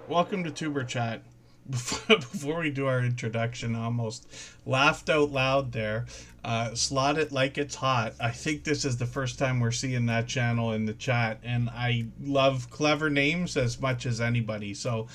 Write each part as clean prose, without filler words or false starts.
Welcome to Tuber Chat. Before we do our introduction, I almost laughed out loud there. Slot it like it's hot. I think this is the first time we're seeing that channel in the chat, and I love clever names as much as anybody. So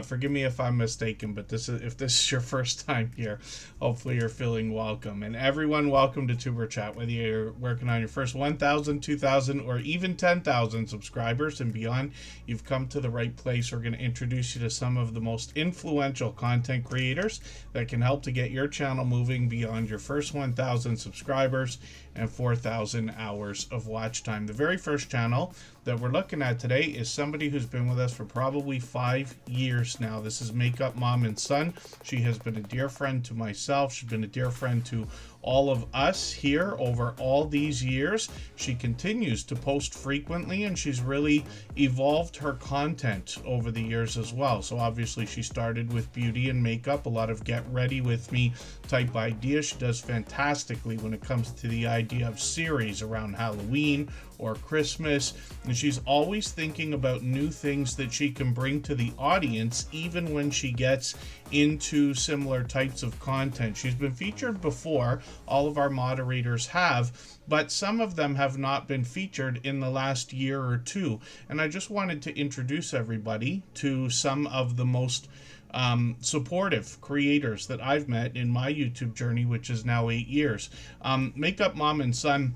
forgive me if I'm mistaken, but if this is your first time here, hopefully you're feeling welcome. And everyone, welcome to Tuber Chat. Whether you're working on your first 1,000, 2,000, or even 10,000 subscribers and beyond, you've come to the right place. We're going to introduce you to some of the most influential content creators that can help to get your channel moving beyond your first 1,000 subscribers and 4,000 hours of watch time. The very first channel that we're looking at today is somebody who's been with us for probably 5 years now. This is Makeup Mom and Son. She has been a dear friend to myself. She's been a dear friend to all of us here over all these years. She continues to post frequently, and she's really evolved her content over the years as well. So obviously she started with beauty and makeup, a lot of get ready with me type ideas. She does fantastically when it comes to the idea of series around Halloween or Christmas, and she's always thinking about new things that she can bring to the audience even when she gets into similar types of content. She's been featured before, all of our moderators have, but some of them have not been featured in the last year or two, and I just wanted to introduce everybody to some of the most supportive creators that I've met in my YouTube journey, which is now 8 years. Makeup Mom and Son,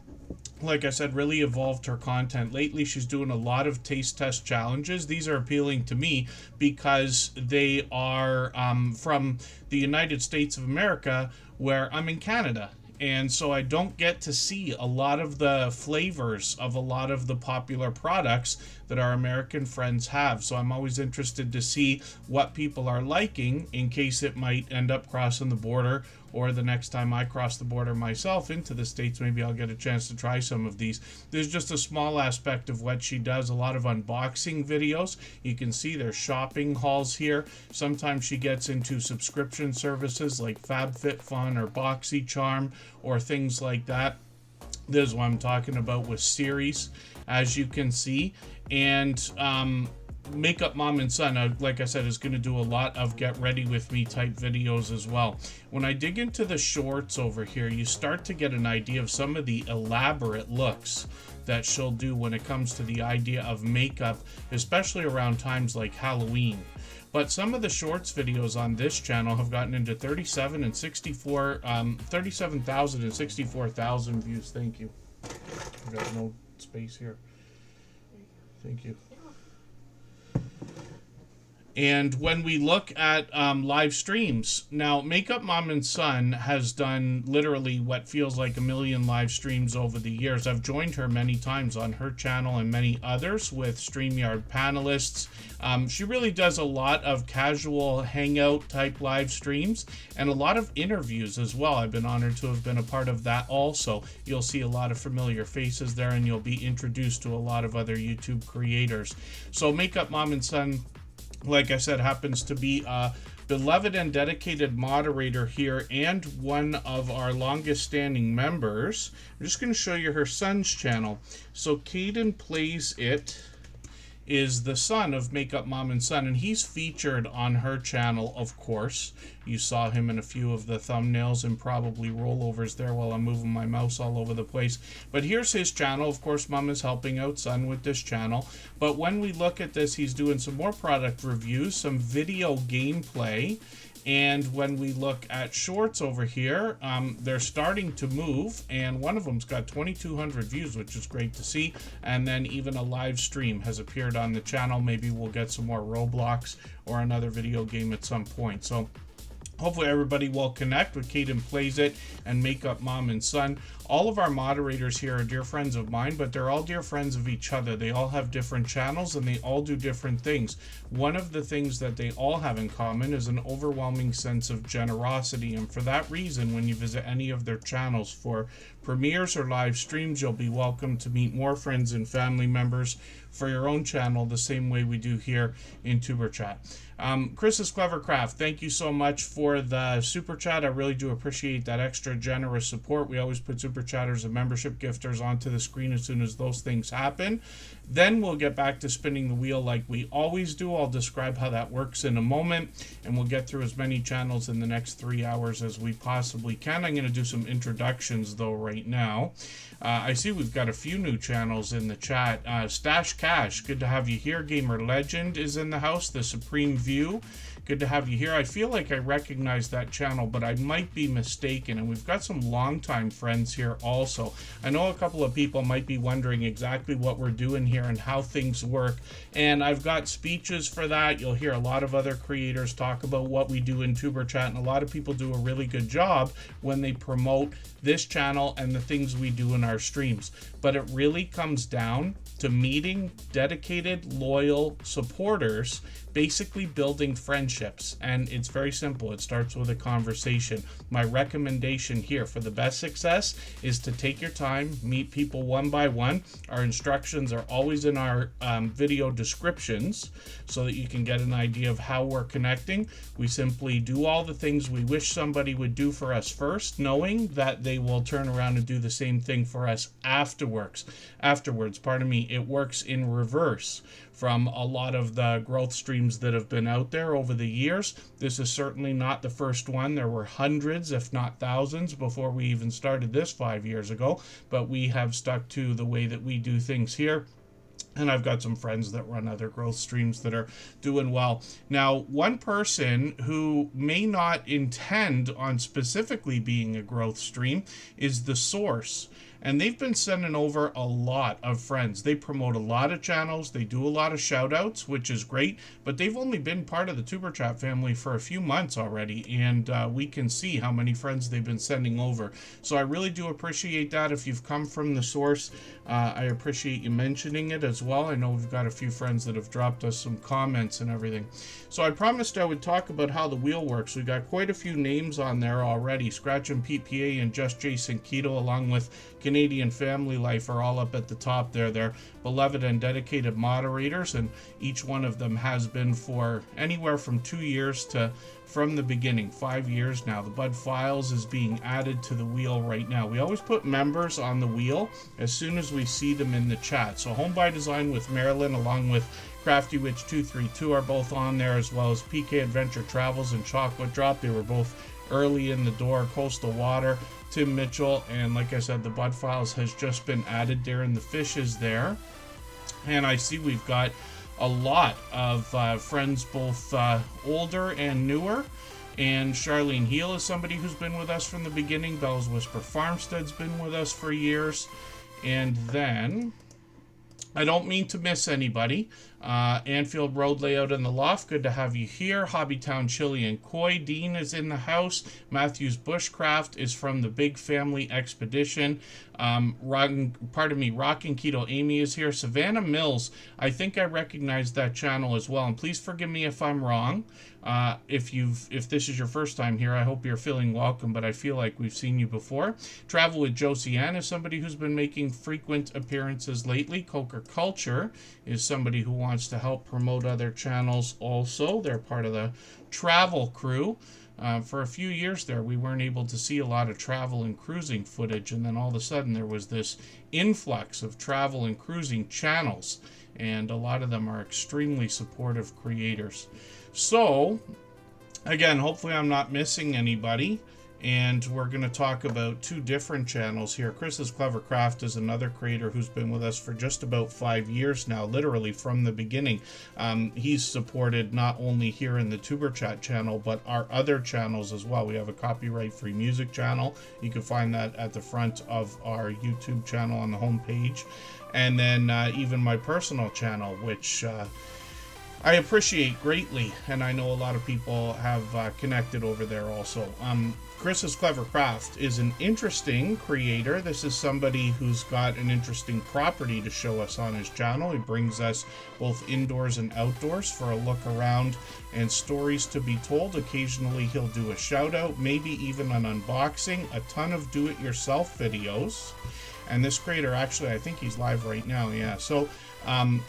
like I said, really evolved her content. Lately, she's doing a lot of taste test challenges. These are appealing to me because they are from the United States of America, where I'm in Canada. And so I don't get to see a lot of the flavors of a lot of the popular products that our American friends have. So I'm always interested to see what people are liking in case it might end up crossing the border, or the next time I cross the border myself into the States, maybe I'll get a chance to try some of these. There's just a small aspect of what she does, a lot of unboxing videos. You can see there's shopping hauls here. Sometimes she gets into subscription services like FabFitFun or BoxyCharm or things like that. This is what I'm talking about with series, as you can see. And Makeup Mom and Son, like I said, is going to do a lot of get ready with me type videos as well. When I dig into the shorts over here, you start to get an idea of some of the elaborate looks that she'll do when it comes to the idea of makeup, especially around times like Halloween. But some of the shorts videos on this channel have gotten into 37,000 and 64,000 views. Thank you. I've got no space here. Thank you. And when we look at live streams, now Makeup Mom and Son has done literally what feels like a million live streams over the years. I've joined her many times on her channel and many others with StreamYard panelists. She really does a lot of casual hangout type live streams and a lot of interviews as well. I've been honored to have been a part of that also. You'll see a lot of familiar faces there, and you'll be introduced to a lot of other YouTube creators. So Makeup Mom and Son, like I said, happens to be a beloved and dedicated moderator here and one of our longest standing members. I'm just going to show you her son's channel. So Caden Plays It is the son of Makeup Mom and Son, and he's featured on her channel, of course. You saw him in a few of the thumbnails and probably rollovers there while I'm moving my mouse all over the place. But here's his channel. Of course, Mom is helping out Son with this channel. But when we look at this, he's doing some more product reviews, some video gameplay. And when we look at shorts over here, they're starting to move, and one of them's got 2,200 views, which is great to see. And then even a live stream has appeared on the channel. Maybe we'll get some more Roblox or another video game at some point. So hopefully everybody will connect with Caden Plays It and Makeup Mom and Son. All of our moderators here are dear friends of mine, but they're all dear friends of each other. They all have different channels and they all do different things. One of the things that they all have in common is an overwhelming sense of generosity, and for that reason, when you visit any of their channels for premieres or live streams, you'll be welcome to meet more friends and family members for your own channel the same way we do here in Tuber Chat. Chris's Clever Craft, thank you so much for the super chat. I really do appreciate that extra generous support. We always put super chatters and membership gifters onto the screen as soon as those things happen. Then we'll get back to spinning the wheel like we always do. I'll describe how that works in a moment, and we'll get through as many channels in the next 3 hours as we possibly can. I'm going to do some introductions though right now. I see we've got a few new channels in the chat. Stash Cash, good to have you here. Gamer Legend is in the house. The Supreme View, good to have you here. I feel like I recognize that channel, but I might be mistaken. And we've got some longtime friends here also. I know a couple of people might be wondering exactly what we're doing here and how things work. And I've got speeches for that. You'll hear a lot of other creators talk about what we do in Tuber Chat. And a lot of people do a really good job when they promote this channel and the things we do in our streams. But it really comes down to meeting dedicated, loyal supporters, basically building friendships. And it's very simple. It starts with a conversation. My recommendation here for the best success is to take your time, meet people one by one. Our instructions are always in our video descriptions so that you can get an idea of how we're connecting. We simply do all the things we wish somebody would do for us first, knowing that they will turn around and do the same thing for us afterwards. It works in reverse from a lot of the growth streams that have been out there over the years. This is certainly not the first one. There were hundreds, if not thousands, before we even started this 5 years ago, but we have stuck to the way that we do things here. And I've got some friends that run other growth streams that are doing well. Now, one person who may not intend on specifically being a growth stream is The Source. And they've been sending over a lot of friends. They promote a lot of channels. They do a lot of shout outs, which is great. But they've only been part of the Tuber Chat family for a few months already. And we can see how many friends they've been sending over. So I really do appreciate that. If you've come from The Source, I appreciate you mentioning it as well. I know we've got a few friends that have dropped us some comments and everything. So I promised I would talk about how the wheel works. We got quite a few names on there already. Scratch and PPA and Just Jason Keto, along with Canadian Family Life, are all up at the top there. They're beloved and dedicated moderators, and each one of them has been for anywhere from 2 years to from the beginning, 5 years now. The Bud Files is being added to the wheel right now. We always put members on the wheel as soon as we see them in the chat. So Home by Design with Marilyn, along with Crafty Witch 232 are both on there, as well as PK Adventure Travels and Chocolate Drop. They were both early in the door. Coastal Water, Tim Mitchell, and like I said, the Bud Files has just been added. Darren the Fish is there. And I see we've got a lot of friends, both older and newer. And Charlene Heel is somebody who's been with us from the beginning. Bell's Whisper Farmstead's been with us for years. And then, I don't mean to miss anybody. Anfield Road Layout in the Loft, good to have you here. Hobbytown Chili and Koi, Dean is in the house. Matthews Bushcraft is from the Big Family Expedition. Rockin' Keto Amy is here. Savannah Mills, I think I recognize that channel as well. And please forgive me if I'm wrong. If this is your first time here, I hope you're feeling welcome, but I feel like we've seen you before. Travel with Josie Ann is somebody who's been making frequent appearances lately. Coker Culture is somebody who wants to help promote other channels also. They're part of the travel crew. For a few years there, we weren't able to see a lot of travel and cruising footage, and then all of a sudden there was this influx of travel and cruising channels, and a lot of them are extremely supportive creators. So, again, hopefully I'm not missing anybody. And we're going to talk about two different channels here. Chris's Clever Craft is another creator who's been with us for just about 5 years now, literally from the beginning. He's supported not only here in the Tuber Chat channel, but our other channels as well. We have a copyright-free music channel. You can find that at the front of our YouTube channel on the homepage. And then even my personal channel, which I appreciate greatly, and I know a lot of people have connected over there also. Chris's Clever Craft is an interesting creator. This is somebody who's got an interesting property to show us on his channel. He brings us both indoors and outdoors for a look around and stories to be told. Occasionally he'll do a shout out, maybe even an unboxing, a ton of do-it-yourself videos. And this creator, actually, I think he's live right now, yeah. So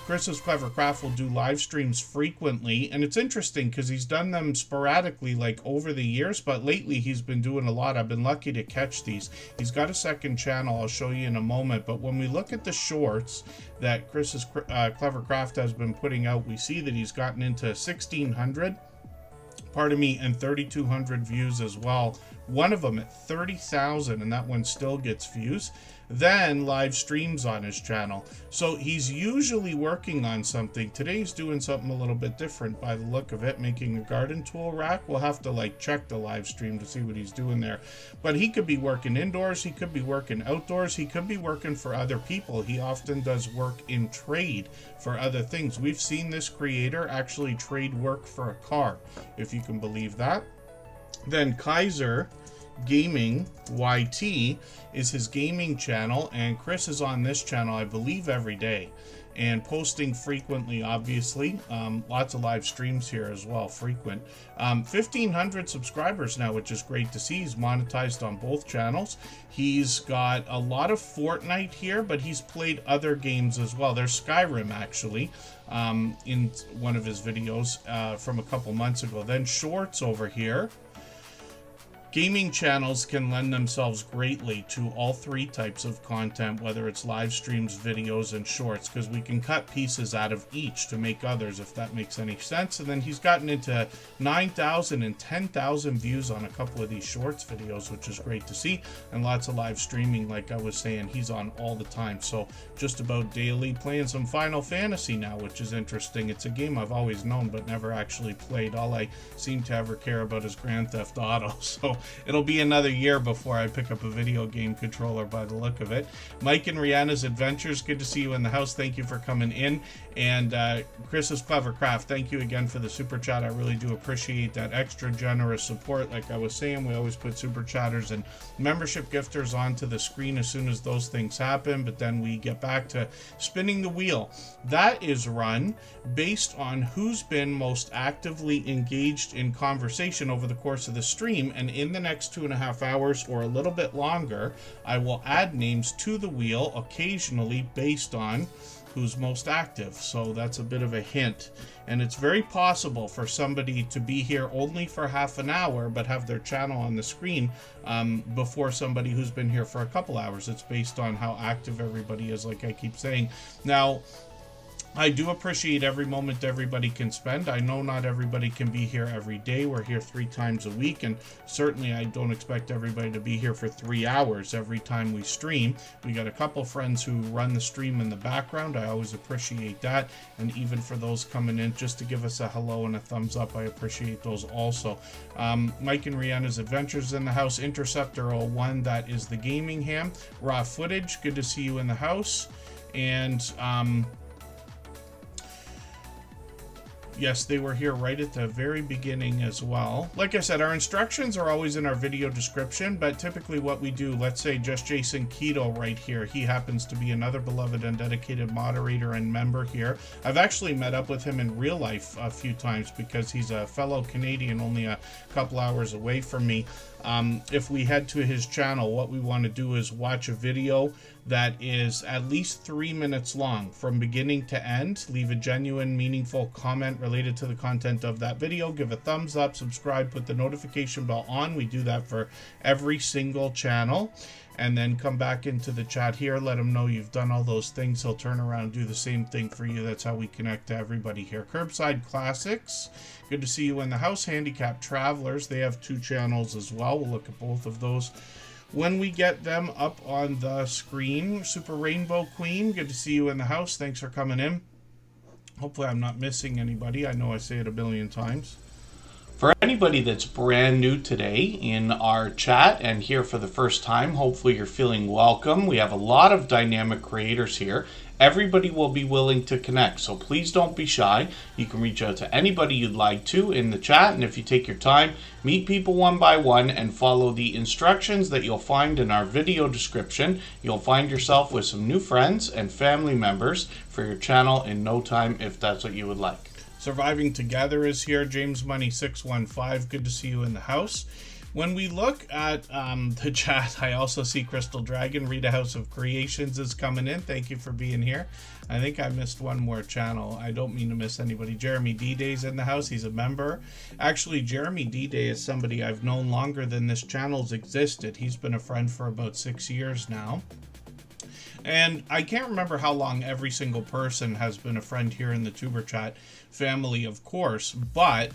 Chris's Clever Craft will do live streams frequently, and it's interesting because he's done them sporadically like over the years, but lately he's been doing a lot. I've been lucky to catch these. He's got a second channel I'll show you in a moment, but when we look at the shorts that Chris's Clever Craft has been putting out, we see that he's gotten into 1,600, pardon me, and 3,200 views as well. One of them at 30,000, and that one still gets views. Then live streams on his channel. So he's usually working on something. Today he's doing something a little bit different by the look of it, making a garden tool rack. We'll have to like check the live stream to see what he's doing there. But he could be working indoors, he could be working outdoors, he could be working for other people. He often does work in trade for other things. We've seen this creator actually trade work for a car, if you can believe that. Then Kaiser Gaming YT is his gaming channel, and Chris is on this channel I believe every day and posting frequently, obviously. Lots of live streams here as well, frequent. 1,500 subscribers now, which is great to see. He's monetized on both channels. He's got a lot of Fortnite here, but he's played other games as well. There's Skyrim actually in one of his videos from a couple months ago. Then shorts over here. Gaming channels can lend themselves greatly to all three types of content, whether it's live streams, videos, and shorts, because we can cut pieces out of each to make others, if that makes any sense. And then he's gotten into 9,000 and 10,000 views on a couple of these shorts videos, which is great to see. And lots of live streaming, like I was saying, he's on all the time. So just about daily, playing some Final Fantasy now, which is interesting. It's a game I've always known but never actually played. All I seem to ever care about is Grand Theft Auto. So it'll be another year before I pick up a video game controller by the look of it. Mike and Rihanna's Adventures, good to see you in the house. Thank you for coming in. And Chris's Clever Craft, thank you again for the super chat. I really do appreciate that extra generous support. Like I was saying, we always put super chatters and membership gifters onto the screen as soon as those things happen, but then we get back to spinning the wheel. That is run based on who's been most actively engaged in conversation over the course of the stream, and in the next 2.5 hours or a little bit longer, I will add names to the wheel occasionally based on who's most active. So that's a bit of a hint. And it's very possible for somebody to be here only for half an hour but have their channel on the screen before somebody who's been here for a couple hours. It's based on how active everybody is, like I keep saying. Now, I do appreciate every moment everybody can spend. I know not everybody can be here every day. We're here 3 times a week, and certainly I don't expect everybody to be here for 3 hours every time we stream. We got a couple friends who run the stream in the background. I always appreciate that, and even for those coming in just to give us a hello and a thumbs up, I appreciate those also. Mike and Rihanna's Adventures in the house. Interceptor 01, that is the gaming ham. Raw Footage, good to see you in the house. And yes, they were here right at the very beginning as well. Like I said, our instructions are always in our video description, but typically what we do, let's say just Jason Keto right here. He happens to be another beloved and dedicated moderator and member here. I've actually met up with him in real life a few times because he's a fellow Canadian, only a couple hours away from me. If we head to his channel, what we want to do is watch a video that is at least 3 minutes long from beginning to end. Leave a genuine, meaningful comment related to the content of that video. Give a thumbs up, subscribe, put the notification bell on. We do that for every single channel. And then come back into the chat here. Let him know you've done all those things. He'll turn around and do the same thing for you. That's how we connect to everybody here. Curbside Classics, good to see you in the house. Handicapped Travelers, they have 2 channels as well. We'll look at both of those when we get them up on the screen. Super Rainbow Queen, good to see you in the house. Thanks for coming in. Hopefully I'm not missing anybody. I know I say it a billion times. For anybody that's brand new today in our chat and here for the first time, hopefully you're feeling welcome. We have a lot of dynamic creators here. Everybody will be willing to connect, so please don't be shy. You can reach out to anybody you'd like to in the chat, and if you take your time, meet people one by one and follow the instructions that you'll find in our video description. You'll find yourself with some new friends and family members for your channel in no time if that's what you would like. Surviving Together is here. James Money 615, good to see you in the house. When we look at the chat, I also see Crystal Dragon, Rita House of Creations is coming in. Thank you for being here. I think I missed one more channel. I don't mean to miss anybody. Jeremy D-Day's in the house. He's a member. Actually, Jeremy D-Day is somebody I've known longer than this channel's existed. He's been a friend for about 6 years now. And I can't remember how long every single person has been a friend here in the Tuber Chat family, of course, but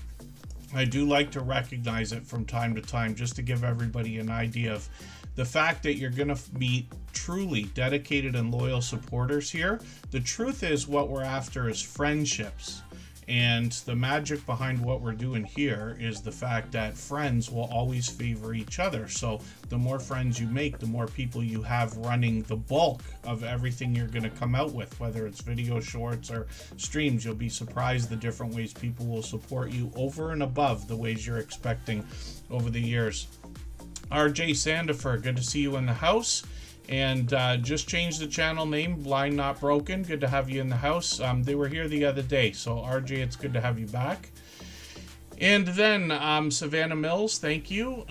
I do like to recognize it from time to time just to give everybody an idea of the fact that you're going to meet truly dedicated and loyal supporters here. The truth is, what we're after is friendships. And the magic behind what we're doing here is the fact that friends will always favor each other. So the more friends you make, the more people you have running the bulk of everything you're going to come out with, whether it's video shorts or streams. You'll be surprised the different ways people will support you over and above the ways you're expecting over the years. RJ Sandifer, good to see you in the house. And just changed the channel name, Blind Not Broken. Good to have you in the house. They were here the other day, so RJ, it's good to have you back. And then Savannah Mills, thank you.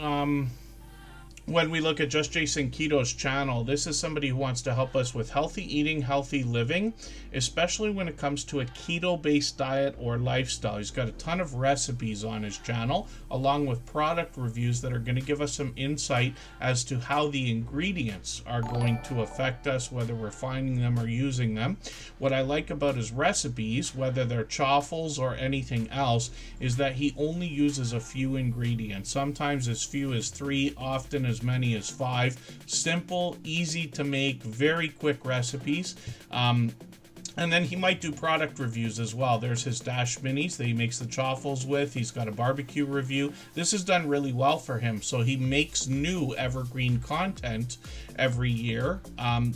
When we look at Just Jason Keto's channel, this is somebody who wants to help us with healthy eating, healthy living, especially when it comes to a keto-based diet or lifestyle. He's got a ton of recipes on his channel, along with product reviews that are going to give us some insight as to how the ingredients are going to affect us, whether we're finding them or using them. What I like about his recipes, whether they're chaffles or anything else, is that he only uses a few ingredients. Sometimes as few as 3, often as many as 5. Simple, easy to make, very quick recipes. And then he might do product reviews as well. There's his Dash Minis that he makes the chaffles with. He's got a barbecue review. This has done really well for him. So he makes new evergreen content every year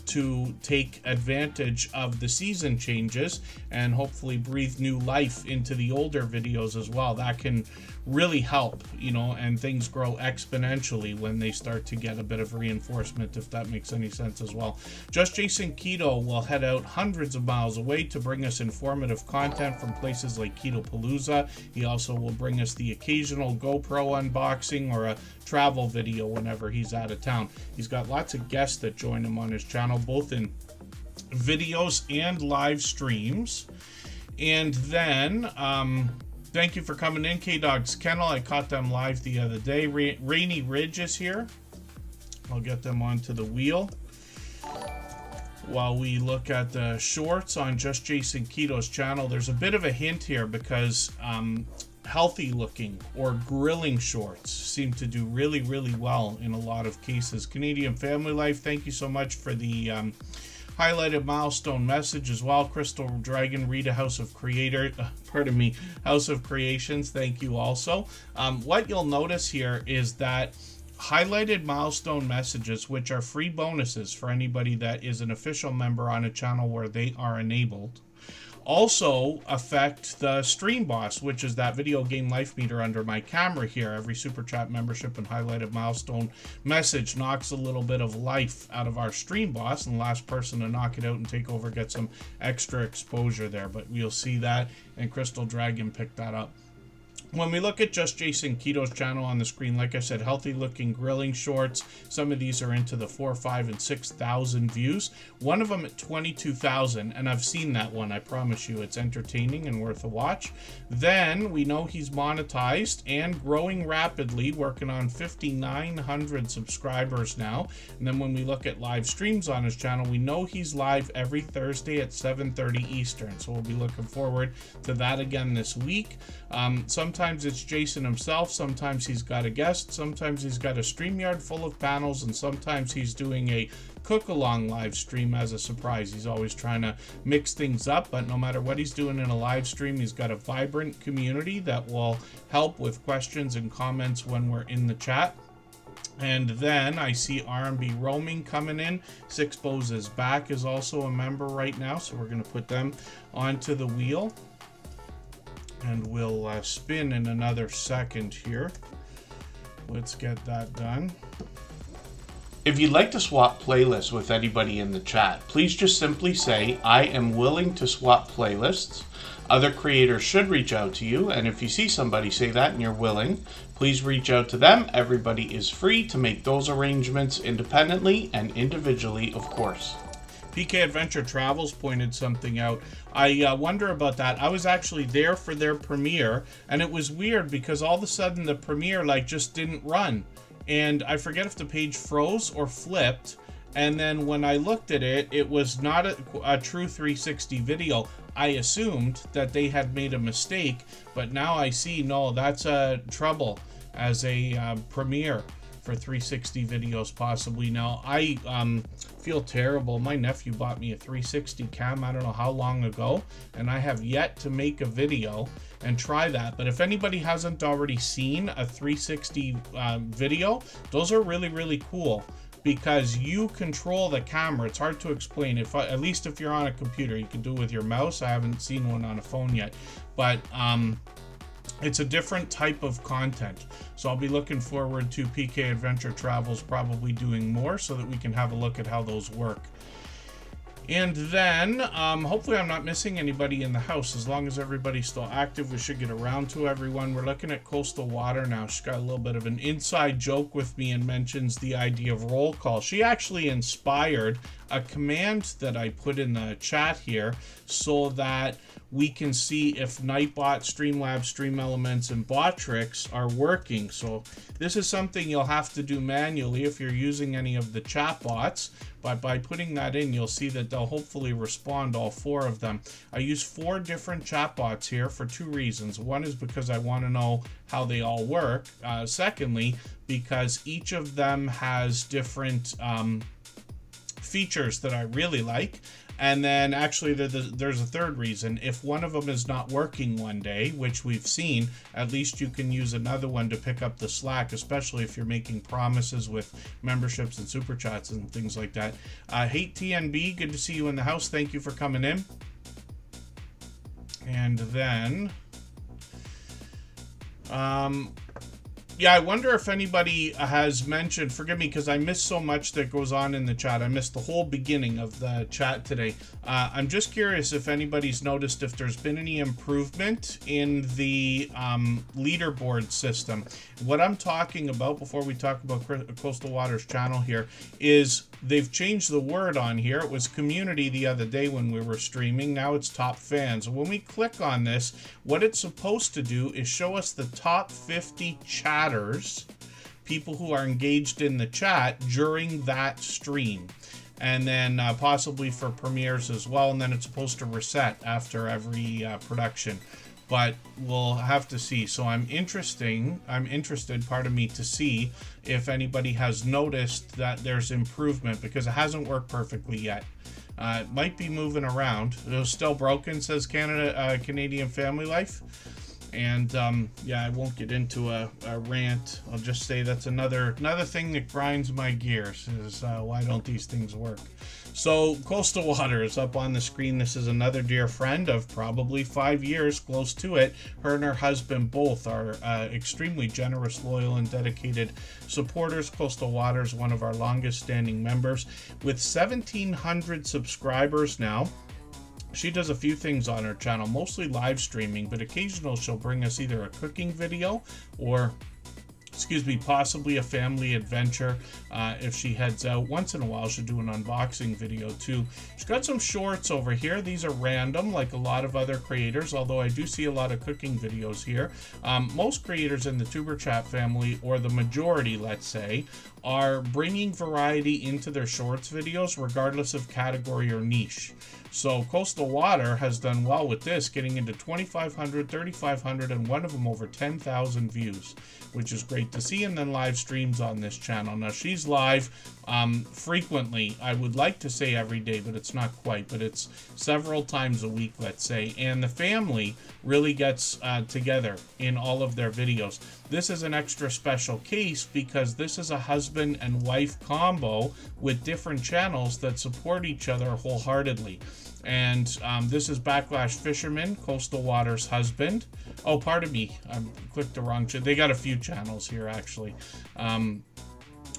to take advantage of the season changes and hopefully breathe new life into the older videos as well. That can really help, you know, and things grow exponentially when they start to get a bit of reinforcement, if that makes any sense as well. Just Jason Keto will head out hundreds of miles away to bring us informative content from places like Ketopalooza. He also will bring us the occasional GoPro unboxing or a travel video whenever he's out of town. He's got lots of guests that join him on his channel, both in videos and live streams. And then thank you for coming in, K-Dog's Kennel. I caught them live the other day. Rainy Ridge is here. I'll get them onto the wheel while we look at the shorts on Just Jason Keto's channel. There's a bit of a hint here because healthy looking or grilling shorts seem to do really, really well in a lot of cases. Canadian Family Life, thank you so much for the highlighted milestone message as well. Crystal Dragon, Rita House of House of Creations, thank you also. What you'll notice here is that highlighted milestone messages, which are free bonuses for anybody that is an official member on a channel where they are enabled, also affect the stream boss, which is that video game life meter under my camera here. Every super chat membership and highlighted milestone message knocks a little bit of life out of our stream boss, and the last person to knock it out and take over gets some extra exposure there. But we'll see that, and Crystal Dragon picked that up. When we look at Just Jason Keto's channel on the screen, like I said, healthy looking grilling shorts. Some of these are into the 4, 5, and 6,000 views. One of them at 22,000, and I've seen that one. I promise you, it's entertaining and worth a watch. Then we know he's monetized and growing rapidly, working on 5,900 subscribers now. And then when we look at live streams on his channel, we know he's live every Thursday at 7:30 Eastern. So we'll be looking forward to that again this week. Sometimes it's Jason himself, sometimes he's got a guest, sometimes he's got a StreamYard full of panels, and sometimes he's doing a cook-along live stream as a surprise. He's always trying to mix things up, but no matter what he's doing in a live stream, he's got a vibrant community that will help with questions and comments when we're in the chat. And then I see R&B Roaming coming in. Six Bows is back, is also a member right now, so we're going to put them onto the wheel. And we'll spin in another second here. Let's get that done. If you'd like to swap playlists with anybody in the chat, please just simply say, I am willing to swap playlists. Other creators should reach out to you, and if you see somebody say that and you're willing, please reach out to them. Everybody is free to make those arrangements independently and individually, of course. PK Adventure Travels pointed something out. I wonder about that. I was actually there for their premiere, and it was weird because all of a sudden the premiere just didn't run. And I forget if the page froze or flipped. And then when I looked at it, it was not a true 360 video. I assumed that they had made a mistake, but now I see, no, that's a trouble as a premiere for 360 videos possibly. Now, I feel terrible. My nephew bought me a 360 cam, I don't know how long ago, and I have yet to make a video and try that. But if anybody hasn't already seen a 360 video, those are really, really cool, because you control the camera. It's hard to explain. At least if you're on a computer, you can do it with your mouse. I haven't seen one on a phone yet, but it's a different type of content. So I'll be looking forward to PK Adventure Travels probably doing more so that we can have a look at how those work. And then, hopefully I'm not missing anybody in the house. As long as everybody's still active, we should get around to everyone. We're looking at Coastal Water now. She's got a little bit of an inside joke with me and mentions the idea of roll call. She actually inspired a command that I put in the chat here so that we can see if Nightbot, Streamlabs, Stream Elements, and Botrix are working. So this is something you'll have to do manually if you're using any of the chatbots. But by putting that in, you'll see that they'll hopefully respond, all 4 of them. I use 4 different chatbots here for 2 reasons. One is because I want to know how they all work. Secondly, because each of them has different features that I really like. And then actually there's a third reason. If one of them is not working one day, which we've seen, at least you can use another one to pick up the slack, especially if you're making promises with memberships and super chats and things like that. Hate TNB, good to see you in the house. Thank you for coming in. And then yeah, I wonder if anybody has mentioned, forgive me because I missed so much that goes on in the chat. I missed the whole beginning of the chat today. I'm just curious if anybody's noticed if there's been any improvement in the leaderboard system. What I'm talking about, before we talk about Coastal Waters channel here, is they've changed the word on here. It was community the other day when we were streaming. Now it's top fans. When we click on this, what it's supposed to do is show us the top 50 chatters, people who are engaged in the chat during that stream. And then possibly for premieres as well. And then it's supposed to reset after every production. But we'll have to see. So I'm interested, pardon me, to see if anybody has noticed that there's improvement, because it hasn't worked perfectly yet. It might be moving around. It was still broken, says Canadian Family Life. And yeah, I won't get into a rant. I'll just say that's another thing that grinds my gears, is why don't these things work? So Coastal Waters up on the screen. This is another dear friend of probably 5 years, close to it. Her and her husband both are extremely generous, loyal, and dedicated supporters. Coastal Waters, one of our longest standing members, with 1,700 subscribers now. She does a few things on her channel, mostly live streaming, but occasionally she'll bring us either a cooking video or, possibly a family adventure. If she heads out, once in a while she'll do an unboxing video too. She's got some shorts over here. These are random, like a lot of other creators, although I do see a lot of cooking videos here. Most creators in the Tuber Chat family, or the majority, let's say, are bringing variety into their shorts videos, regardless of category or niche. So Coastal Water has done well with this, getting into 2,500, 3,500, and one of them over 10,000 views, which is great to see. And then live streams on this channel. Now she's live frequently. I would like to say every day, but it's not quite, but it's several times a week, let's say. And the family really gets together in all of their videos. This is an extra special case because this is a husband and wife combo with different channels that support each other wholeheartedly. And this is Backlash Fisherman, Coastal Waters' husband. Oh, pardon me, I clicked the wrong channel. They got a few channels here, actually.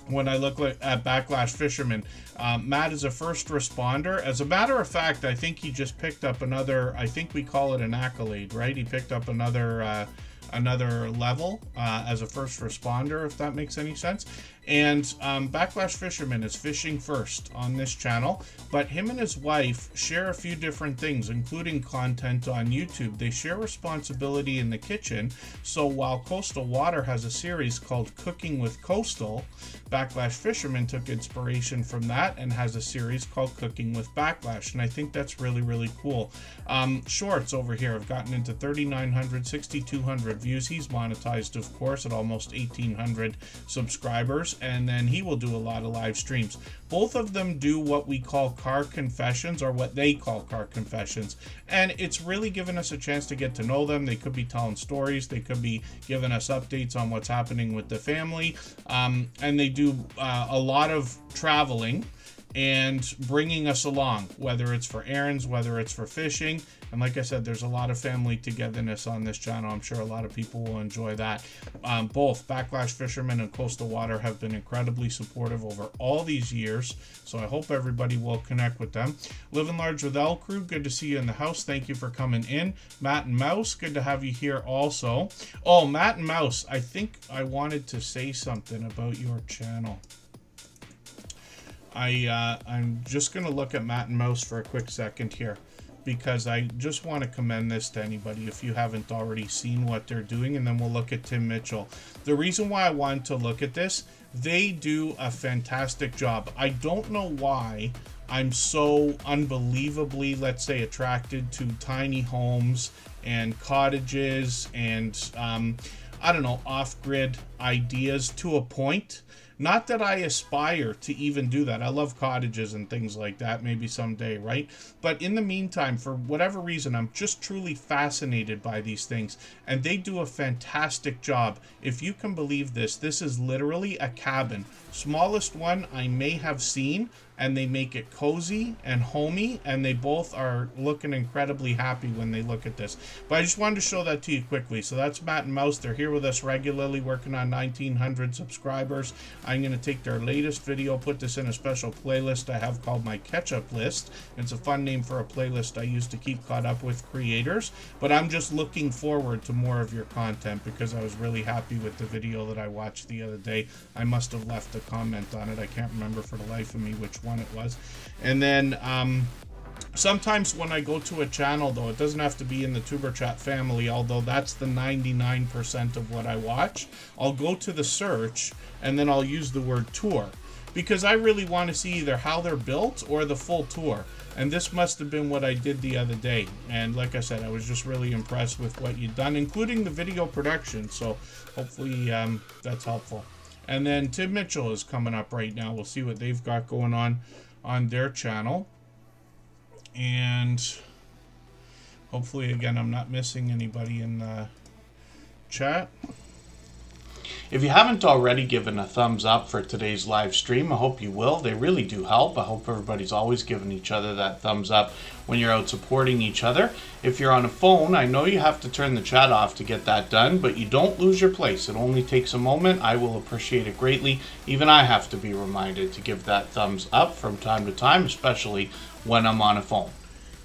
when I look at Backlash Fisherman. Matt is a first responder. As a matter of fact, I think he just picked up another, I think we call it an accolade, right? He picked up another level as a first responder, if that makes any sense. And Backlash Fisherman is fishing first on this channel, but him and his wife share a few different things, including content on YouTube. They share responsibility in the kitchen. So while Coastal Water has a series called Cooking with Coastal, Backlash Fisherman took inspiration from that and has a series called Cooking with Backlash. And I think that's really, really cool. Shorts over here have gotten into 3,900, 6,200 views. He's monetized, of course, at almost 1,800 subscribers. And then he will do a lot of live streams. Both of them do what we call car confessions, or what they call car confessions. And it's really given us a chance to get to know them. They could be telling stories. They could be giving us updates on what's happening with the family. And they do a lot of traveling and bringing us along, whether it's for errands, whether it's for fishing. And like I said, there's a lot of family togetherness on this channel. I'm sure a lot of people will enjoy that. Both Backlash Fisherman and Coastal Water have been incredibly supportive over all these years, so I hope everybody will connect with them. Living Large with L Crew, good to see you in the house. Thank you for coming in. Matt and Mouse, good to have you here also. Oh, Matt and Mouse, I think I wanted to say something about your channel. I'm just going to look at Matt and Mouse for a quick second here, because I just want to commend this to anybody if you haven't already seen what they're doing, and then we'll look at Tim Mitchell. The reason why I wanted to look at this, they do a fantastic job. I don't know why I'm so unbelievably, let's say, attracted to tiny homes and cottages and, I don't know, off-grid ideas to a point. Not that I aspire to even do that. I love cottages and things like that, maybe someday, right? But in the meantime, for whatever reason, I'm just truly fascinated by these things. And they do a fantastic job. If you can believe this, this is literally a cabin. Smallest one I may have seen, and they make it cozy and homey, and they both are looking incredibly happy when they look at this. But I just wanted to show that to you quickly. So that's Matt and Mouse. They're here with us regularly, working on 1,900 subscribers. I'm going to take their latest video, put this in a special playlist I have called my Catch-Up List. It's a fun name for a playlist I use to keep caught up with creators. But I'm just looking forward to more of your content, because I was really happy with the video that I watched the other day. I must have left a comment on it. I can't remember for the life of me which one it was. And then sometimes when I go to a channel, though, it doesn't have to be in the Superchat family, although that's the 99% of what I watch. I'll go to the search and then I'll use the word tour, because I really want to see either how they're built or the full tour. And this must have been what I did the other day. And like I said, I was just really impressed with what you'd done, including the video production. So hopefully that's helpful. And then Tim Mitchell is coming up right now. We'll see what they've got going on their channel. And hopefully, again, I'm not missing anybody in the chat. If you haven't already given a thumbs up for today's live stream, I hope you will. They really do help. I hope everybody's always giving each other that thumbs up when you're out supporting each other. If you're on a phone, I know you have to turn the chat off to get that done, but you don't lose your place. It only takes a moment. I will appreciate it greatly. Even I have to be reminded to give that thumbs up from time to time, especially when I'm on a phone.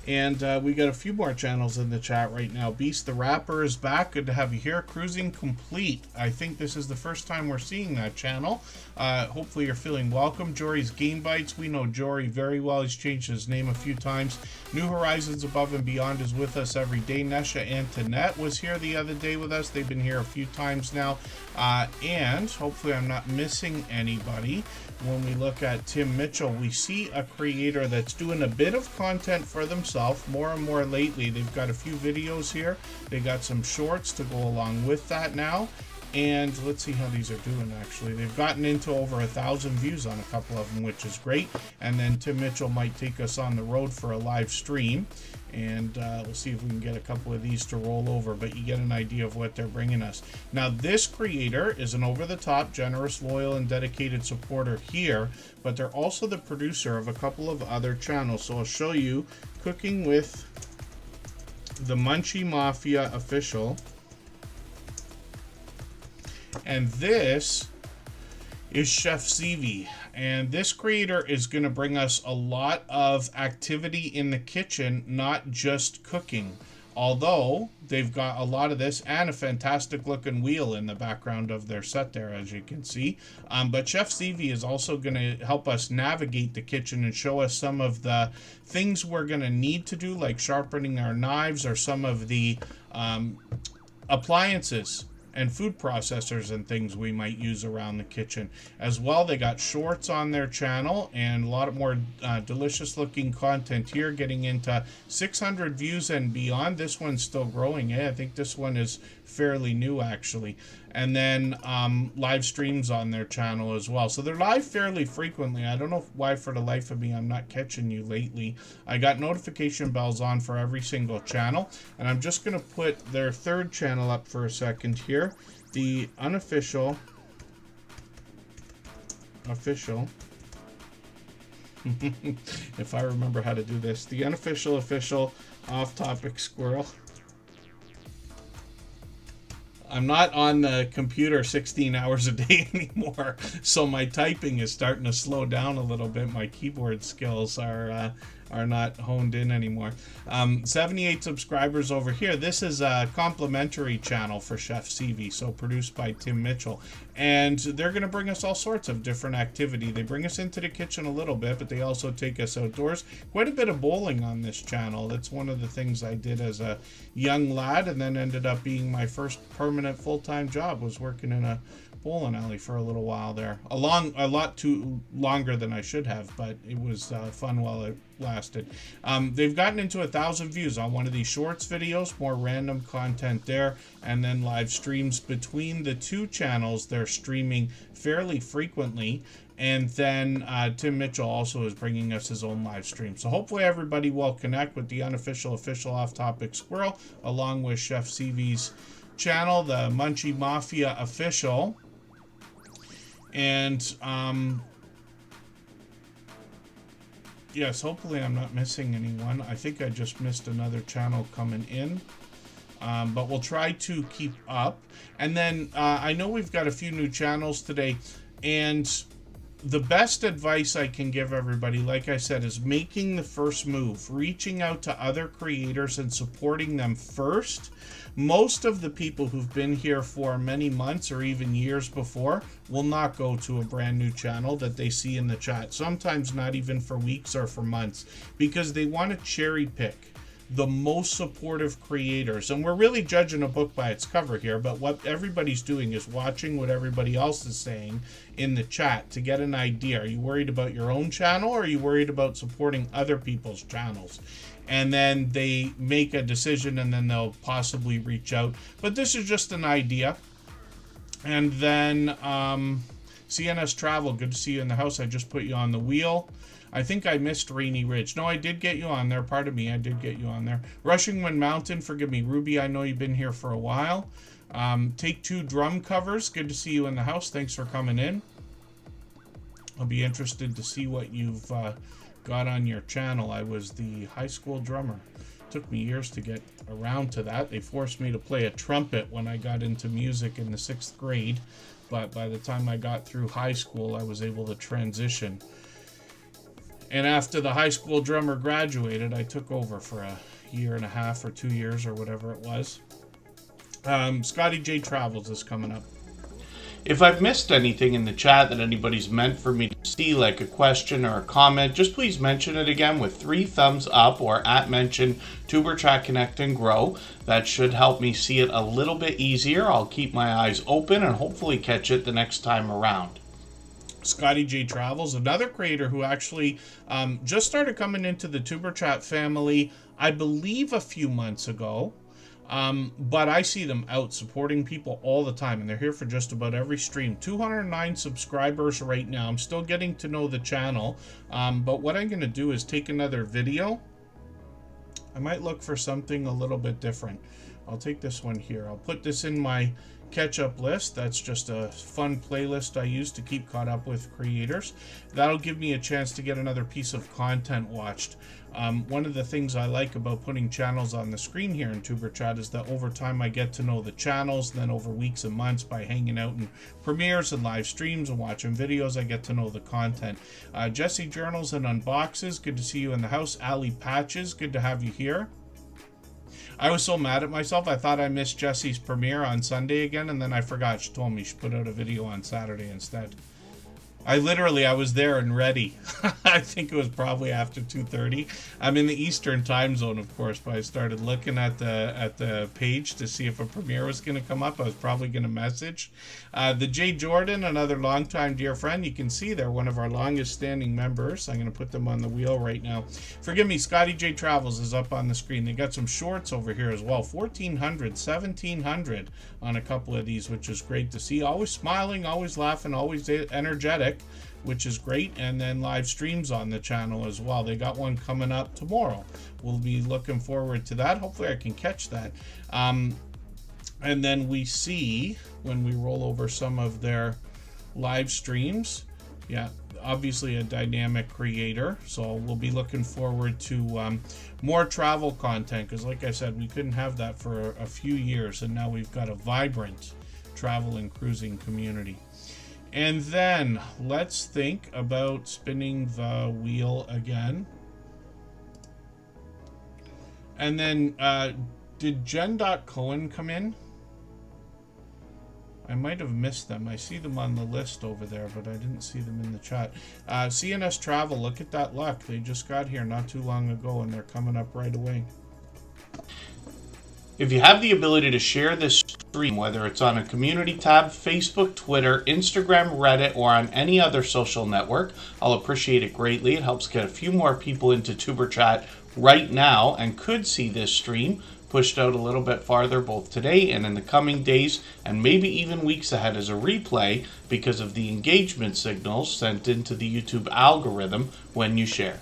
And we got a few more channels in the chat right now. Beast the Rapper is back. Good to have you here. Cruising Complete. I think this is the first time we're seeing that channel. Hopefully you're feeling welcome. Jory's Game Bites. We know Jory very well. He's changed his name a few times. New Horizons Above and Beyond is with us every day. Nesha Antoinette was here the other day with us. They've been here a few times now. And hopefully I'm not missing anybody. When we look at Tim Mitchell, we see a creator that's doing a bit of content for themselves more and more lately. They've got a few videos here. They got some shorts to go along with that now. And let's see how these are doing, actually. They've gotten into over 1,000 views on a couple of them, which is great. And then Tim Mitchell might take us on the road for a live stream. And we'll see if we can get a couple of these to roll over, but you get an idea of what they're bringing us. Now, this creator is an over-the-top, generous, loyal, and dedicated supporter here, but they're also the producer of a couple of other channels. So I'll show you Cooking with the Munchie Mafia Official. And this is Chef Zevi. And this creator is going to bring us a lot of activity in the kitchen, not just cooking. Although they've got a lot of this and a fantastic looking wheel in the background of their set there, as you can see. But Chef Zevi is also going to help us navigate the kitchen and show us some of the things we're going to need to do, like sharpening our knives or some of the appliances and food processors and things we might use around the kitchen. As well, they got shorts on their channel and a lot of more delicious looking content here, getting into 600 views and beyond. This one's still growing. I think this one is fairly new, actually. And then live streams on their channel as well. So they're live fairly frequently. I don't know why for the life of me I'm not catching you lately. I got notification bells on for every single channel. And I'm just going to put their third channel up for a second here. The unofficial... Official... if I remember how to do this. The unofficial official off-topic squirrel. I'm not on the computer 16 hours a day anymore, so my typing is starting to slow down a little bit. My keyboard skills are not honed in anymore. 78 subscribers over here. This is a complimentary channel for Chef Zevi, so produced by Tim Mitchell. And they're going to bring us all sorts of different activity. They bring us into the kitchen a little bit, but they also take us outdoors. Quite a bit of bowling on this channel. That's one of the things I did as a young lad, and then ended up being my first permanent full-time job, was working in a bowling alley for a little while there. A lot too longer than I should have, but it was fun while it lasted. They've gotten into 1,000 views on one of these shorts videos, more random content there, and then live streams between the two channels. They're streaming fairly frequently. And then Tim Mitchell also is bringing us his own live stream. So hopefully everybody will connect with the unofficial official off-topic squirrel, along with Chef Zevi's channel, the Munchie Mafia official. And yes, hopefully I'm not missing anyone. I think I just missed another channel coming in. But we'll try to keep up. And then I know we've got a few new channels today, and the best advice I can give everybody, like I said, is making the first move, reaching out to other creators and supporting them first. Most of the people who've been here for many months or even years before will not go to a brand new channel that they see in the chat, sometimes not even for weeks or for months, because they want to cherry pick the most supportive creators. And we're really judging a book by its cover here, but what everybody's doing is watching what everybody else is saying in the chat to get an idea. Are you worried about your own channel, or are you worried about supporting other people's channels? And then they make a decision, and then they'll possibly reach out. But this is just an idea. And then CNS Travel, good to see you in the house. I just put you on the wheel. I think I missed Rainy Ridge. No, I did get you on there. Pardon me, I did get you on there. Rushing Wind Mountain, forgive me. Ruby, I know you've been here for a while. Take Two Drum Covers, good to see you in the house. Thanks for coming in. I'll be interested to see what you've got on your channel. I was the high school drummer. Took me years to get around to that. They forced me to play a trumpet when I got into music in the 6th grade. But by the time I got through high school, I was able to transition. And after the high school drummer graduated, I took over for a year and a half or 2 years or whatever it was. Scotty J Travels is coming up. If I've missed anything in the chat that anybody's meant for me to see, like a question or a comment, just please mention it again with 3 thumbs up or @mention Tuberchat Connect and Grow. That should help me see it a little bit easier. I'll keep my eyes open and hopefully catch it the next time around. Scotty J Travels, another creator who actually just started coming into the Tuberchat family, I believe a few months ago. But I see them out supporting people all the time, and they're here for just about every stream. 209 subscribers right now. I'm still getting to know the channel, but what I'm going to do is take another video. I might look for something a little bit different. I'll take this one here. I'll put this in my catch-up list. That's just a fun playlist I use to keep caught up with creators. That'll give me a chance to get another piece of content watched. One of the things I like about putting channels on the screen here in Superchat is that over time I get to know the channels, then over weeks and months by hanging out in premieres and live streams and watching videos, I get to know the content. Jesse Journals and Unboxes, good to see you in the house. Ali Patches, good to have you here. I was so mad at myself. I thought I missed Jesse's premiere on Sunday again, and then I forgot. She told me she put out a video on Saturday instead. I was there and ready. I think it was probably after 2:30. I'm in the Eastern time zone, of course, but I started looking at the page to see if a premiere was going to come up. I was probably going to message. The Jay Jordan, another longtime dear friend. You can see they're one of our longest standing members. I'm going to put them on the wheel right now. Forgive me, Scotty J Travels is up on the screen. They got some shorts over here as well. 1,400, 1,700 on a couple of these, which is great to see. Always smiling, always laughing, always energetic, which is great. And then live streams on the channel as well. They got one coming up tomorrow. We'll be looking forward to that. Hopefully I can catch that. And then we see when we roll over some of their live streams, yeah, obviously a dynamic creator, so we'll be looking forward to more travel content, because like I said, we couldn't have that for a few years, and now we've got a vibrant travel and cruising community. And then let's think about spinning the wheel again. And then did Jen.Cohen come in? I might have missed them. I see them on the list over there, but I didn't see them in the chat. CNS Travel, look at that luck. They just got here not too long ago, and they're coming up right away. If you have the ability to share this stream, whether it's on a community tab, Facebook, Twitter, Instagram, Reddit, or on any other social network, I'll appreciate it greatly. It helps get a few more people into TuberChat right now and could see this stream pushed out a little bit farther both today and in the coming days, and maybe even weeks ahead as a replay because of the engagement signals sent into the YouTube algorithm when you share.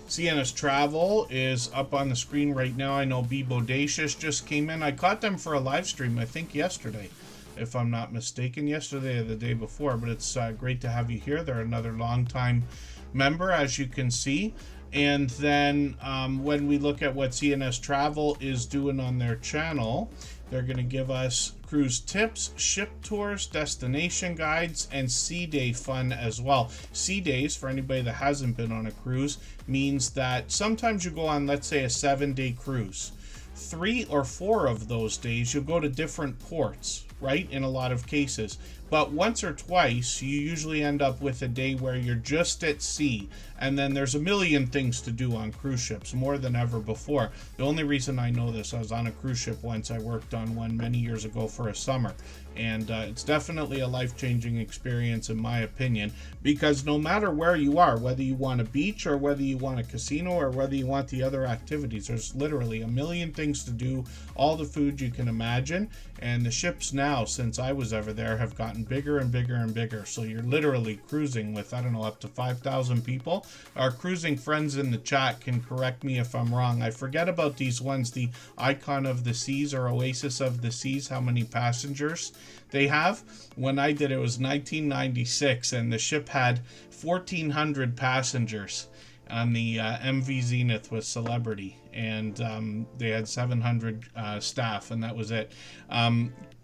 CNS Travel is up on the screen right now. I know B Bodacious just came in. I caught them for a live stream, I think yesterday, if I'm not mistaken, yesterday or the day before, but it's great to have you here. They're another long-time member, as you can see. And then when we look at what CNS Travel is doing on their channel, they're going to give us cruise tips, ship tours, destination guides, and sea day fun as well. Sea days, for anybody that hasn't been on a cruise, means that sometimes you go on, let's say, a 7-day cruise. 3 or 4 of those days, you'll go to different ports, right, in a lot of cases. But once or twice, you usually end up with a day where you're just at sea, and then there's a million things to do on cruise ships, more than ever before. The only reason I know this, I was on a cruise ship once. I worked on one many years ago for a summer, and it's definitely a life-changing experience in my opinion, because no matter where you are, whether you want a beach or whether you want a casino or whether you want the other activities, there's literally a million things to do, all the food you can imagine. And the ships now, since I was ever there, have gotten bigger and bigger and bigger. So you're literally cruising with, I don't know, up to 5,000 people. Our cruising friends in the chat can correct me if I'm wrong. I forget about these ones, the Icon of the Seas or Oasis of the Seas, how many passengers they have. When I did it was 1996, and the ship had 1,400 passengers on the MV Zenith with Celebrity, and they had 700 staff, and that was it.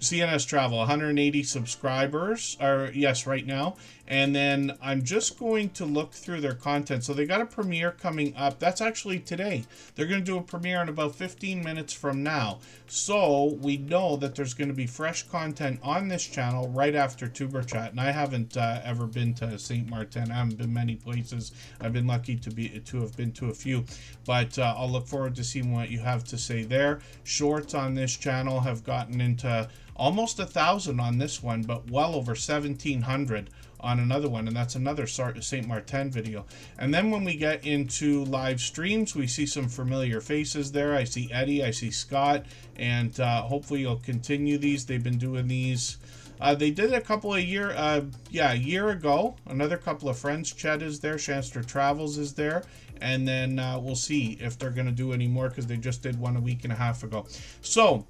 CNS Travel, 180 subscribers, or yes, right now. And then I'm just going to look through their content. So they got a premiere coming up. That's actually today. They're going to do a premiere in about 15 minutes from now. So we know that there's going to be fresh content on this channel right after TuberChat. And I haven't ever been to St. Martin. I haven't been many places. I've been lucky to have been to a few. But I'll look forward to seeing what you have to say there. Shorts on this channel have gotten into almost 1,000 on this one, but well over 1,700 on another one, and that's another St. Martin video. And then when we get into live streams, we see some familiar faces there. I see Eddie, I see Scott, and hopefully you'll continue these. They've been doing these. They did a couple of a year ago. Another couple of friends. Chet is there. Shanster Travels is there. And then we'll see if they're going to do any more, because they just did one a week and a half ago. So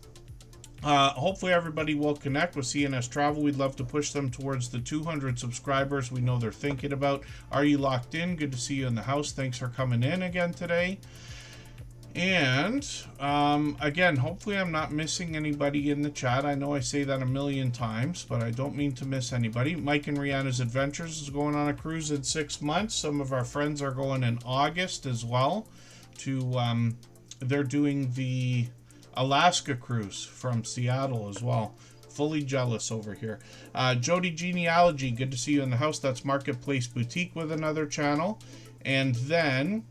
Hopefully everybody will connect with CNS Travel. We'd love to push them towards the 200 subscribers we know they're thinking about. Are you locked in? Good to see you in the house. Thanks for coming in again today. And again, hopefully I'm not missing anybody in the chat. I know I say that a million times, but I don't mean to miss anybody. Mike and Rihanna's Adventures is going on a cruise in 6 months. Some of our friends are going in August as well. They're doing the Alaska cruise from Seattle as well. Fully jealous over here. Jody Genealogy, good to see you in the house. That's Marketplace Boutique with another channel. And then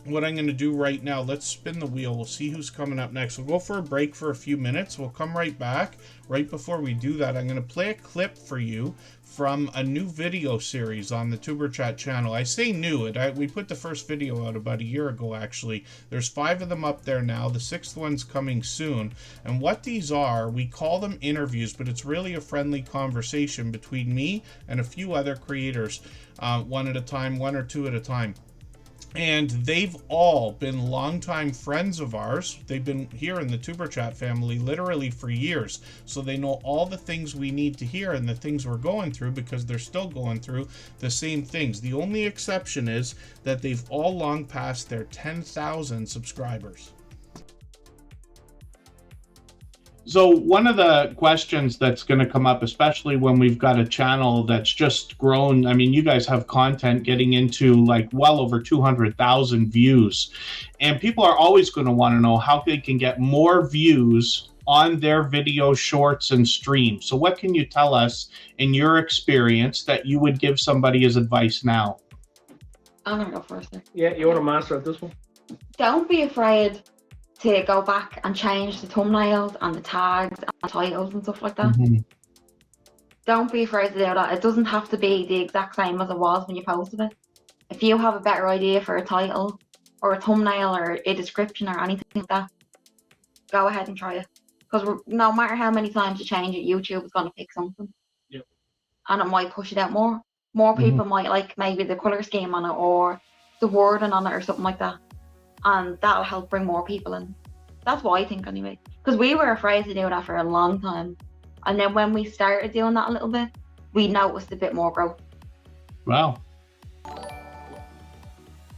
what I'm going to do right now, let's spin the wheel. We'll see who's coming up next. We'll go for a break for a few minutes. We'll come right back. Right before we do that, I'm going to play a clip for you from a new video series on the Superchat channel. I say new. We put the first video out about a year ago, actually. There's 5 of them up there now. The 6th one's coming soon. And what these are, we call them interviews, but it's really a friendly conversation between me and a few other creators, one at a time, 1 or 2 at a time. And they've all been longtime friends of ours. They've been here in the Superchat family literally for years. So they know all the things we need to hear and the things we're going through, because they're still going through the same things. The only exception is that they've all long passed their 10,000 subscribers. So one of the questions that's going to come up, especially when we've got a channel that's just grown, I mean, you guys have content getting into like well over 200,000 views, and people are always going to want to know how they can get more views on their video shorts and streams. So what can you tell us in your experience that you would give somebody as advice now? I'm gonna go first. Yeah, you're a master at this one. Don't be afraid to go back and change the thumbnails and the tags and the titles and stuff like that. Mm-hmm. Don't be afraid to do that. It doesn't have to be the exact same as it was when you posted it. If you have a better idea for a title or a thumbnail or a description or anything like that, go ahead and try it. Because no matter how many times you change it, YouTube is going to pick something. Yep. And it might push it out more. More people might like maybe the colour scheme on it or the wording on it or something like that. And that'll help bring more people in. That's what I think anyway. Because we were afraid to do that for a long time. And then when we started doing that a little bit, we noticed a bit more growth. Wow.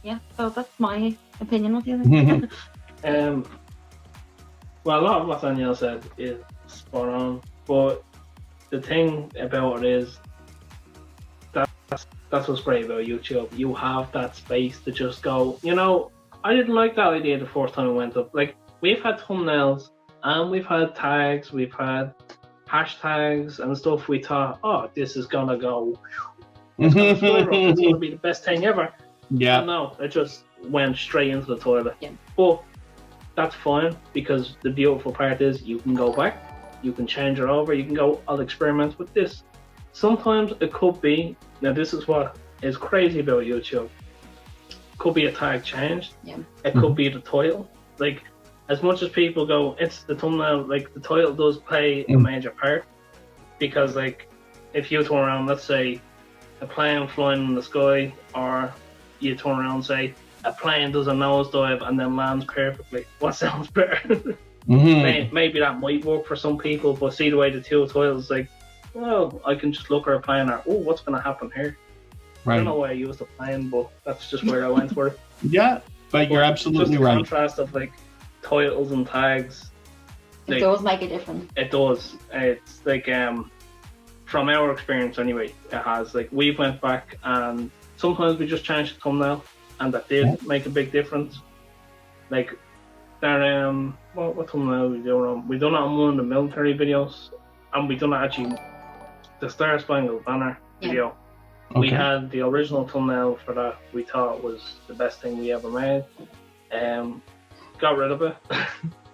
Yeah, so that's my opinion. What do you think? Well, a lot of what Danielle said is spot on, but the thing about it is that's what's great about YouTube. You have that space to just go, you know, I didn't like that idea the first time it went up. Like, we've had thumbnails and we've had tags, we've had hashtags and stuff. We thought, oh, this is gonna go, it's gonna skyrocket, it's gonna be the best thing ever. Yeah. And no, it just went straight into the toilet. Yeah. But that's fine, because the beautiful part is you can go back, you can change it over, you can go, I'll experiment with this. Sometimes it could be, now this is what is crazy about YouTube, could be a tag changed, it could be the title. Like, as much as people go, it's the thumbnail, like the title does play a major part, because like if you turn around, let's say a plane flying in the sky, or you turn around and say a plane does a nosedive and then lands perfectly, what sounds better? Maybe that might work for some people, but see the way the two titles, like, well, I can just look at a plane and, oh, what's going to happen here? Right. I don't know why I used a plane, but that's just where I went for it. Yeah, but you're absolutely just the right. contrast of like titles and tags, It does make a difference. It does. It's like from our experience anyway, it has. Like, we've went back and sometimes we just changed the thumbnail, and that did make a big difference. Like that what thumbnail we doing on? We done it on one of the military videos, and we done it actually the Star Spangled Banner video. We had the original thumbnail for that. We thought was the best thing we ever made. Got rid of it.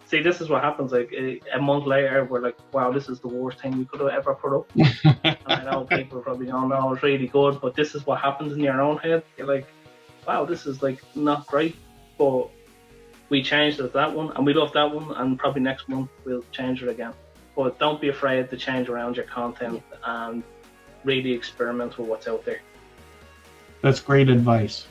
See, this is what happens. Like a month later, we're like, "Wow, this is the worst thing we could have ever put up." And I know people are probably going, "No, it's really good," but this is what happens in your own head. You're like, "Wow, this is like not great," but we changed it to that one, and we love that one, and probably next month we'll change it again. But don't be afraid to change around your content and really experiment with what's out there. That's great advice.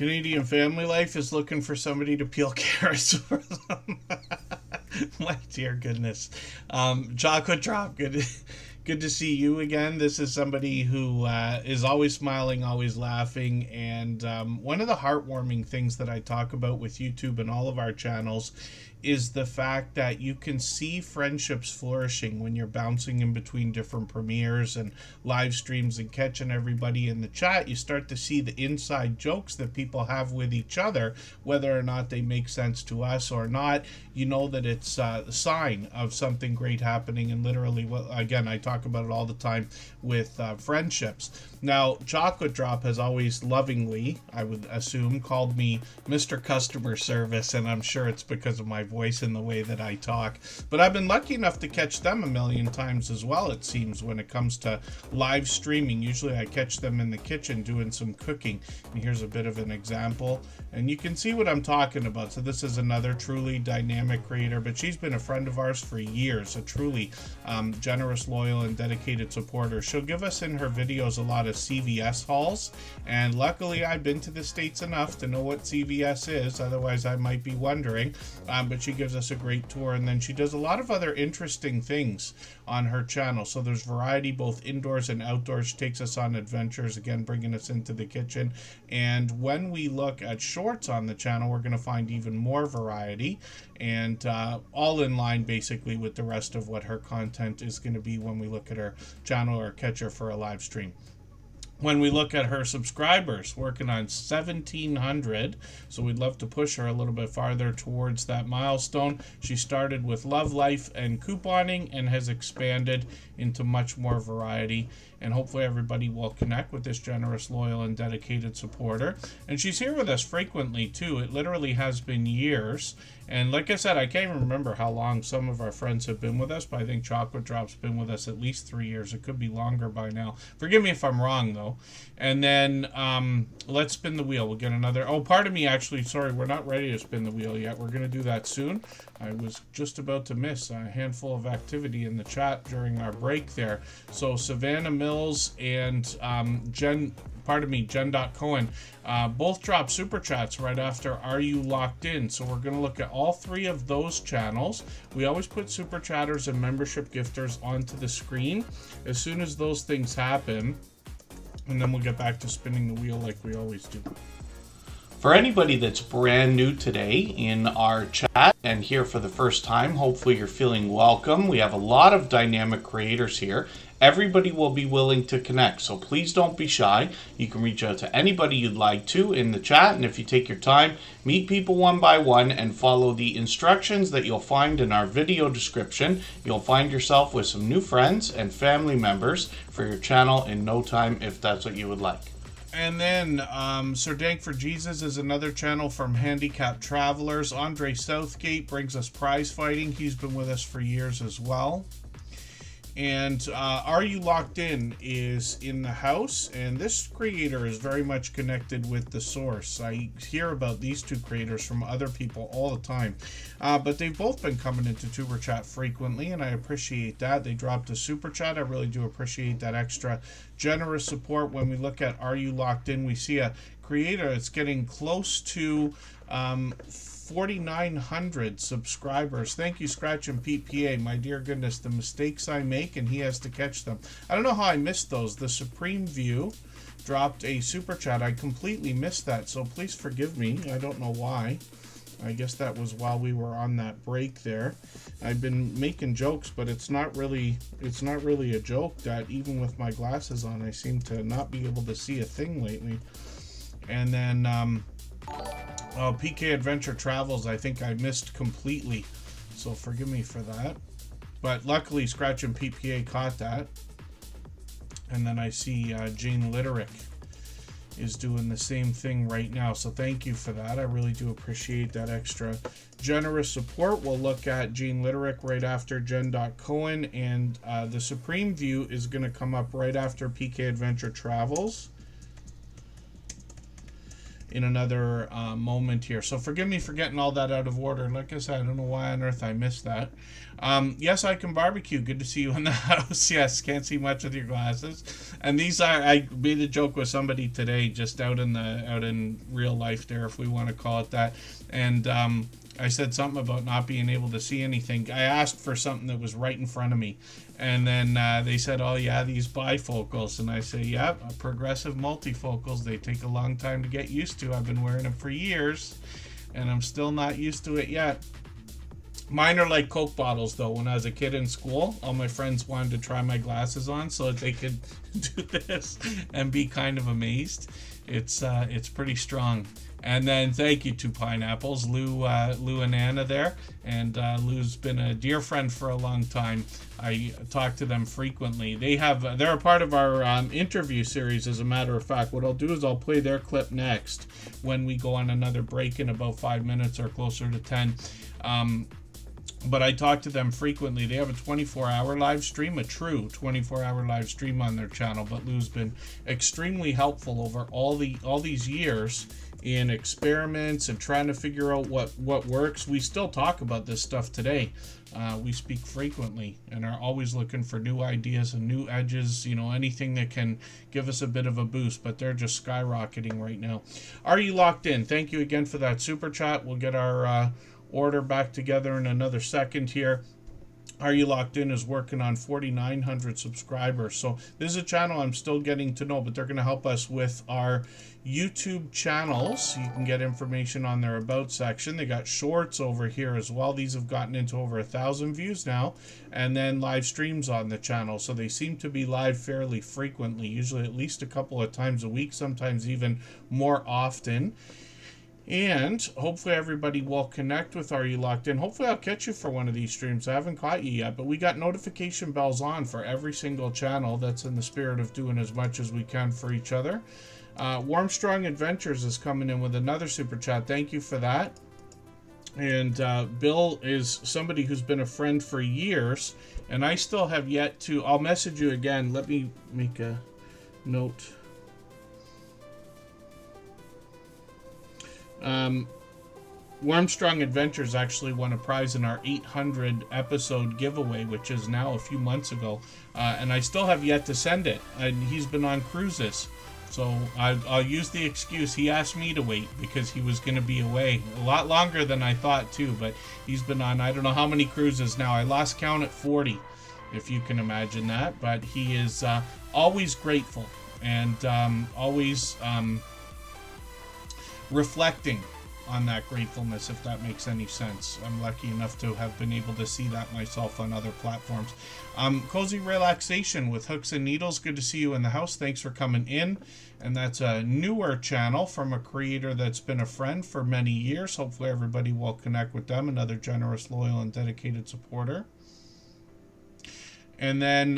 Canadian Family Life is looking for somebody to peel carrots for them. My dear goodness. Chocolate Drop, good to see you again. This is somebody who is always smiling, always laughing, and one of the heartwarming things that I talk about with YouTube and all of our channels is the fact that you can see friendships flourishing when you're bouncing in between different premieres and live streams and catching everybody in the chat. You start to see the inside jokes that people have with each other, whether or not they make sense to us or not. You know that it's a sign of something great happening, and literally, well, again, I talk about it all the time with friendships. Now, Chocolate Drop has always lovingly, I would assume, called me Mr. Customer Service, and I'm sure it's because of my voice and the way that I talk. But I've been lucky enough to catch them a million times as well, it seems, when it comes to live streaming. Usually I catch them in the kitchen doing some cooking. And here's a bit of an example. And you can see what I'm talking about. So this is another truly dynamic creator, but she's been a friend of ours for years, a truly generous, loyal, and dedicated supporter. She'll give us in her videos a lot of CVS hauls, and luckily I've been to the States enough to know what CVS is, otherwise I might be wondering, but she gives us a great tour, and then she does a lot of other interesting things on her channel. So there's variety both indoors and outdoors. She takes us on adventures, again bringing us into the kitchen, and when we look at shorts on the channel, we're going to find even more variety, and all in line basically with the rest of what her content is going to be when we look at her channel or catch her for a live stream. When we look at her subscribers, working on 1,700, so we'd love to push her a little bit farther towards that milestone. She started with love life and couponing and has expanded into much more variety, and hopefully everybody will connect with this generous, loyal, and dedicated supporter. And she's here with us frequently too. It literally has been years, and like I said, I can't even remember how long some of our friends have been with us, but I think Chocolate Drop's been with us at least 3 years. It could be longer by now. Forgive me if I'm wrong though. And then let's spin the wheel. We'll get another. Oh, pardon me, actually, sorry, we're not ready to spin the wheel yet. We're going to do that soon. I was just about to miss a handful of activity in the chat during our break there. So Savannah Mills and Jen.Cohen both dropped super chats right after Are You Locked In? So we're going to look at all three of those channels. We always put super chatters and membership gifters onto the screen as soon as those things happen, and then we'll get back to spinning the wheel like we always do. For anybody that's brand new today in our chat and here for the first time, hopefully you're feeling welcome. We have a lot of dynamic creators here. Everybody will be willing to connect, so please don't be shy. You can reach out to anybody you'd like to in the chat, and if you take your time, meet people one by one and follow the instructions that you'll find in our video description. You'll find yourself with some new friends and family members for your channel in no time if that's what you would like. And then Sir Dank for Jesus is another channel from Handicapped Travelers. Andre Southgate brings us prize fighting. He's been with us for years as well. And Are You Locked In is in the house, and this creator is very much connected with the source. I hear about these two creators from other people all the time, but they've both been coming into Tuber Chat frequently, and I appreciate that. They dropped a super chat. I really do appreciate that extra generous support. When we look at Are You Locked In, we see a creator that's getting close to 4,900 subscribers. Thank you, Scratch and Pete PA. My dear goodness, the mistakes I make, and he has to catch them. I don't know how I missed those. The Supreme View dropped a super chat. I completely missed that, so please forgive me. I don't know why. I guess that was while we were on that break there. I've been making jokes, but it's not really a joke that even with my glasses on, I seem to not be able to see a thing lately. And then PK Adventure Travels, I think I missed completely, so forgive me for that. But luckily, Scratch and PPA caught that. And then I see Jane Litterick is doing the same thing right now, so thank you for that. I really do appreciate that extra generous support. We'll look at Jane Litterick right after Jen.Cohen, and the Supreme View is going to come up right after PK Adventure Travels. in another moment here. So forgive me for getting all that out of order. Like I said, I don't know why on earth I missed that. Yes, I can barbecue. Good to see you in the house. Yes, can't see much with your glasses. And these are, I made a joke with somebody today, just out in real life there, if we want to call it that. And I said something about not being able to see anything. I asked for something that was right in front of me. And then they said, oh yeah, these bifocals. And I say, yeah, progressive multifocals. They take a long time to get used to. I've been wearing them for years, and I'm still not used to it yet. Mine are like Coke bottles, though. When I was a kid in school, all my friends wanted to try my glasses on so that they could do this and be kind of amazed. It's pretty strong. And then thank you to Pineapples, Lou and Anna there. And Lou's been a dear friend for a long time. I talk to them frequently. They're a part of our interview series, as a matter of fact. What I'll do is I'll play their clip next when we go on another break in about 5 minutes or closer to 10. But I talk to them frequently. They have a 24-hour live stream, a true 24-hour live stream on their channel. But Lou's been extremely helpful over all these years in experiments and trying to figure out what works. We still talk about this stuff today. We speak frequently and are always looking for new ideas and new edges, anything that can give us a bit of a boost, but they're just skyrocketing right now. Are you locked in? Thank you again for that super chat. We'll get our order back together in another second here. Are You Locked In is working on 4,900 subscribers. So this is a channel I'm still getting to know, but they're going to help us with our YouTube channels. You can get information on their About section. They got shorts over here as well. These have gotten into over 1,000 views now. And then live streams on the channel. So they seem to be live fairly frequently, usually at least a couple of times a week, sometimes even more often. And hopefully everybody will connect with Are You Locked In. Hopefully I'll catch you for one of these streams. I haven't caught you yet, but we got notification bells on for every single channel. That's in the spirit of doing as much as we can for each other. Warm Strong Adventures is coming in with another super chat. Thank you for that. And Bill is somebody who's been a friend for years, and I still have yet to... I'll message you again. Let me make a note. Warmstrong Adventures actually won a prize in our 800 episode giveaway, which is now a few months ago, and I still have yet to send it, and he's been on cruises, so I'll use the excuse he asked me to wait because he was going to be away a lot longer than I thought too, but he's been on I don't know how many cruises now. I lost count at 40, if you can imagine that, but he is always grateful and always reflecting on that gratefulness, if that makes any sense. I'm lucky enough to have been able to see that myself on other platforms. Cozy Relaxation with Hooks and Needles, good to see you in the house. Thanks for coming in. And that's a newer channel from a creator that's been a friend for many years. Hopefully everybody will connect with them. Another generous, loyal, and dedicated supporter. And then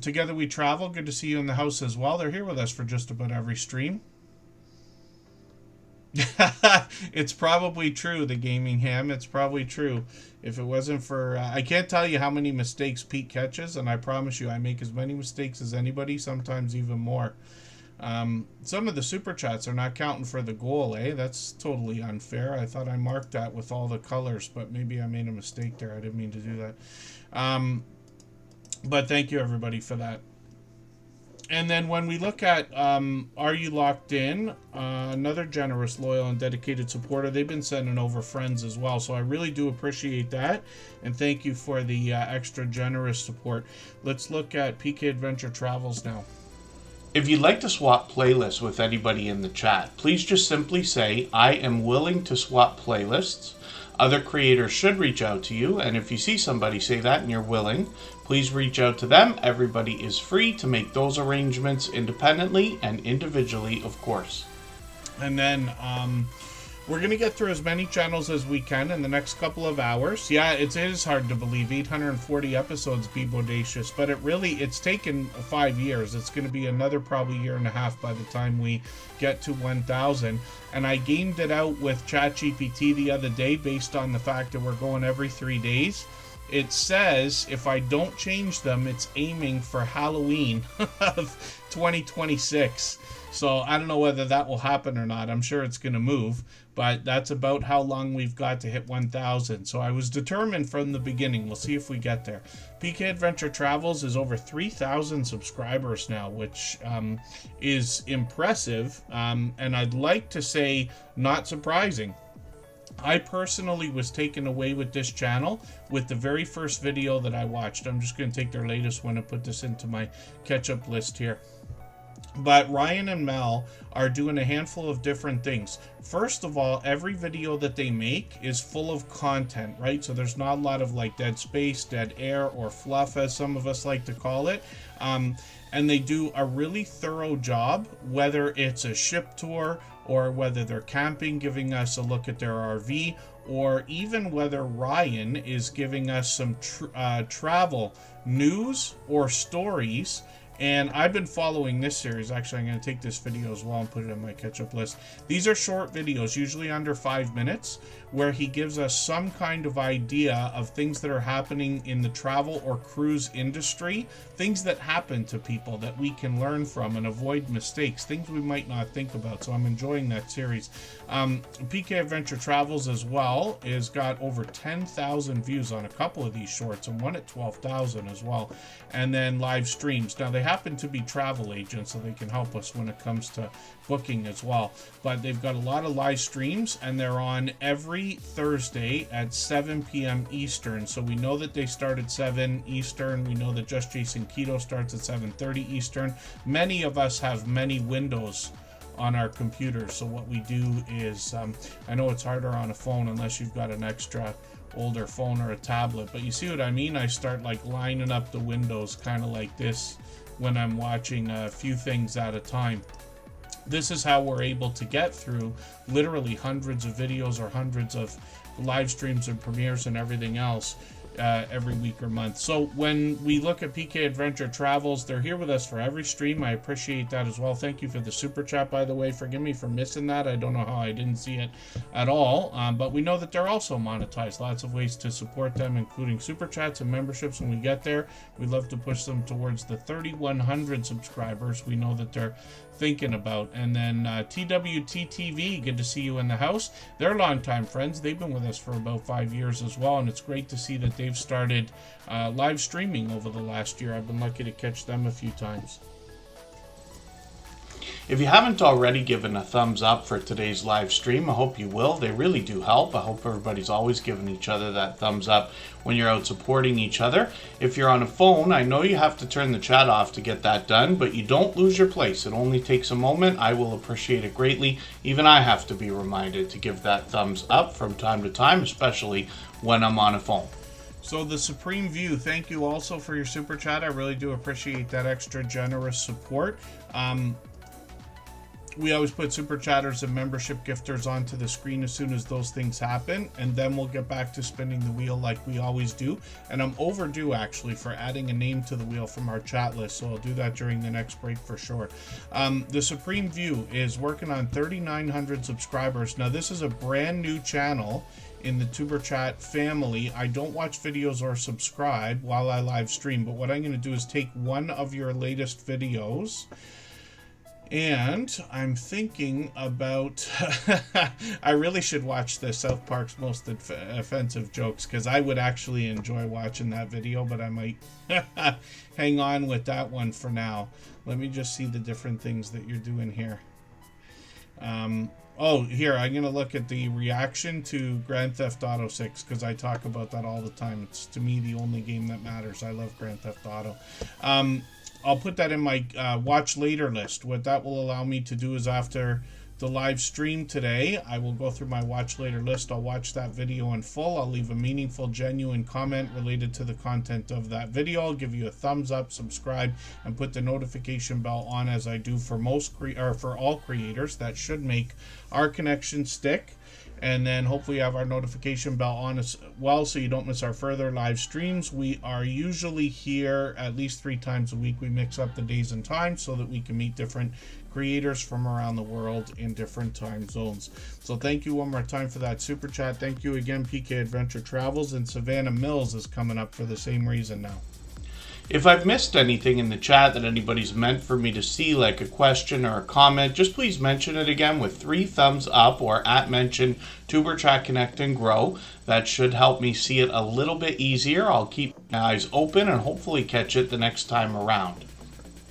Together We Travel, good to see you in the house as well. They're here with us for just about every stream. It's probably true, the Gaming Ham. It's probably true. If it wasn't for... I can't tell you how many mistakes Pete catches, and I promise you I make as many mistakes as anybody, sometimes even more. Some of the super chats are not counting for the goal, eh? That's totally unfair. I thought I marked that with all the colors, but maybe I made a mistake there. I didn't mean to do that. But thank you, everybody, for that. And then when we look at Are You Locked In, another generous, loyal, and dedicated supporter, they've been sending over friends as well. So I really do appreciate that. And thank you for the extra generous support. Let's look at PK Adventure Travels now. If you'd like to swap playlists with anybody in the chat, please just simply say, I am willing to swap playlists. Other creators should reach out to you, and if you see somebody say that and you're willing, please reach out to them. Everybody is free to make those arrangements independently and individually, of course. And then we're going to get through as many channels as we can in the next couple of hours. Yeah, it is hard to believe, 840 episodes, be bodacious, but it's taken 5 years. It's going to be another probably year and a half by the time we get to 1,000. And I gamed it out with ChatGPT the other day based on the fact that we're going every 3 days. it says if I don't change them, it's aiming for Halloween of 2026. So I don't know whether that will happen or not. I'm sure it's going to move, but that's about how long we've got to hit 1,000. So I was determined from the beginning. We'll see if we get there. PK Adventure Travels is over 3,000 subscribers now, which is impressive. And I'd like to say not surprising. I personally was taken away with this channel with the very first video that I watched. I'm just going to take their latest one and put this into my catch-up list here. But Ryan and Mel are doing a handful of different things. First of all, every video that they make is full of content, right? So there's not a lot of like dead space, dead air, or fluff, as some of us like to call it. And they do a really thorough job, whether it's a ship tour or whether they're camping, giving us a look at their RV, or even whether Ryan is giving us some travel news or stories. And I've been following this series. Actually, I'm going to take this video as well and put it on my catch-up list. These are short videos, usually under 5 minutes, where he gives us some kind of idea of things that are happening in the travel or cruise industry, things that happen to people that we can learn from and avoid mistakes, things we might not think about. So I'm enjoying that series. PK Adventure Travels as well has got over 10,000 views on a couple of these shorts, and one at 12,000 as well. And then live streams. Now, they happen to be travel agents, so they can help us when it comes to booking as well. But they've got a lot of live streams, and they're on every Thursday at 7 p.m. Eastern. So we know that they start at 7 Eastern. We know that Just Jason Keto starts at 7:30 Eastern. Many of us have many windows on our computers. So what we do is, I know it's harder on a phone unless you've got an extra older phone or a tablet, but you see what I mean? I start like lining up the windows kind of like this when I'm watching a few things at a time. This is how we're able to get through literally hundreds of videos or hundreds of live streams and premieres and everything else every week or month. So when we look at PK Adventure Travels, they're here with us for every stream. I appreciate that as well. Thank you for the super chat, by the way. Forgive me for missing that. I don't know how I didn't see it at all. But we know that they're also monetized. Lots of ways to support them, including super chats and memberships when we get there. We'd love to push them towards the 3,100 subscribers we know that they're thinking about. And then TWTTV, good to see you in the house. They're longtime friends. They've been with us for about 5 years as well, and it's great to see that they've started live streaming over the last year. I've been lucky to catch them a few times. If you haven't already given a thumbs up for today's live stream, I hope you will. They really do help. I hope everybody's always giving each other that thumbs up when you're out supporting each other. If you're on a phone, I know you have to turn the chat off to get that done, but you don't lose your place. It only takes a moment. I will appreciate it greatly. Even I have to be reminded to give that thumbs up from time to time, especially when I'm on a phone. So the Supreme View, thank you also for your super chat. I really do appreciate that extra generous support. We always put super chatters and membership gifters onto the screen as soon as those things happen, and then we'll get back to spinning the wheel like we always do. And I'm overdue actually for adding a name to the wheel from our chat list, so I'll do that during the next break for sure. The Supreme View is working on 3,900 subscribers. Now this is a brand new channel in the Superchat family. I don't watch videos or subscribe while I live stream, but what I'm going to do is take one of your latest videos, and I'm thinking about I really should watch the South Park's Most Offensive Jokes, because I would actually enjoy watching that video, but I might hang on with that one for now. Let me just see the different things that you're doing here. Oh, here, I'm going to look at the reaction to Grand Theft Auto 6, because I talk about that all the time. It's, to me, the only game that matters. I love Grand Theft Auto. I'll put that in my watch later list. What that will allow me to do is after the live stream today, I will go through my watch later list. I'll watch that video in full. I'll leave a meaningful, genuine comment related to the content of that video. I'll give you a thumbs up, subscribe, and put the notification bell on, as I do for most for all creators. That should make our connection stick. And then hopefully you have our notification bell on as well so you don't miss our further live streams. We are usually here at least 3 times a week. We mix up the days and times so that we can meet different creators from around the world in different time zones. So thank you one more time for that super chat. Thank you again, PK Adventure Travels, and Savannah Mills is coming up for the same reason now. If I've missed anything in the chat that anybody's meant for me to see, like a question or a comment, just please mention it again with 3 thumbs up or @mention Tuberchat Connect and Grow. That should help me see it a little bit easier. I'll keep my eyes open and hopefully catch it the next time around.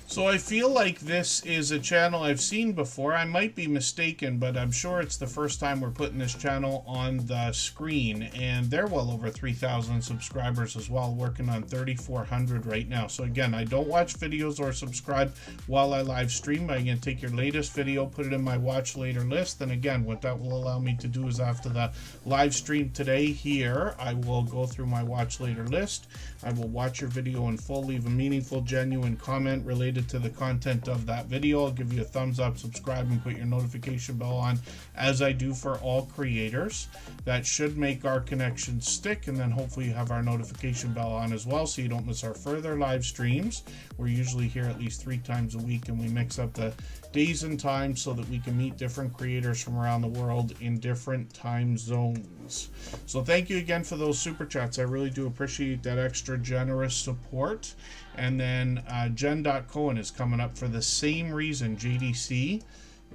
So I feel like this is a channel I've seen before. I might be mistaken, but I'm sure it's the first time we're putting this channel on the screen. And they're well over 3,000 subscribers as well, working on 3,400 right now. So again, I don't watch videos or subscribe while I live stream. I'm going to take your latest video, put it in my watch later list. And again, what that will allow me to do is after the live stream today here, I will go through my watch later list. I will watch your video in full, leave a meaningful, genuine comment related to the content of that video. I'll give you a thumbs up, subscribe, and put your notification bell on, as I do for all creators. That should make our connection stick, and then hopefully you have our notification bell on as well so you don't miss our further live streams. We're usually here at least 3 times a week, and we mix up the days and times so that we can meet different creators from around the world in different time zones. So thank you again for those super chats. I really do appreciate that extra generous support. And then Jen.Cohen is coming up for the same reason. JDC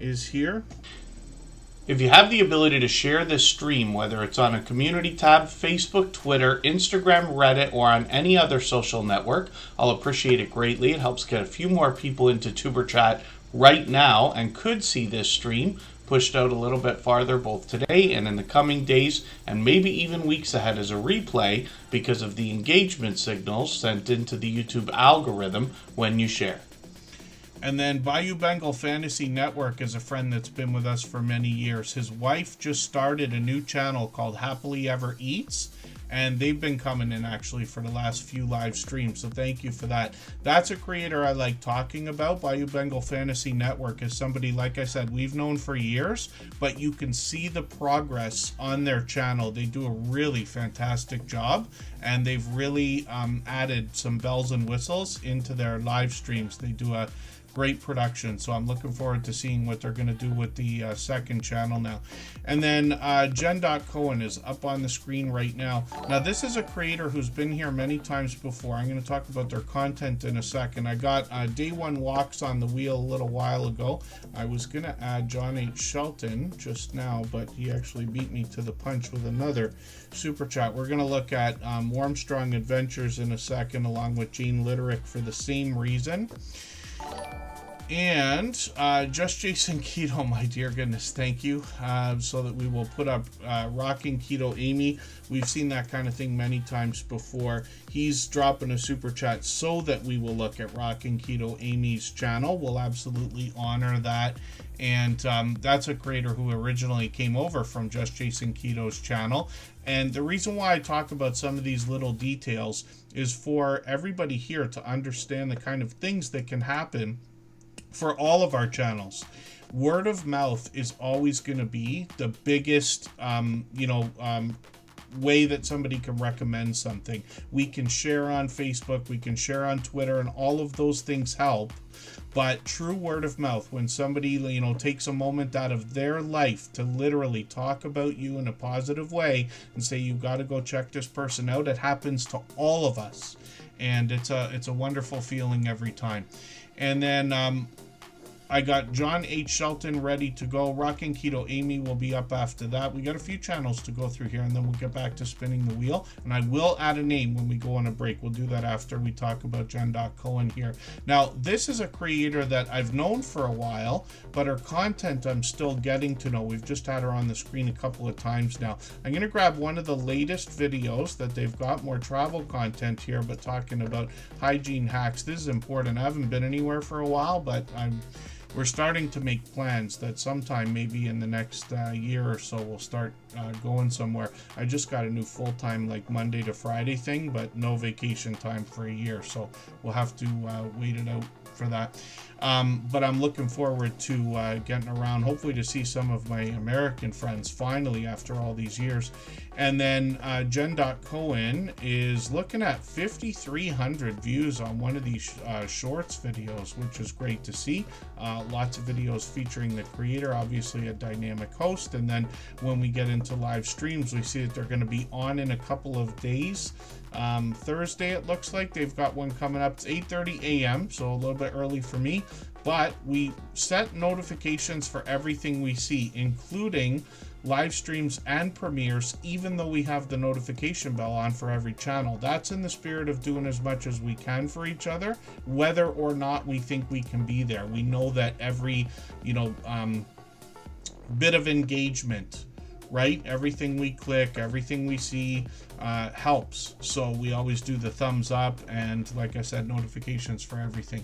is here. If you have the ability to share this stream, whether it's on a community tab, Facebook, Twitter, Instagram, Reddit, or on any other social network, I'll appreciate it greatly. It helps get a few more people into Tuberchat right now and could see this stream pushed out a little bit farther both today and in the coming days and maybe even weeks ahead as a replay because of the engagement signals sent into the YouTube algorithm when you share. And then Bayou Bengal Fantasy Network is a friend that's been with us for many years. His wife just started a new channel called Happily Ever Eats, and they've been coming in actually for the last few live streams, so thank you for that. That's a creator I like talking about. Bayou Bengal Fantasy Network is somebody, like I said, we've known for years, but you can see the progress on their channel. They do a really fantastic job, and they've really added some bells and whistles into their live streams. They do a great production, so I'm looking forward to seeing what they're going to do with the second channel now. And then Jen.Cohen is up on the screen right now. Now this is a creator who's been here many times before. I'm going to talk about their content in a second. I got Day One Walks on the wheel a little while ago. I was going to add John H. Shelton just now, but he actually beat me to the punch with another super chat. We're going to look at Warmstrong Adventures in a second, along with Gene Litterick for the same reason. And Just Jason Keto, my dear goodness, thank you. So that we will put up Rocking Keto Amy. We've seen that kind of thing many times before. He's dropping a super chat so that we will look at Rocking Keto Amy's channel. We'll absolutely honor that. And that's a creator who originally came over from Just Jason Keto's channel. And the reason why I talk about some of these little details is for everybody here to understand the kind of things that can happen for all of our channels. Word of mouth is always going to be the biggest, way that somebody can recommend something. We can share on Facebook, we can share on Twitter, and all of those things help. But true word of mouth, when somebody, takes a moment out of their life to literally talk about you in a positive way and say, you've got to go check this person out, it happens to all of us. And it's a wonderful feeling every time. And then I got John H. Shelton ready to go. Rocking Keto Amy will be up after that. We got a few channels to go through here, and then we'll get back to spinning the wheel. And I will add a name when we go on a break. We'll do that after we talk about Jen.Cohen here. Now, this is a creator that I've known for a while, but her content I'm still getting to know. We've just had her on the screen a couple of times now. I'm going to grab one of the latest videos that they've got, more travel content here, but talking about hygiene hacks. This is important. I haven't been anywhere for a while, but we're starting to make plans that sometime maybe in the next year or so we'll start going somewhere. I just got a new full-time Monday to Friday thing, but no vacation time for a year, so we'll have to wait it out for that. But I'm looking forward to getting around, hopefully to see some of my American friends finally after all these years. And then Jen.Cohen is looking at 5,300 views on one of these shorts videos, which is great to see. Lots of videos featuring the creator, obviously a dynamic host. And then when we get into live streams, we see that they're going to be on in a couple of days. Thursday, it looks like they've got one coming up. It's 8:30 a.m., so a little bit early for me. But we set notifications for everything we see, including live streams and premieres, even though we have the notification bell on for every channel. That's in the spirit of doing as much as we can for each other, whether or not we think we can be there. We know that every, bit of engagement, right? Everything we click, everything we see helps. So we always do the thumbs up and, like I said, notifications for everything.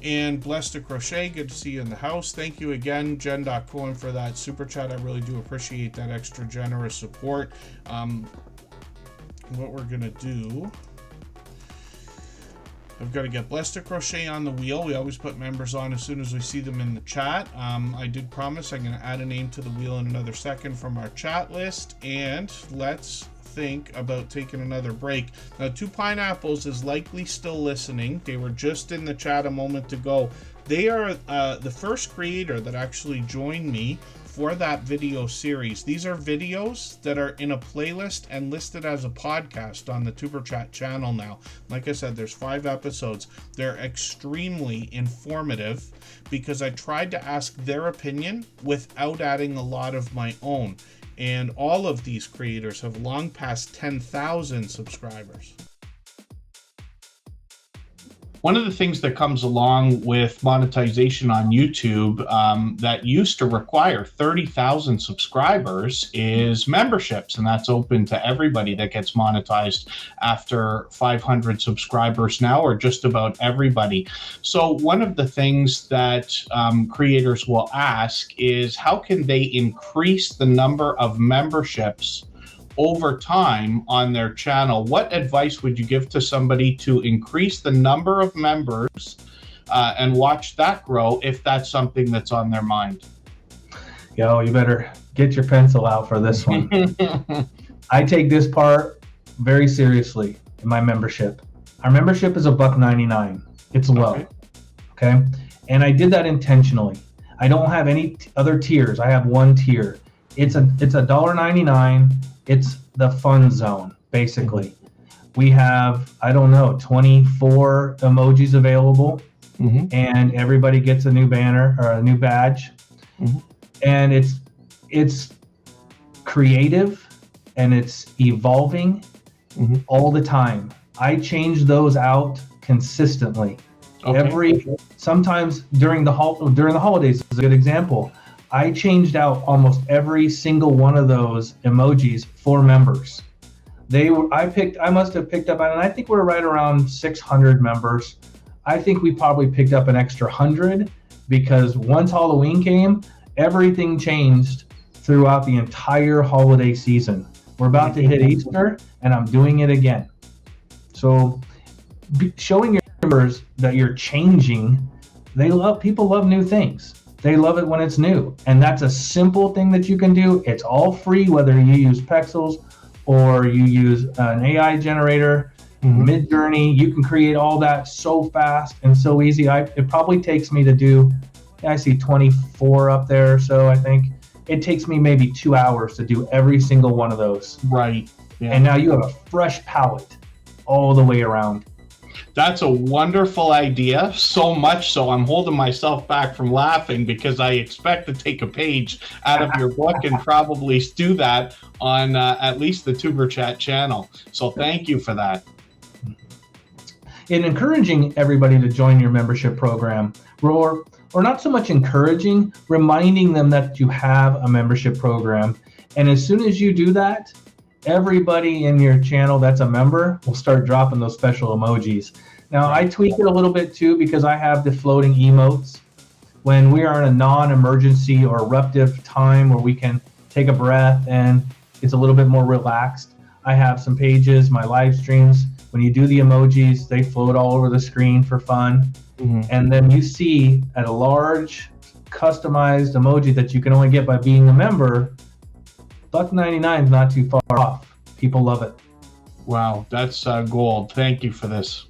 And Blessed to Crochet, good to see you in the house. Thank you again, Jen.Cohen, for that super chat. I really do appreciate that extra generous support. What we're gonna do, I've got to get Blessed to Crochet on the wheel. We always put members on as soon as we see them in the chat. I did promise I'm going to add a name to the wheel in another second from our chat list. And let's think about taking another break. Now, Two Pineapples is likely still listening. They were just in the chat a moment ago. They are the first creator that actually joined me for that video series. These are videos that are in a playlist and listed as a podcast on the Superchat channel now. Like I said, there's 5 episodes. They're extremely informative because I tried to ask their opinion without adding a lot of my own. And all of these creators have long passed 10,000 subscribers. One of the things that comes along with monetization on YouTube that used to require 30,000 subscribers is memberships, and that's open to everybody that gets monetized after 500 subscribers now, or just about everybody. So one of the things that creators will ask is how can they increase the number of memberships over time on their channel? What advice would you give to somebody to increase the number of members and watch that grow if that's something that's on their mind? Yo, you better get your pencil out for this one. I take this part very seriously in my membership. Our membership is $1.99. It's low. Okay. And I did that intentionally. I don't have any other tiers. I have one tier. It's $1.99. It's the fun zone, basically. We have, 24 emojis available, and everybody gets a new banner or a new badge. And it's creative and it's evolving all the time. I change those out consistently. Sometimes during the holidays is a good example. I changed out almost every single one of those emojis for members. I must have picked up, and I think we're right around 600 members. I think we probably picked up an extra 100 because once Halloween came, everything changed throughout the entire holiday season. We're about to hit Easter, and I'm doing it again. So showing your members that you're changing, people love new things. They love it when it's new. And that's a simple thing that you can do. It's all free, whether you use Pexels or you use an AI generator, Midjourney. You can create all that so fast and so easy. It probably takes me to do, I see 24 up there. So I think it takes me maybe 2 hours to do every single one of those. Right. Yeah. And now you have a fresh palette all the way around. That's a wonderful idea, so much so I'm holding myself back from laughing because I expect to take a page out of your book and probably do that on at least the Superchat channel. So thank you for that. In encouraging everybody to join your membership program, or not so much encouraging, reminding them that you have a membership program. And as soon as you do that, everybody in your channel that's a member will start dropping those special emojis. Now, I tweak it a little bit too because I have the floating emotes. When we are in a non-emergency or eruptive time where we can take a breath and it's a little bit more relaxed, I have some pages, my live streams. When you do the emojis, they float all over the screen for fun. and then you see at a large customized emoji that you can only get by being a member, $1.99 is not too far off. People love it. Wow, that's gold. Thank you for this.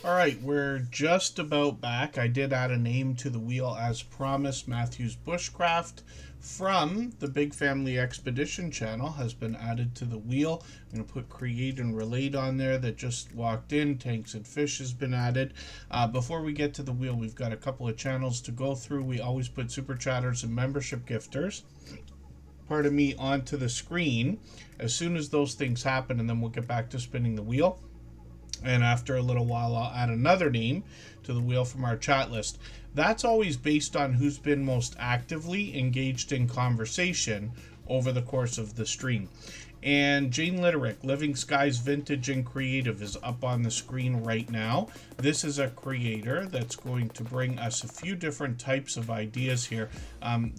All right, we're just about back. I did add a name to the wheel as promised. Matthew's Bushcraft from the Big Family Expedition channel has been added to the wheel. I'm going to put Create and Relate on there that just walked in. Tanks and Fish has been added. Before we get to the wheel, we've got a couple of channels to go through. We always put Superchatters and membership gifters, pardon me, onto the screen as soon as those things happen, and then we'll get back to spinning the wheel. And after a little while, I'll add another name to the wheel from our chat list. That's always based on who's been most actively engaged in conversation over the course of the stream. And Jane Litterick, Living Skies Vintage and Creative, is up on the screen right now. This is a creator that's going to bring us a few different types of ideas here.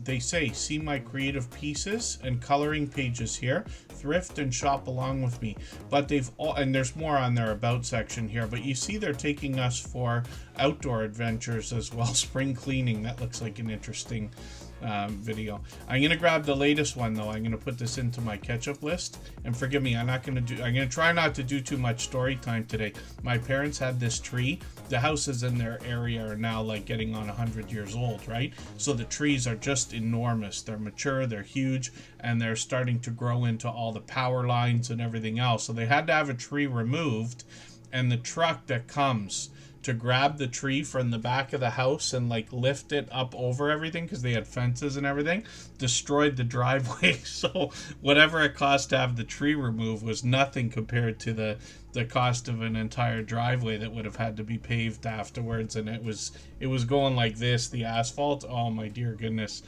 They say, see my creative pieces and coloring pages here. Thrift and shop along with me. But they've all, and there's more on their about section here, but you see they're taking us for outdoor adventures as well. Spring cleaning, that looks like an interesting video. I'm gonna grab the latest one though. I'm gonna put this into my catch-up list. And forgive me, I'm gonna try not to do too much story time today. My parents had this tree. The houses in their area are now like getting on 100 years old, right? So the trees are just enormous. They're mature, they're huge, and they're starting to grow into all the power lines and everything else. So they had to have a tree removed, and the truck that comes to grab the tree from the back of the house and like lift it up over everything, because they had fences and everything, destroyed the driveway. So whatever it cost to have the tree removed was nothing compared to the cost of an entire driveway that would have had to be paved afterwards. And it was going like this, the asphalt. Oh my dear goodness.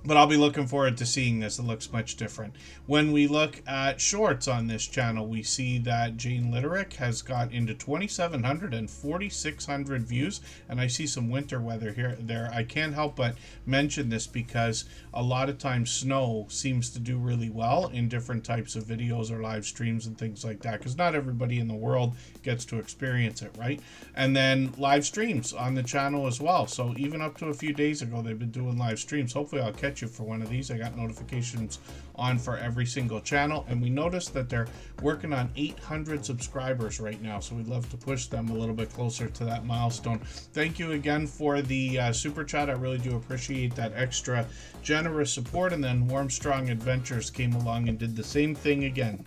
But I'll be looking forward to seeing this. It looks much different. When we look at shorts on this channel, we see that Jane Litterick has got into 2,700 and 4,600 views. And I see some winter weather there. I can't help but mention this because a lot of times snow seems to do really well in different types of videos or live streams and things like that, because not everybody in the world gets to experience it, right? And then live streams on the channel as well. So even up to a few days ago, they've been doing live streams. Hopefully I'll catch you for one of these. I got notifications on for every single channel, and we noticed that they're working on 800 subscribers right now, so we'd love to push them a little bit closer to that milestone. Thank you again for the super chat. I really do appreciate that extra generous support. And then Warm Strong Adventures came along and did the same thing again.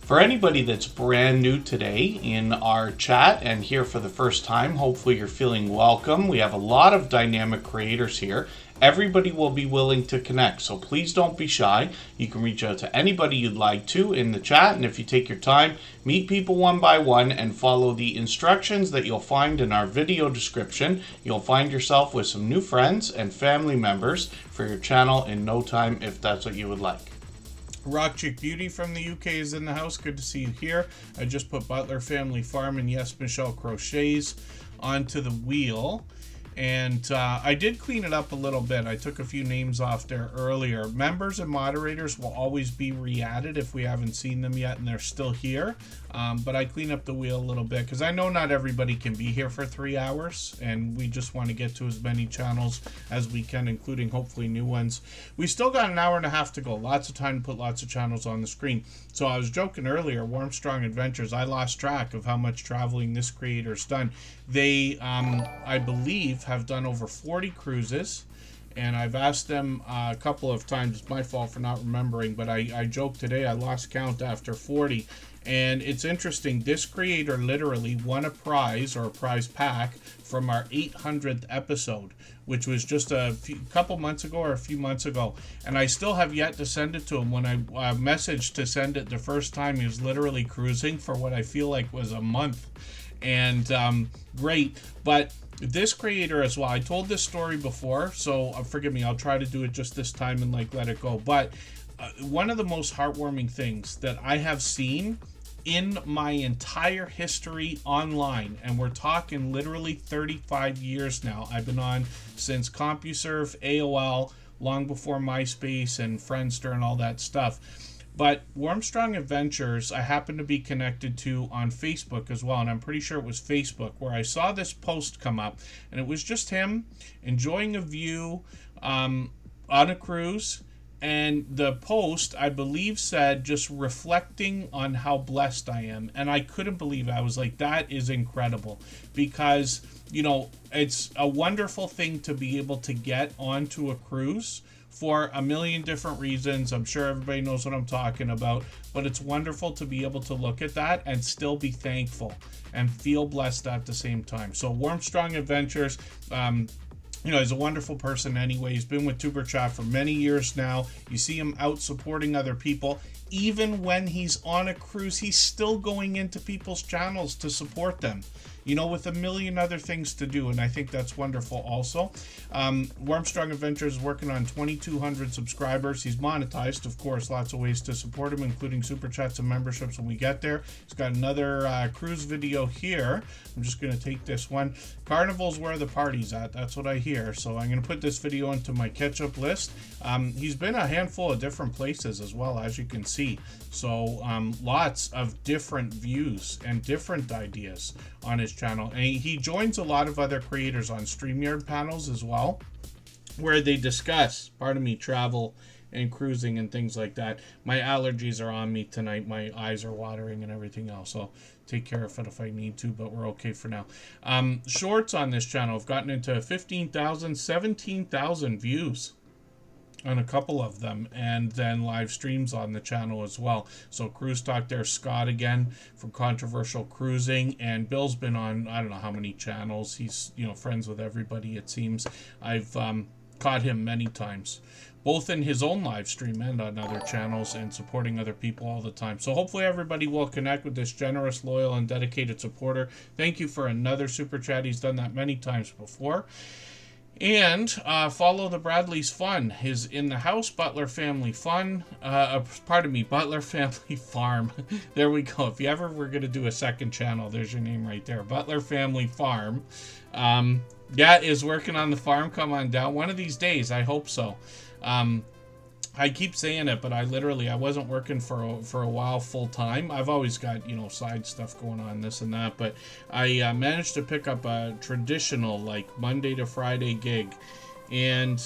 For anybody that's brand new today in our chat and here for the first time, hopefully you're feeling welcome. We have a lot of dynamic creators here. Everybody will be willing to connect, so please don't be shy. You can reach out to anybody you'd like to in the chat, and if you take your time, meet people one by one and follow the instructions that you'll find in our video description, you'll find yourself with some new friends and family members for your channel in no time, if that's what you would like. Rock Chick Beauty from the UK is in the house. Good to see you here. I just put Butler Family Farm and Yes Michelle Crochets onto the wheel. And I did clean it up a little bit. I took a few names off there earlier. Members and moderators will always be re-added if we haven't seen them yet and they're still here. But I clean up the wheel a little bit because I know not everybody can be here for 3 hours, and we just want to get to as many channels as we can, including hopefully new ones. We still got an hour and a half to go. Lots of time to put lots of channels on the screen. So I was joking earlier, Warm Strong Adventures, I lost track of how much traveling this creator's done. They, I believe, have done over 40 cruises. And I've asked them a couple of times. It's my fault for not remembering, but I joked today I lost count after 40. And it's interesting, this creator literally won a prize or a prize pack from our 800th episode, which was just a couple months ago or a few months ago. And I still have yet to send it to him. When I messaged to send it the first time, he was literally cruising for what I feel like was a month. And great, but this creator as well, I told this story before, so forgive me, I'll try to do it just this time and like let it go. But one of the most heartwarming things that I have seen in my entire history online, and we're talking literally 35 years now. I've been on since CompuServe, AOL, long before MySpace and Friendster and all that stuff. But Warm Strong Adventures, I happen to be connected to on Facebook as well, and I'm pretty sure it was Facebook, where I saw this post come up, and it was just him enjoying a view on a cruise. And the post, I believe, said just reflecting on how blessed I am. And I couldn't believe it. I was like, that is incredible. Because, you know, it's a wonderful thing to be able to get onto a cruise for a million different reasons. I'm sure everybody knows what I'm talking about. But it's wonderful to be able to look at that and still be thankful and feel blessed at the same time. So Warm Strong Adventures, you know, he's a wonderful person anyway. He's been with Superchat for many years now. You see him out supporting other people. Even when he's on a cruise, he's still going into people's channels to support them, you know, with a million other things to do. And I think that's wonderful also. Warm Strong Adventures is working on 2,200 subscribers. He's monetized, of course, lots of ways to support him, including super chats and memberships when we get there. He's got another cruise video here. I'm just going to take this one. Carnival's where the party's at. That's what I hear. So I'm going to put this video into my catch-up list. He's been a handful of different places as well, as you can see. So lots of different views and different ideas on his channel. And he joins a lot of other creators on StreamYard panels as well. where they discuss, travel and cruising and things like that. My allergies are on me tonight. My eyes are watering and everything else. I'll take care of it if I need to, but we're okay for now. Shorts on this channel have gotten into 15,000, 17,000 views on a couple of them, and then live streams on the channel as well. So Cruise Talk, there's Scott again from Controversial Cruising, and Bill's been on I don't know how many channels. He's friends with everybody, it seems. I've caught him many times, both in his own live stream and on other channels, and supporting other people all the time. So hopefully everybody will connect with this generous, loyal, and dedicated supporter. Thank you for another super chat. He's done that many times before. And follow the Bradley's Fun. Is in the house. Butler Family Fun. Butler Family Farm. There we go. If you ever were going to do a second channel, there's your name right there. Butler Family Farm. Is working on the farm. Come on down. One of these days, I hope so. I keep saying it, but I wasn't working for a while full time. I've always got, side stuff going on, this and that, but I managed to pick up a traditional, like, Monday to Friday gig, and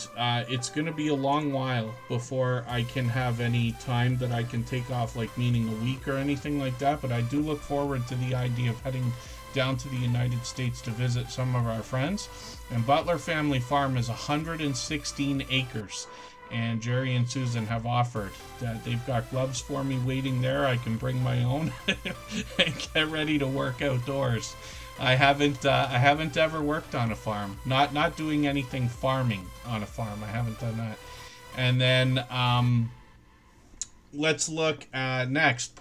it's going to be a long while before I can have any time that I can take off, like, meaning a week or anything like that, but I do look forward to the idea of heading down to the United States to visit some of our friends. And Butler Family Farm is 116 acres. And Jerry and Susan have offered that they've got gloves for me waiting there. I can bring my own and get ready to work outdoors. I haven't ever worked on a farm. Not doing anything farming on a farm. I haven't done that. And then let's look next.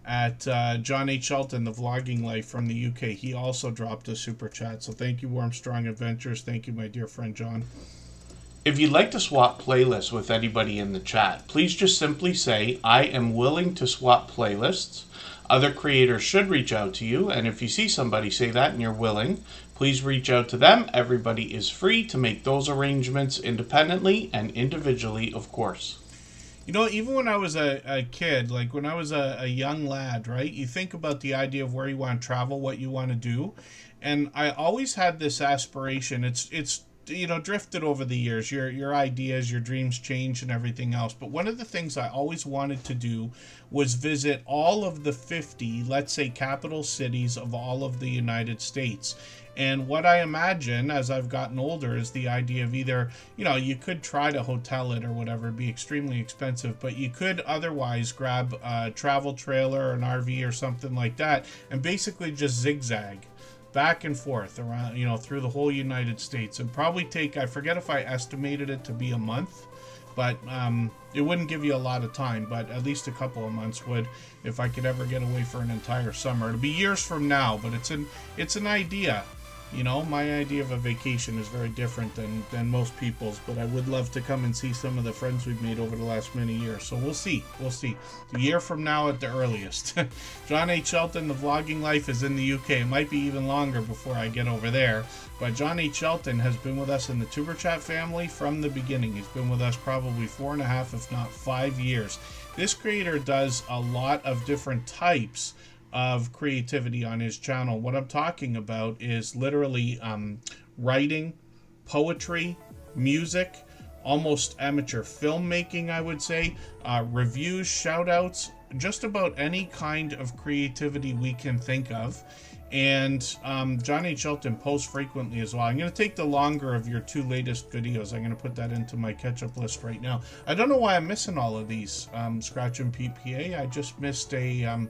At John H. Shelton, the vlogging life from the UK. He also dropped a super chat. So thank you, Warm Strong Adventures. Thank you, my dear friend John. If you'd like to swap playlists with anybody in the chat, please just simply say, I am willing to swap playlists. Other creators should reach out to you, and if you see somebody say that and you're willing, please reach out to them. Everybody is free to make those arrangements independently and individually, of course. Even when I was a kid, like when I was a young lad, right, you think about the idea of where you want to travel, what you want to do, and I always had this aspiration. It's drifted over the years. Your ideas, your dreams change and everything else. But one of the things I always wanted to do was visit all of the 50, let's say, capital cities of all of the United States. And what I imagine as I've gotten older is the idea of either, you could try to hotel it or whatever, it'd be extremely expensive, but you could otherwise grab a travel trailer or an RV or something like that and basically just zigzag back and forth around, through the whole United States, and probably take, I forget if I estimated it to be a month, but it wouldn't give you a lot of time, but at least a couple of months would, if I could ever get away for an entire summer. It'll be years from now, but it's an idea. My idea of a vacation is very different than most people's, but I would love to come and see some of the friends we've made over the last many years. So we'll see. A year from now at the earliest. John H. Shelton, the vlogging life is in the UK. It might be even longer before I get over there. But John H. Shelton has been with us in the Tuber Chat family from the beginning. He's been with us probably 4.5, if not 5 years. This creator does a lot of different types of creativity on his channel. What I'm talking about is literally writing, poetry, music, almost amateur filmmaking, I would say, reviews, shout outs, just about any kind of creativity we can think of. And John H. Shelton posts frequently as well. I'm going to take the longer of your 2 latest videos. I'm going to put that into my catch-up list right now. I don't know why I'm missing all of these. Scratch and PPA. I just missed a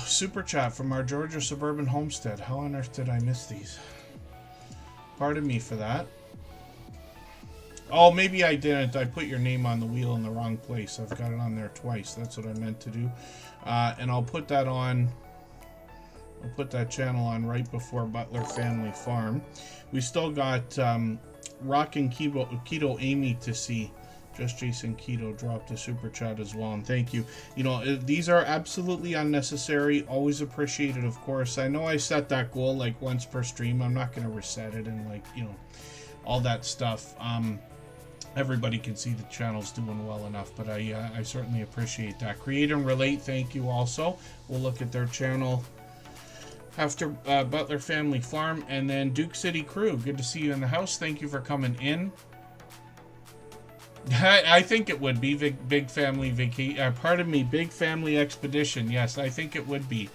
super chat from our Georgia Suburban Homestead. How on earth did I miss these? Pardon me for that. Oh, maybe I didn't. I put your name on the wheel in the wrong place. I've got it on there twice. That's what I meant to do. And I'll put that on. I'll put that channel on right before Butler Family Farm. We still got Rockin' Keto Amy to see. Just Jason Keto dropped a super chat as well, and thank you. These are absolutely unnecessary, always appreciated, of course. I know I set that goal like once per stream. I'm not going to reset it and all that stuff. Everybody can see the channel's doing well enough, but I certainly appreciate that. Create and Relate, thank you also. We'll look at their channel after Butler Family Farm, and then Duke City Crew. Good to see you in the house. Thank you for coming in. I think it would be big family vacation. Pardon me, big family expedition. Yes, I think it would be.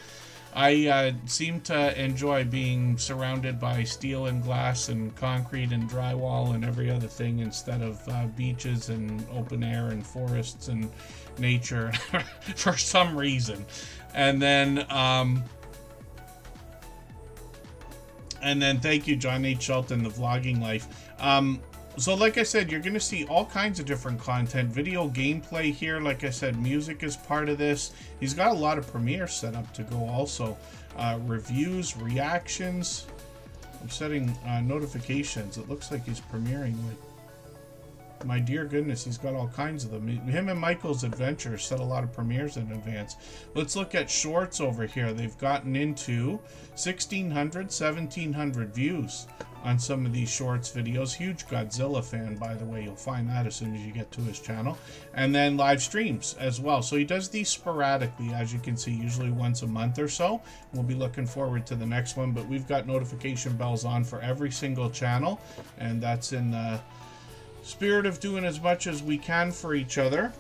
I seem to enjoy being surrounded by steel and glass and concrete and drywall and every other thing instead of beaches and open air and forests and nature for some reason. And then thank you, John H. Shelton, the vlogging life. So like I said, you're going to see all kinds of different content, video gameplay here. Like I said, music is part of this. He's got a lot of premieres set up to go also. Reviews, reactions. I'm setting notifications. It looks like he's premiering like, my dear goodness, he's got all kinds of them. Him and Michael's Adventures set a lot of premieres in advance. Let's look at shorts over here. They've gotten into 1,600, 1,700 views on some of these shorts videos. Huge Godzilla fan, by the way. You'll find that as soon as you get to his channel. And then live streams as well. So he does these sporadically, as you can see, usually once a month or so. We'll be looking forward to the next one, but we've got notification bells on for every single channel, and that's in the spirit of doing as much as we can for each other.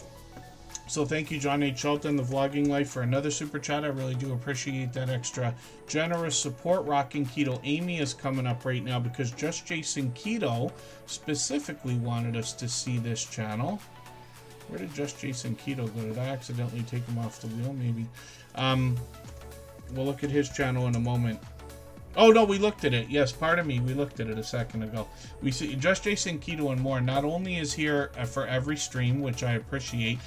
So thank you, John H. Shelton, the Vlogging Life, for another super chat. I really do appreciate that extra generous support. Rocking Keto Amy is coming up right now because Just Jason Keto specifically wanted us to see this channel. Where did Just Jason Keto go? Did I accidentally take him off the wheel? Maybe. We'll look at his channel in a moment. Oh, no, we looked at it. Yes, pardon me. We looked at it a second ago. We see Just Jason Keto and more. Not only is here for every stream, which I appreciate,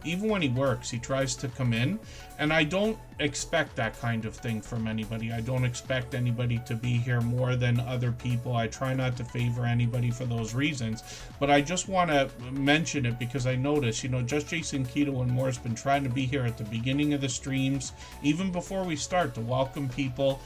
even when he works, he tries to come in. And I don't expect that kind of thing from anybody. I don't expect anybody to be here more than other people. I try not to favor anybody for those reasons. But I just want to mention it because I noticed, Just Jason Keto and more has been trying to be here at the beginning of the streams, even before we start, to welcome people.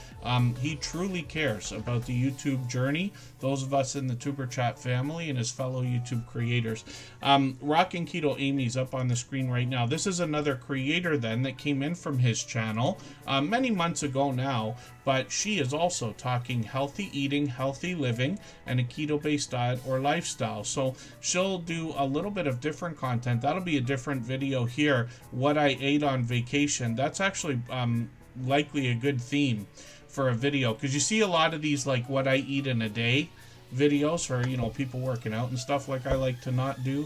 He truly cares about the YouTube journey, those of us in the Tuber Chat family and his fellow YouTube creators. Rocking Keto Amy's up on the screen right now. This is another creator then that came in from his channel many months ago now, but she is also talking healthy eating, healthy living, and a keto-based diet or lifestyle. So she'll do a little bit of different content. That'll be a different video here, what I ate on vacation. That's actually likely a good theme for a video, because you see a lot of these like what I eat in a day videos for people working out and stuff, like I like to not do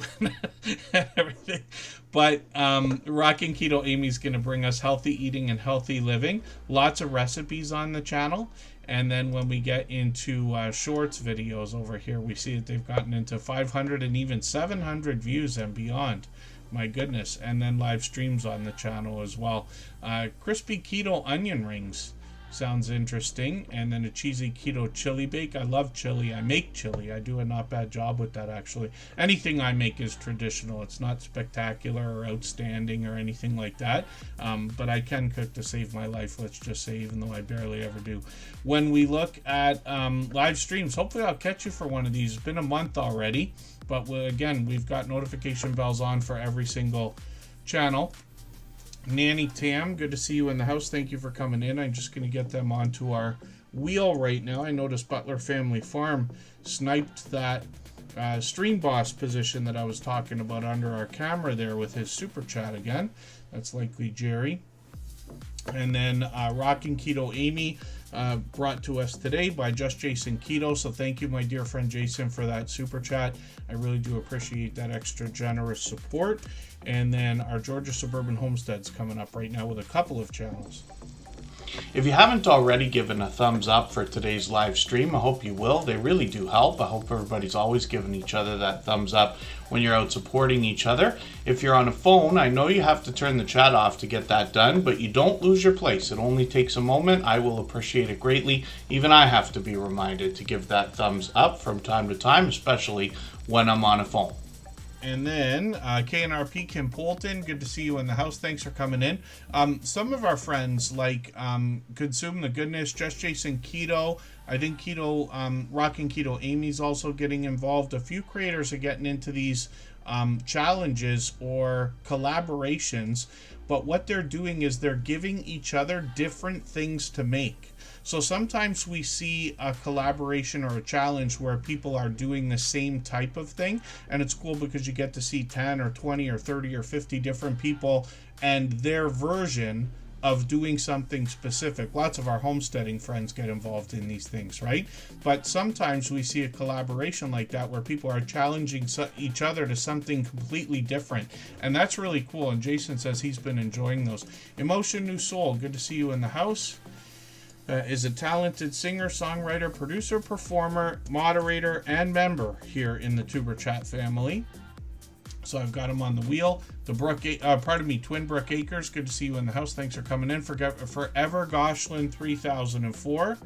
everything. But Rocking Keto Amy's going to bring us healthy eating and healthy living, lots of recipes on the channel. And then when we get into shorts videos over here, we see that they've gotten into 500 and even 700 views and beyond. My goodness. And then live streams on the channel as well. Crispy keto onion rings sounds interesting. And then a cheesy keto chili bake. I love chili. I make chili. I do a not bad job with that, actually. Anything I make is traditional. It's not spectacular or outstanding or anything like that. But I can cook to save my life, let's just say, even though I barely ever do. When we look at live streams, hopefully I'll catch you for one of these. It's been a month already. But again, we've got notification bells on for every single channel. Nanny Tam, good to see you in the house. Thank you for coming in. I'm just going to get them onto our wheel right now. I noticed Butler Family Farm sniped that stream boss position that I was talking about under our camera there with his super chat again. That's likely Jerry. And then Rocking Keto Amy, brought to us today by Just Jason Keto. So thank you, my dear friend Jason, for that super chat. I really do appreciate that extra generous support. And then our Georgia Suburban Homestead's coming up right now with a couple of channels. If you haven't already given a thumbs up for today's live stream, I hope you will. They really do help. I hope everybody's always giving each other that thumbs up when you're out supporting each other. If you're on a phone, I know you have to turn the chat off to get that done, but you don't lose your place. It only takes a moment. I will appreciate it greatly. Even I have to be reminded to give that thumbs up from time to time, especially when I'm on a phone. And then KNRP Kim Polton, good to see you in the house. Thanks for coming in. Some of our friends like Consume the Goodness, Just Jason Keto, I think Keto, Rocking Keto Amy's also getting involved. A few creators are getting into these challenges or collaborations, but what they're doing is they're giving each other different things to make. So sometimes we see a collaboration or a challenge where people are doing the same type of thing, and it's cool because you get to see 10 or 20 or 30 or 50 different people and their version of doing something specific. Lots of our homesteading friends get involved in these things, right? But sometimes we see a collaboration like that where people are challenging each other to something completely different, and that's really cool. And Jason says he's been enjoying those. Emotion New Soul, good to see you in the house. Is a talented singer, songwriter, producer, performer, moderator, and member here in the Tuber Chat family. So I've got him on the wheel. Twin Brook Acres, good to see you in the house. Thanks for coming in. Forever Goshlin 3004,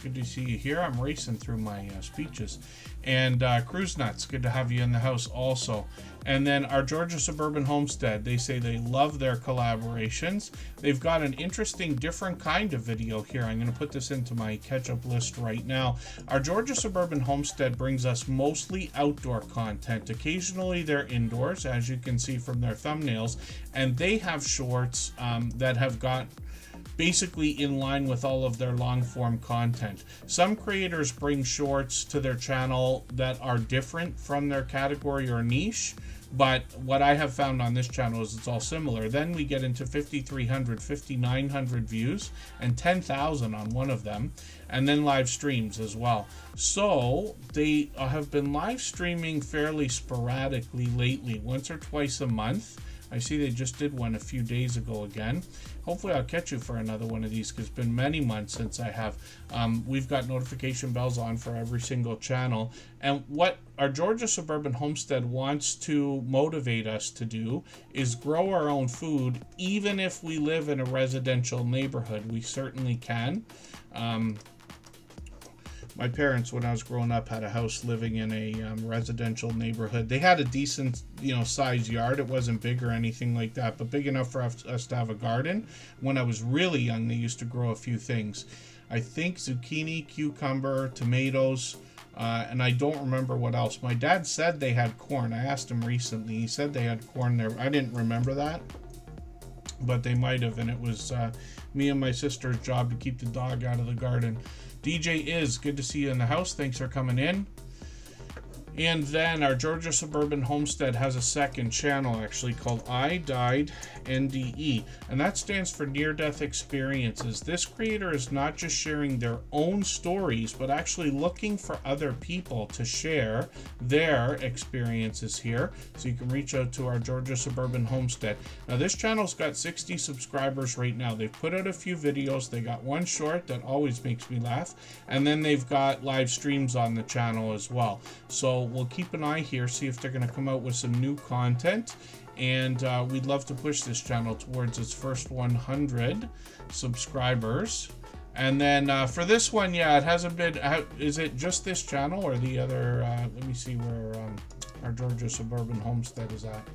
good to see you here. I'm racing through my speeches. And Cruise Nuts, good to have you in the house also. And then our Georgia Suburban Homestead, they say they love their collaborations. They've got an interesting, different kind of video here. I'm going to put this into my catch-up list right now. Our Georgia Suburban Homestead brings us mostly outdoor content. Occasionally they're indoors, as you can see from their thumbnails, and they have shorts that have got basically in line with all of their long form content. Some creators bring shorts to their channel that are different from their category or niche, but what I have found on this channel is it's all similar. Then we get into 5,300, 5,900 views and 10,000 on one of them, and then live streams as well. So they have been live streaming fairly sporadically lately, once or twice a month. I see they just did one a few days ago again. Hopefully I'll catch you for another one of these, because it's been many months since I have. We've got notification bells on for every single channel. And what our Georgia Suburban Homestead wants to motivate us to do is grow our own food. Even if we live in a residential neighborhood, we certainly can. My parents, when I was growing up, had a house living in a residential neighborhood. They had a decent, size yard. It wasn't big or anything like that, but big enough for us to have a garden. When I was really young, they used to grow a few things. I think zucchini, cucumber, tomatoes, and I don't remember what else. My dad said they had corn. I asked him recently. He said they had corn there. I didn't remember that, but they might have, and it was me and my sister's job to keep the dog out of the garden. DJ is good to see you in the house. Thanks for coming in. And then our Georgia Suburban Homestead has a second channel actually called I Died NDE, and that stands for Near Death Experiences. This creator is not just sharing their own stories, but actually looking for other people to share their experiences here. So you can reach out to our Georgia Suburban Homestead. Now this channel's got 60 subscribers right now. They've put out a few videos. They got one short that always makes me laugh, and then they've got live streams on the channel as well. So we'll keep an eye here, see if they're going to come out with some new content, and we'd love to push this channel towards its first 100 subscribers. And then for this one, yeah, it hasn't been, is it just this channel or the other, let me see where our Georgia Suburban Homestead is at.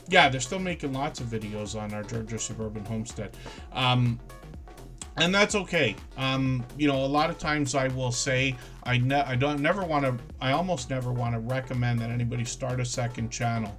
Yeah, they're still making lots of videos on our Georgia Suburban Homestead. And that's okay. A lot of times I will say I almost never want to recommend that anybody start a second channel,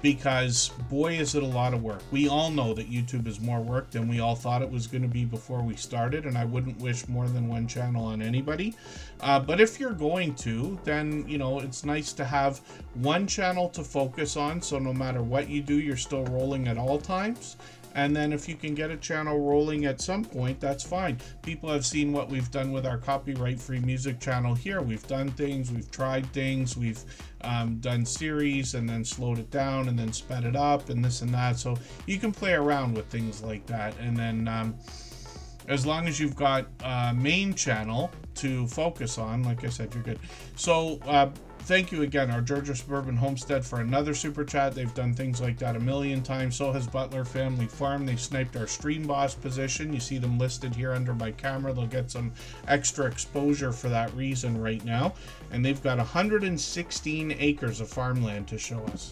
because boy is it a lot of work. We all know that YouTube is more work than we all thought it was going to be before we started, and I wouldn't wish more than one channel on anybody. But if you're going to, then it's nice to have one channel to focus on, so no matter what you do, you're still rolling at all times. And then if you can get a channel rolling at some point, that's fine. People have seen what we've done with our copyright-free music channel here. We've done things, we've tried things, we've done series and then slowed it down and then sped it up and this and that. So you can play around with things like that. And then as long as you've got a main channel to focus on, like I said, you're good. So thank you again, our Georgia Suburban Homestead, for another super chat. They've done things like that a million times. So has Butler Family Farm. They sniped our stream boss position. You see them listed here under my camera. They'll get some extra exposure for that reason right now. And they've got 116 acres of farmland to show us.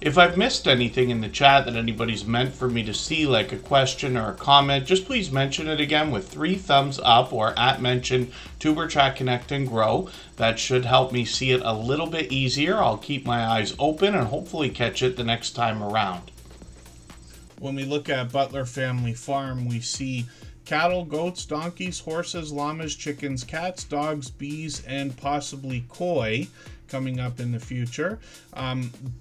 If I've missed anything in the chat that anybody's meant for me to see, like a question or a comment, just please mention it again with 3 thumbs up or @mention Tuber Chat Connect and Grow. That should help me see it a little bit easier. I'll keep my eyes open and hopefully catch it the next time around. When we look at Butler Family Farm, we see cattle, goats, donkeys, horses, llamas, chickens, cats, dogs, bees, and possibly koi coming up in the future.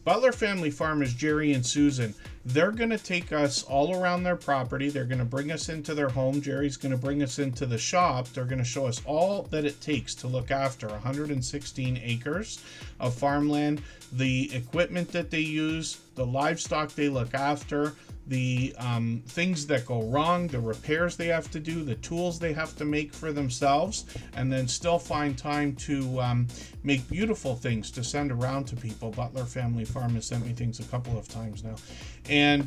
Butler Family Farm is Jerry and Susan. They're going to take us all around their property. They're going to bring us into their home. Jerry's going to bring us into the shop. They're going to show us all that it takes to look after 116 acres of farmland, the equipment that they use, the livestock they look after, the things that go wrong, the repairs they have to do, the tools they have to make for themselves, and then still find time to make beautiful things to send around to people. Butler Family Farm has sent me things a couple of times now. And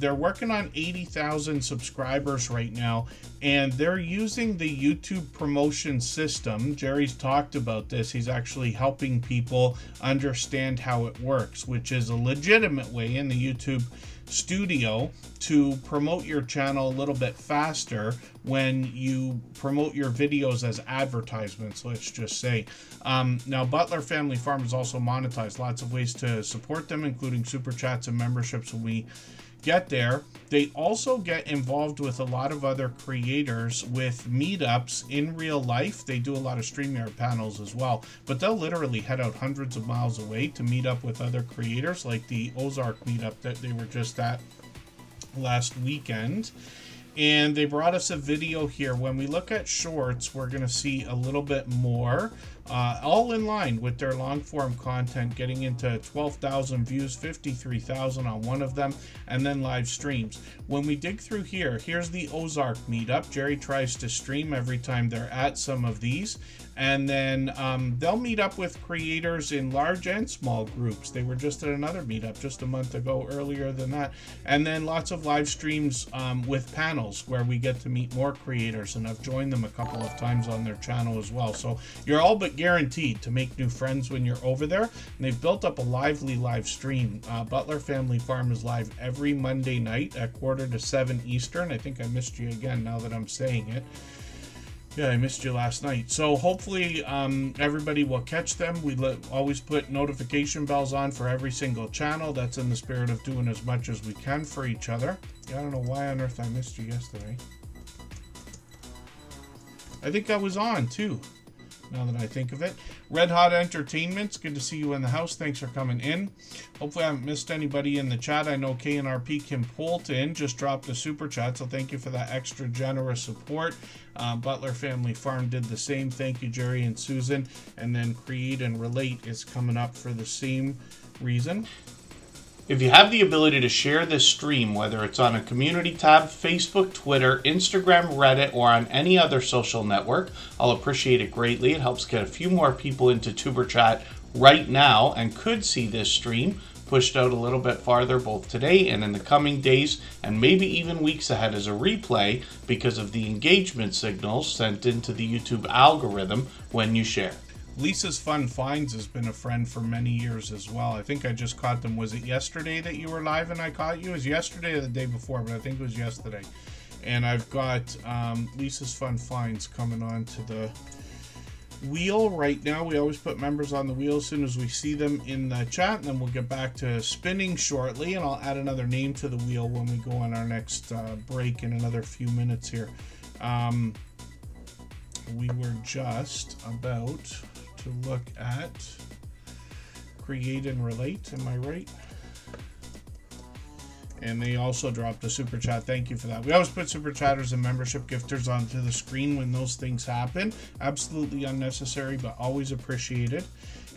they're working on 80,000 subscribers right now, and they're using the YouTube promotion system. Jerry's talked about this. He's actually helping people understand how it works, which is a legitimate way in the YouTube studio to promote your channel a little bit faster when you promote your videos as advertisements, let's just say. Now, Butler Family Farm is also monetized. Lots of ways to support them, including super chats and memberships when we get there. They also get involved with a lot of other creators with meetups in real life. They do a lot of StreamYard panels as well, but they'll literally head out hundreds of miles away to meet up with other creators, like the Ozark meetup that they were just at last weekend. And they brought us a video here. When we look at shorts, we're going to see a little bit more, all in line with their long form content, getting into 12,000 views, 53,000 on one of them, and then live streams. When we dig through here, here's the Ozark meetup. Jerry tries to stream every time they're at some of these, and then they'll meet up with creators in large and small groups. They were just at another meetup just a month ago, earlier than that. And then lots of live streams with panels where we get to meet more creators, and I've joined them a couple of times on their channel as well. So you're all but guaranteed to make new friends when you're over there. And they've built up a lively live stream. Butler Family Farm is live every Monday night at 6:45 Eastern. I think I missed you again now that I'm saying it. Yeah, I missed you last night. So hopefully everybody will catch them. We always put notification bells on for every single channel. That's in the spirit of doing as much as we can for each other. Yeah, I don't know why on earth I missed you yesterday. I think I was on too, now that I think of it. Red Hot Entertainment's good to see you in the house. Thanks for coming in. Hopefully I haven't missed anybody in the chat. I know KNRP Kim Polton just dropped a super chat, so thank you for that extra generous support. Butler Family Farm did the same. Thank you, Jerry and Susan. And then Create and Relate is coming up for the same reason. If you have the ability to share this stream, whether it's on a community tab, Facebook, Twitter, Instagram, Reddit, or on any other social network, I'll appreciate it greatly. It helps get a few more people into Tuber Chat right now and could see this stream pushed out a little bit farther both today and in the coming days, and maybe even weeks ahead as a replay because of the engagement signals sent into the YouTube algorithm when you share. Lisa's Fun Finds has been a friend for many years as well. I think I just caught them. Was it yesterday that you were live and I caught you? It was yesterday or the day before, but I think it was yesterday. And I've got Lisa's Fun Finds coming on to the wheel right now. We always put members on the wheel as soon as we see them in the chat, and then we'll get back to spinning shortly, and I'll add another name to the wheel when we go on our next break in another few minutes here. We were just about to look at Create and Relate, am I right? And they also dropped a super chat. Thank you for that. We always put super chatters and membership gifters onto the screen when those things happen. Absolutely unnecessary, but always appreciated.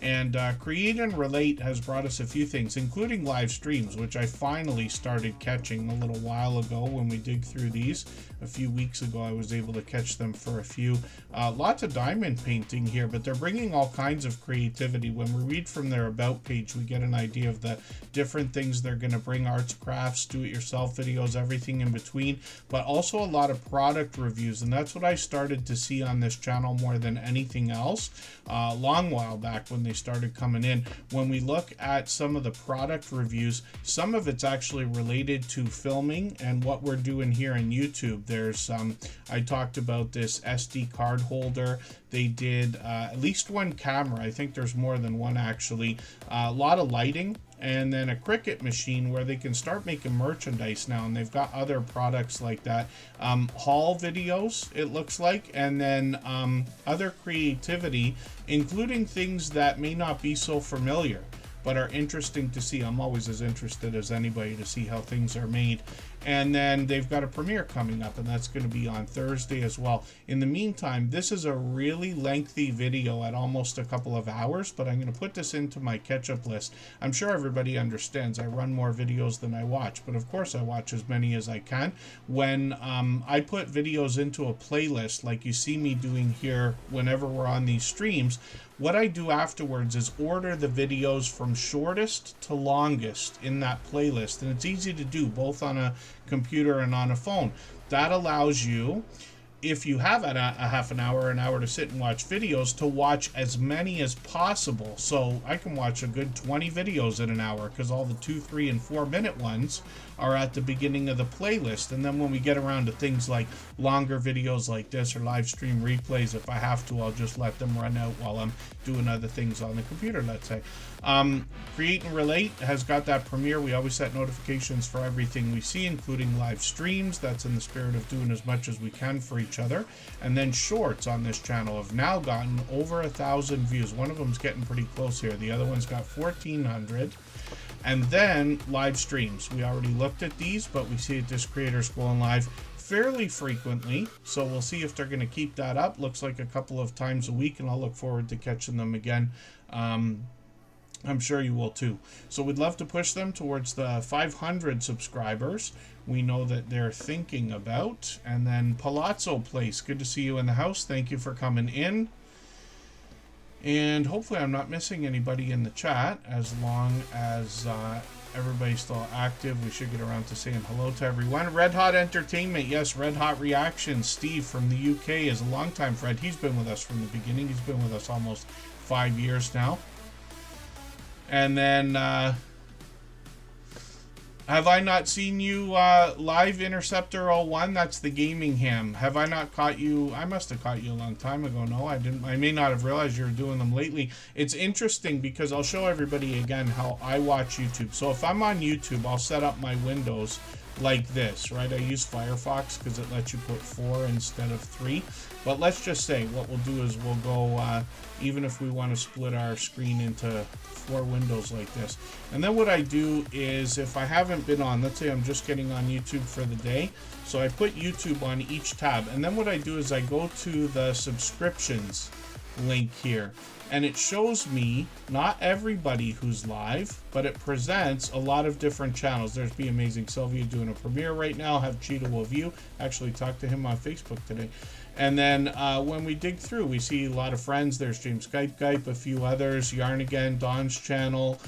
And Create and Relate has brought us a few things, including live streams, which I finally started catching a little while ago when we dig through these. A few weeks ago, I was able to catch them for a few. Lots of diamond painting here, but they're bringing all kinds of creativity. When we read from their About page, we get an idea of the different things they're going to bring: arts, crafts, do-it-yourself videos, everything in between, but also a lot of product reviews. And that's what I started to see on this channel more than anything else. A long while back when they they started coming in. When we look at some of the product reviews, some of it's actually related to filming and what we're doing here in YouTube. There's I talked about this SD card holder. They did at least one camera. I think there's more than one actually. A lot of lighting, and then a Cricut machine where they can start making merchandise now, and they've got other products like that. Haul videos, it looks like, and then other creativity, including things that may not be so familiar but are interesting to see. I'm always as interested as anybody to see how things are made. And then they've got a premiere coming up, and that's going to be on Thursday as well. In the meantime, this is a really lengthy video at almost a couple of hours, but I'm going to put this into my catch-up list. I'm sure everybody understands I run more videos than I watch, but of course I watch as many as I can. When I put videos into a playlist like you see me doing here whenever we're on these streams, what I do afterwards is order the videos from shortest to longest in that playlist, and it's easy to do both on a computer and on a phone. That allows you, if you have a half an hour to sit and watch videos, to watch as many as possible. So I can watch a good 20 videos in an hour, because all the 2, 3, and 4 minute ones are at the beginning of the playlist. And then when we get around to things like longer videos like this or live stream replays, if I have to, I'll just let them run out while I'm doing other things on the computer, let's say. Create and Relate has got that premiere. We always set notifications for everything we see, including live streams. That's in the spirit of doing as much as we can for each other. And then shorts on this channel have now gotten over 1,000 views. One of them's getting pretty close here. The other one's got 1,400. And then live streams. We already looked at these, but we see that this creator's going live fairly frequently, so we'll see if they're going to keep that up. Looks like a couple of times a week, and I'll look forward to catching them again. I'm sure you will too. So we'd love to push them towards the 500 subscribers. We know that they're thinking about. And then Palazzo Place, good to see you in the house. Thank you for coming in. And hopefully I'm not missing anybody in the chat. As long as everybody's still active, we should get around to saying hello to everyone. Red Hot Entertainment, yes, Red Hot Reactions. Steve from the UK is a longtime friend. He's been with us from the beginning. He's been with us almost 5 years now. And then, have I not seen you live, Interceptor 01? That's the gaming ham. Have I not caught you? I must have caught you a long time ago. No, I didn't. I may not have realized you were doing them lately. It's interesting because I'll show everybody again how I watch YouTube. So if I'm on YouTube, I'll set up my windows like this, right? I use Firefox because it lets you put 4 instead of 3. But let's just say what we'll do is we'll go, even if we want to split our screen into 4 windows like this. And then what I do is, if I haven't been on, let's say I'm just getting on YouTube for the day, so I put YouTube on each tab. And then what I do is I go to the subscriptions link here, and it shows me not everybody who's live, but it presents a lot of different channels. There's Be Amazing Sylvia doing a premiere right now. Have Cheetah Will View. Actually talked to him on Facebook today. And then when we dig through, we see a lot of friends. There's James Gype, a few others, Yarn Again, Don's channel.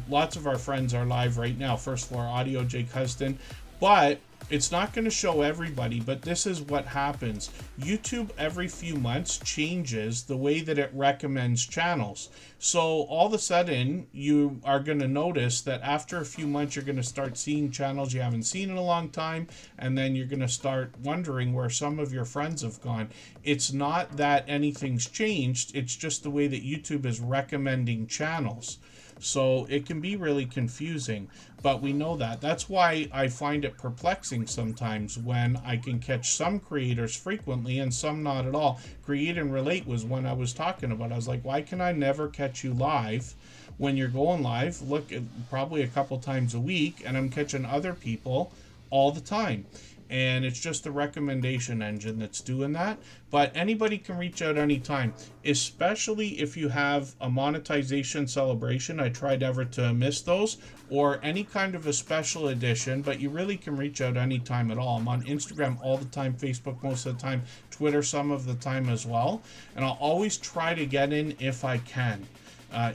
Lots of our friends are live right now. First Floor Audio, Jake Huston. But it's not going to show everybody, but this is what happens. YouTube every few months changes the way that it recommends channels. So all of a sudden, you are going to notice that after a few months, you're going to start seeing channels you haven't seen in a long time, and then you're going to start wondering where some of your friends have gone. It's not that anything's changed, it's just the way that YouTube is recommending channels. So it can be really confusing, but we know that. That's why I find it perplexing sometimes when I can catch some creators frequently and some not at all. Create and Relate was one I was talking about. I was like, why can I never catch you live when you're going live? Look, probably a couple times a week, and I'm catching other people all the time. And it's just the recommendation engine that's doing that. But anybody can reach out anytime, especially if you have a monetization celebration. I try never to miss those, or any kind of a special edition, but you really can reach out anytime at all. I'm on Instagram all the time, Facebook most of the time, Twitter some of the time as well. And I'll always try to get in if I can.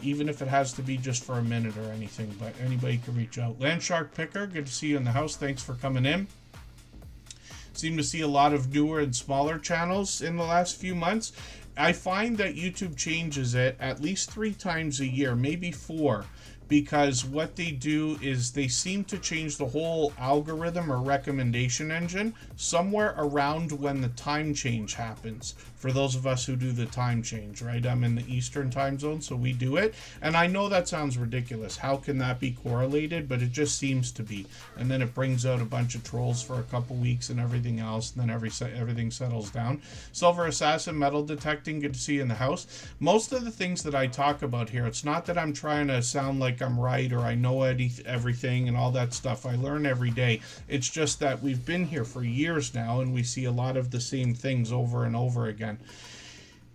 Even if it has to be just for a minute or anything, but anybody can reach out. Landshark Picker, good to see you in the house. Thanks for coming in. Seem to see a lot of newer and smaller channels in the last few months. I find that YouTube changes it at least 3 times a year, maybe 4, because what they do is they seem to change the whole algorithm or recommendation engine somewhere around when the time change happens. For those of us who do the time change, right? I'm in the Eastern time zone, so we do it. And I know that sounds ridiculous. How can that be correlated? But it just seems to be. And then it brings out a bunch of trolls for a couple weeks and everything else, and then everything settles down. Silver Assassin, metal detecting, good to see you in the house. Most of the things that I talk about here, it's not that I'm trying to sound like I'm right or I know everything and all that stuff. I learn every day. It's just that we've been here for years now, and we see a lot of the same things over and over again.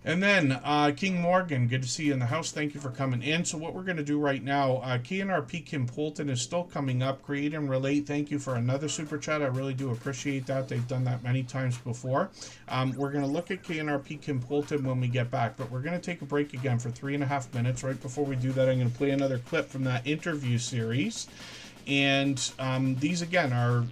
And then King Morgan, good to see you in the house. Thank you for coming in. So what we're going to do right now, KNRP Kim Poulton is still coming up. Create and Relate, thank you for another super chat. I really do appreciate that. They've done that many times before. We're going to look at KNRP Kim Poulton when we get back, but we're going to take a break again for 3.5 minutes. Right before we do that, I'm going to play another clip from that interview series. And these, again, are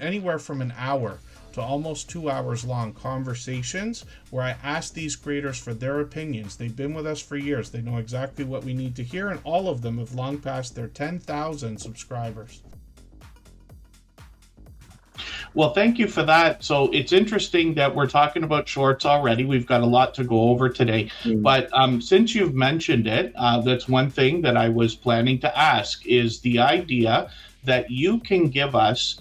anywhere from an hour to almost 2 hours long conversations where I ask these creators for their opinions. They've been with us for years. They know exactly what we need to hear, and all of them have long passed their 10,000 subscribers. Well, thank you for that. So it's interesting that we're talking about shorts already. We've got a lot to go over today. But since you've mentioned it, that's one thing that I was planning to ask is the idea that you can give us,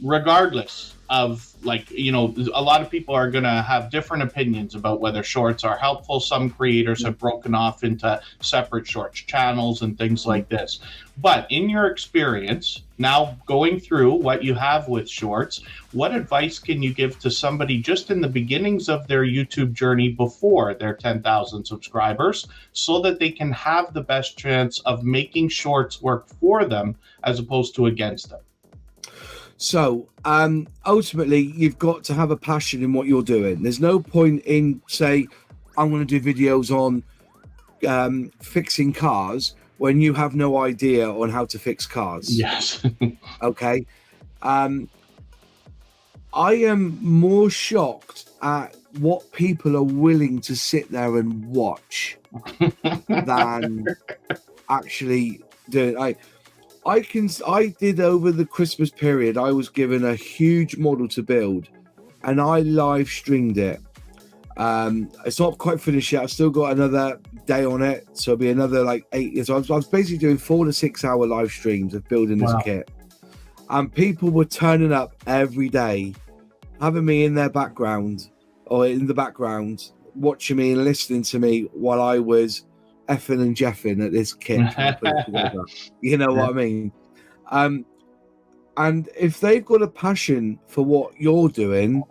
regardless of, like, you know, a lot of people are going to have different opinions about whether shorts are helpful. Some creators have broken off into separate shorts channels and things like this. But in your experience, now going through what you have with shorts, what advice can you give to somebody just in the beginnings of their YouTube journey before their 10,000 subscribers so that they can have the best chance of making shorts work for them as opposed to against them? So ultimately, you've got to have a passion in what you're doing. There's no point in, say, I'm going to do videos on fixing cars when you have no idea on how to fix cars. Yes. Okay. I am more shocked at what people are willing to sit there and watch than actually do it. I did over the Christmas period, I was given a huge model to build and I live streamed it. It's not quite finished yet. I've still got another day on it. So it'll be another like 8 years. So I was basically doing 4 to 6 hour live streams of building this kit. And people were turning up every day, having me in their background or in the background, watching me and listening to me while I was effing and jeffing at this kit. You know what I mean? And if they've got a passion for what you're doing,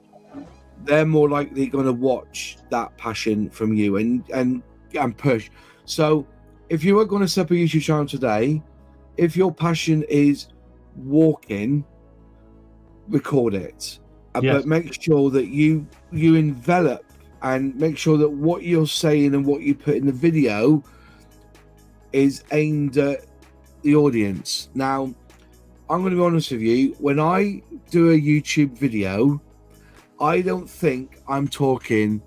they're more likely going to watch that passion from you and push. So if you are going to set up a YouTube channel today, if your passion is walking, record it. But make sure that you envelop and make sure that what you're saying and what you put in the video is aimed at the audience. Now, I'm going to be honest with you. When I do a YouTube video, I don't think I'm talking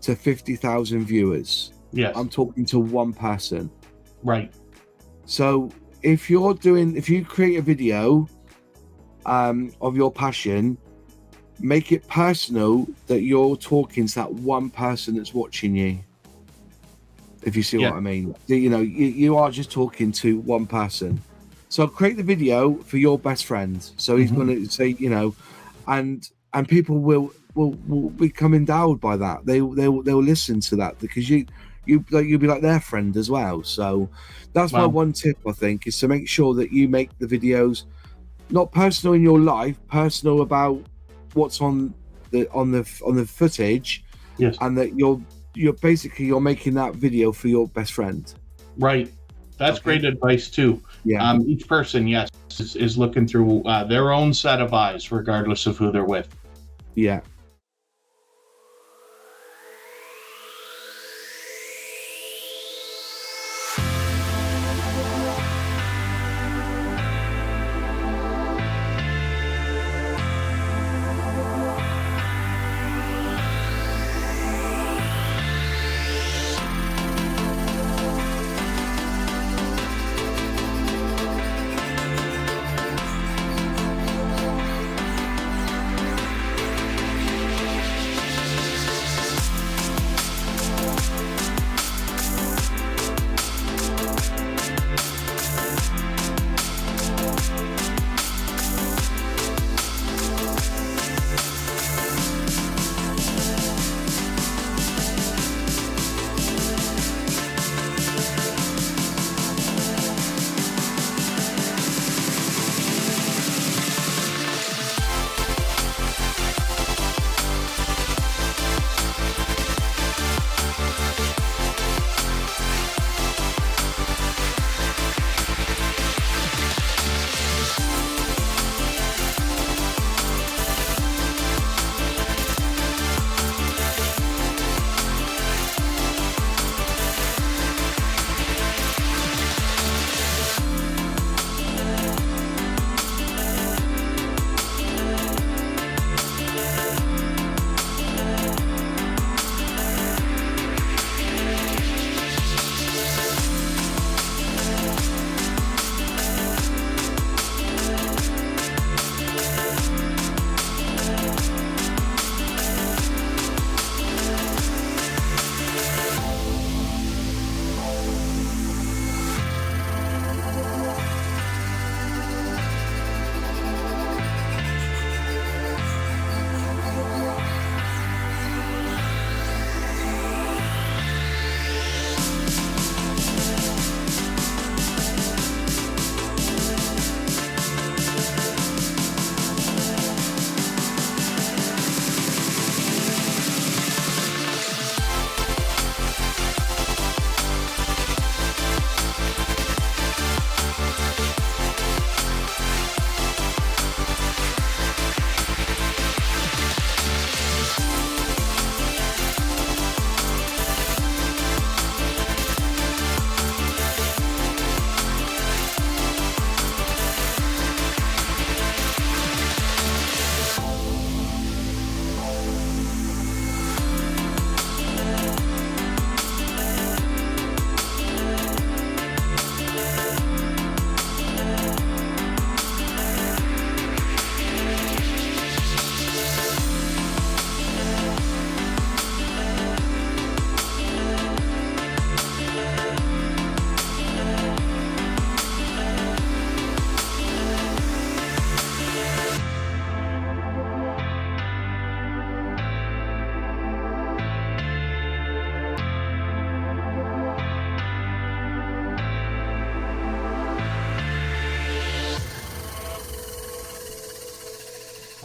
to 50,000 viewers. Yes. I'm talking to one person. Right. So if you create a video of your passion, make it personal that you're talking to that one person that's watching you. If you see what I mean. You know, you are just talking to one person. So create the video for your best friend. So he's going to say, you know, and people will become endowed by that. They'll listen to that because you'll be like their friend as well. So that's my one tip, I think, is to make sure that you make the videos not personal in your life, personal about what's on the footage, and that you're basically making that video for your best friend. Right. That's great advice too. Yeah. Each person, is looking through their own set of eyes, regardless of who they're with. Yeah.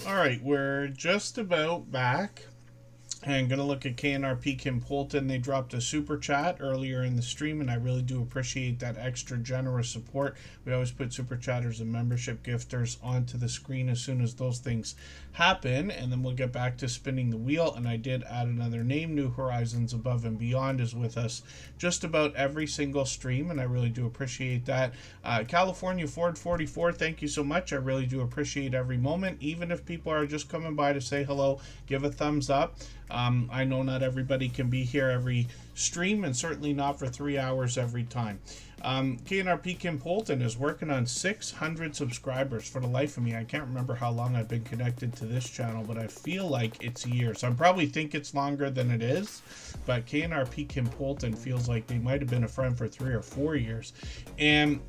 All right, we're just about back. And gonna look at KNRP Kim Polton. They dropped a super chat earlier in the stream, and I really do appreciate that extra generous support. We always put super chatters and membership gifters onto the screen as soon as those things happen, and then we'll get back to spinning the wheel. And I did add another name. New Horizons Above and Beyond is with us just about every single stream, and I really do appreciate that. California Ford 44, thank you so much. I really do appreciate every moment, even if people are just coming by to say hello. Give a thumbs up. I know not everybody can be here every stream, and certainly not for 3 hours every time. KNRP Kim Polton is working on 600 subscribers. For the life of me, I can't remember how long I've been connected to this channel, but I feel like it's years. I probably think it's longer than it is, but KNRP Kim Polton feels like they might have been a friend for 3 or 4 years. And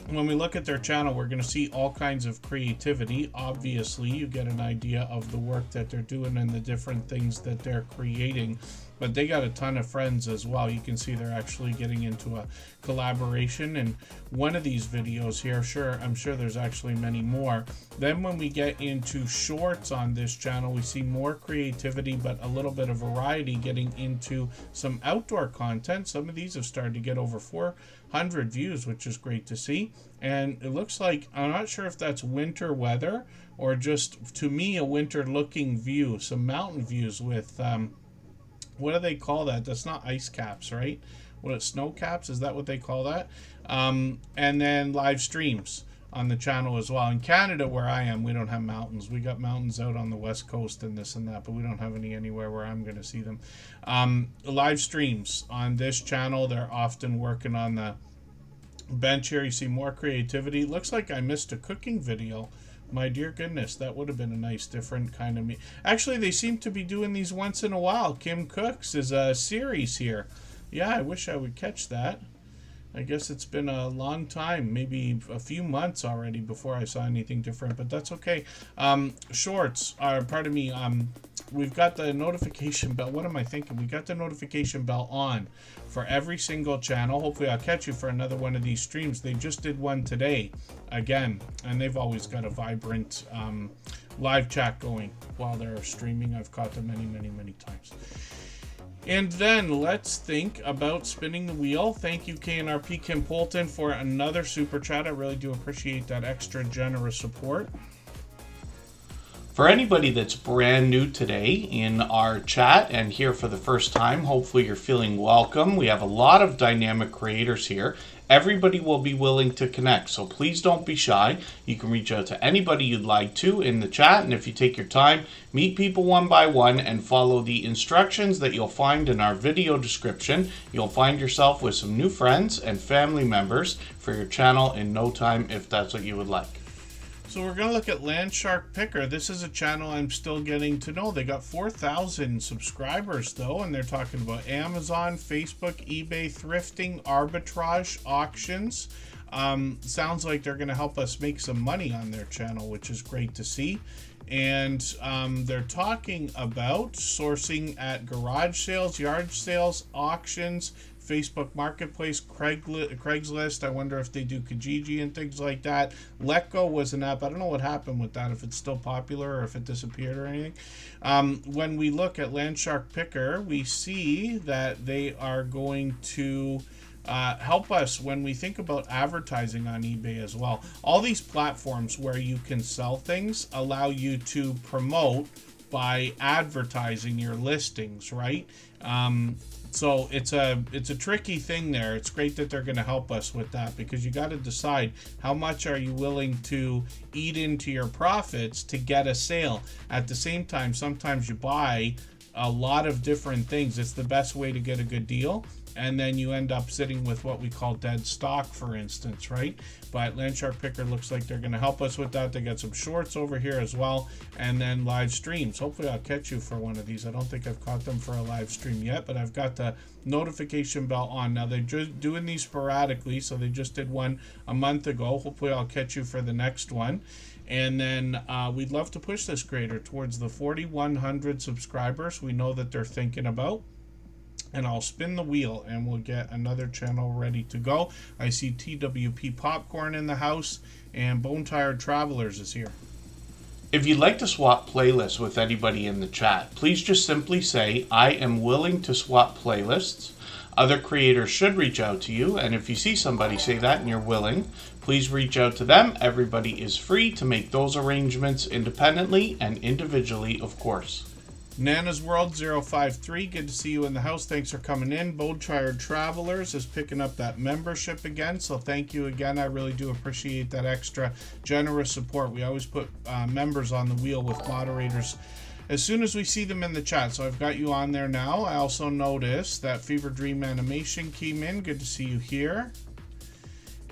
when we look at their channel, we're going to see all kinds of creativity. Obviously, you get an idea of the work that they're doing and the different things that they're creating. But they got a ton of friends as well. You can see they're actually getting into a collaboration in one of these videos here. Sure, I'm sure there's actually many more. Then when we get into shorts on this channel, we see more creativity, but a little bit of variety, getting into some outdoor content. Some of these have started to get over 400 views, which is great to see. And it looks like, I'm not sure if that's winter weather or just, to me, a winter looking view. Some mountain views with, what do they call that? That's not ice caps, right? What, snow caps? Is that what they call that? And then live streams on the channel as well. In Canada, where I am, we don't have mountains. We got mountains out on the west coast and this and that, but we don't have any anywhere where I'm going to see them. Live streams on this channel, they're often working on the bench here. You see more creativity. Looks like I missed a cooking video. My dear goodness, that would have been a nice different kind of me. Actually, they seem to be doing these once in a while. Kim Cooks is a series here. Yeah, I wish I would catch that. I guess it's been a long time, maybe a few months already before I saw anything different, but that's okay. Shorts are, pardon me, we've got the notification bell. What am I thinking? We got the notification bell on for every single channel. Hopefully I'll catch you for another one of these streams. They just did one today again, and they've always got a vibrant live chat going while they're streaming. I've caught them many times. And then let's think about spinning the wheel. Thank you, KNRP Kim Polton, for another super chat. I really do appreciate that extra generous support. For anybody that's brand new today in our chat and here for the first time, hopefully you're feeling welcome. We have a lot of dynamic creators here. Everybody will be willing to connect, so please don't be shy. You can reach out to anybody you'd like to in the chat, and if you take your time, meet people one by one and follow the instructions that you'll find in our video description. You'll find yourself with some new friends and family members for your channel in no time, if that's what you would like. So we're going to look at Landshark Picker. This is a channel I'm still getting to know. They got 4,000 subscribers though, and they're talking about Amazon, Facebook, eBay, thrifting, arbitrage, auctions. Sounds like they're going to help us make some money on their channel, which is great to see. And they're talking about sourcing at garage sales, yard sales, auctions, Facebook Marketplace, Craigslist. I wonder if they do Kijiji and things like that. Letgo was an app. I don't know what happened with that, if it's still popular or if it disappeared or anything. When we look at Landshark Picker, we see that they are going to help us when we think about advertising on eBay as well. All these platforms where you can sell things allow you to promote by advertising your listings, right? So it's a tricky thing there. It's great that they're going to help us with that, because you got to decide how much are you willing to eat into your profits to get a sale. At the same time, sometimes you buy a lot of different things. It's the best way to get a good deal, and then you end up sitting with what we call dead stock, for instance, right? But Landshark Picker looks like they're going to help us with that. They got some shorts over here as well, and then live streams. Hopefully I'll catch you for one of these. I don't think I've caught them for a live stream yet, but I've got the notification bell on. Now they're just doing these sporadically, so they just did one a month ago. Hopefully I'll catch you for the next one. And then we'd love to push this creator towards the 4,100 subscribers we know that they're thinking about. And I'll spin the wheel and we'll get another channel ready to go. I see TWP Popcorn in the house, and Bone Tired Travelers is here. If you'd like to swap playlists with anybody in the chat, please just simply say, I am willing to swap playlists. Other creators should reach out to you, and if you see somebody say that and you're willing, please reach out to them. Everybody is free to make those arrangements independently and individually, of course. Nana's World 053, good to see you in the house. Thanks for coming in. Bowtrired Travelers is picking up that membership again, so thank you again. I really do appreciate that extra generous support. We always put members on the wheel with moderators as soon as we see them in the chat, so I've got you on there now. I also noticed that Fever Dream Animation came in. Good to see you here.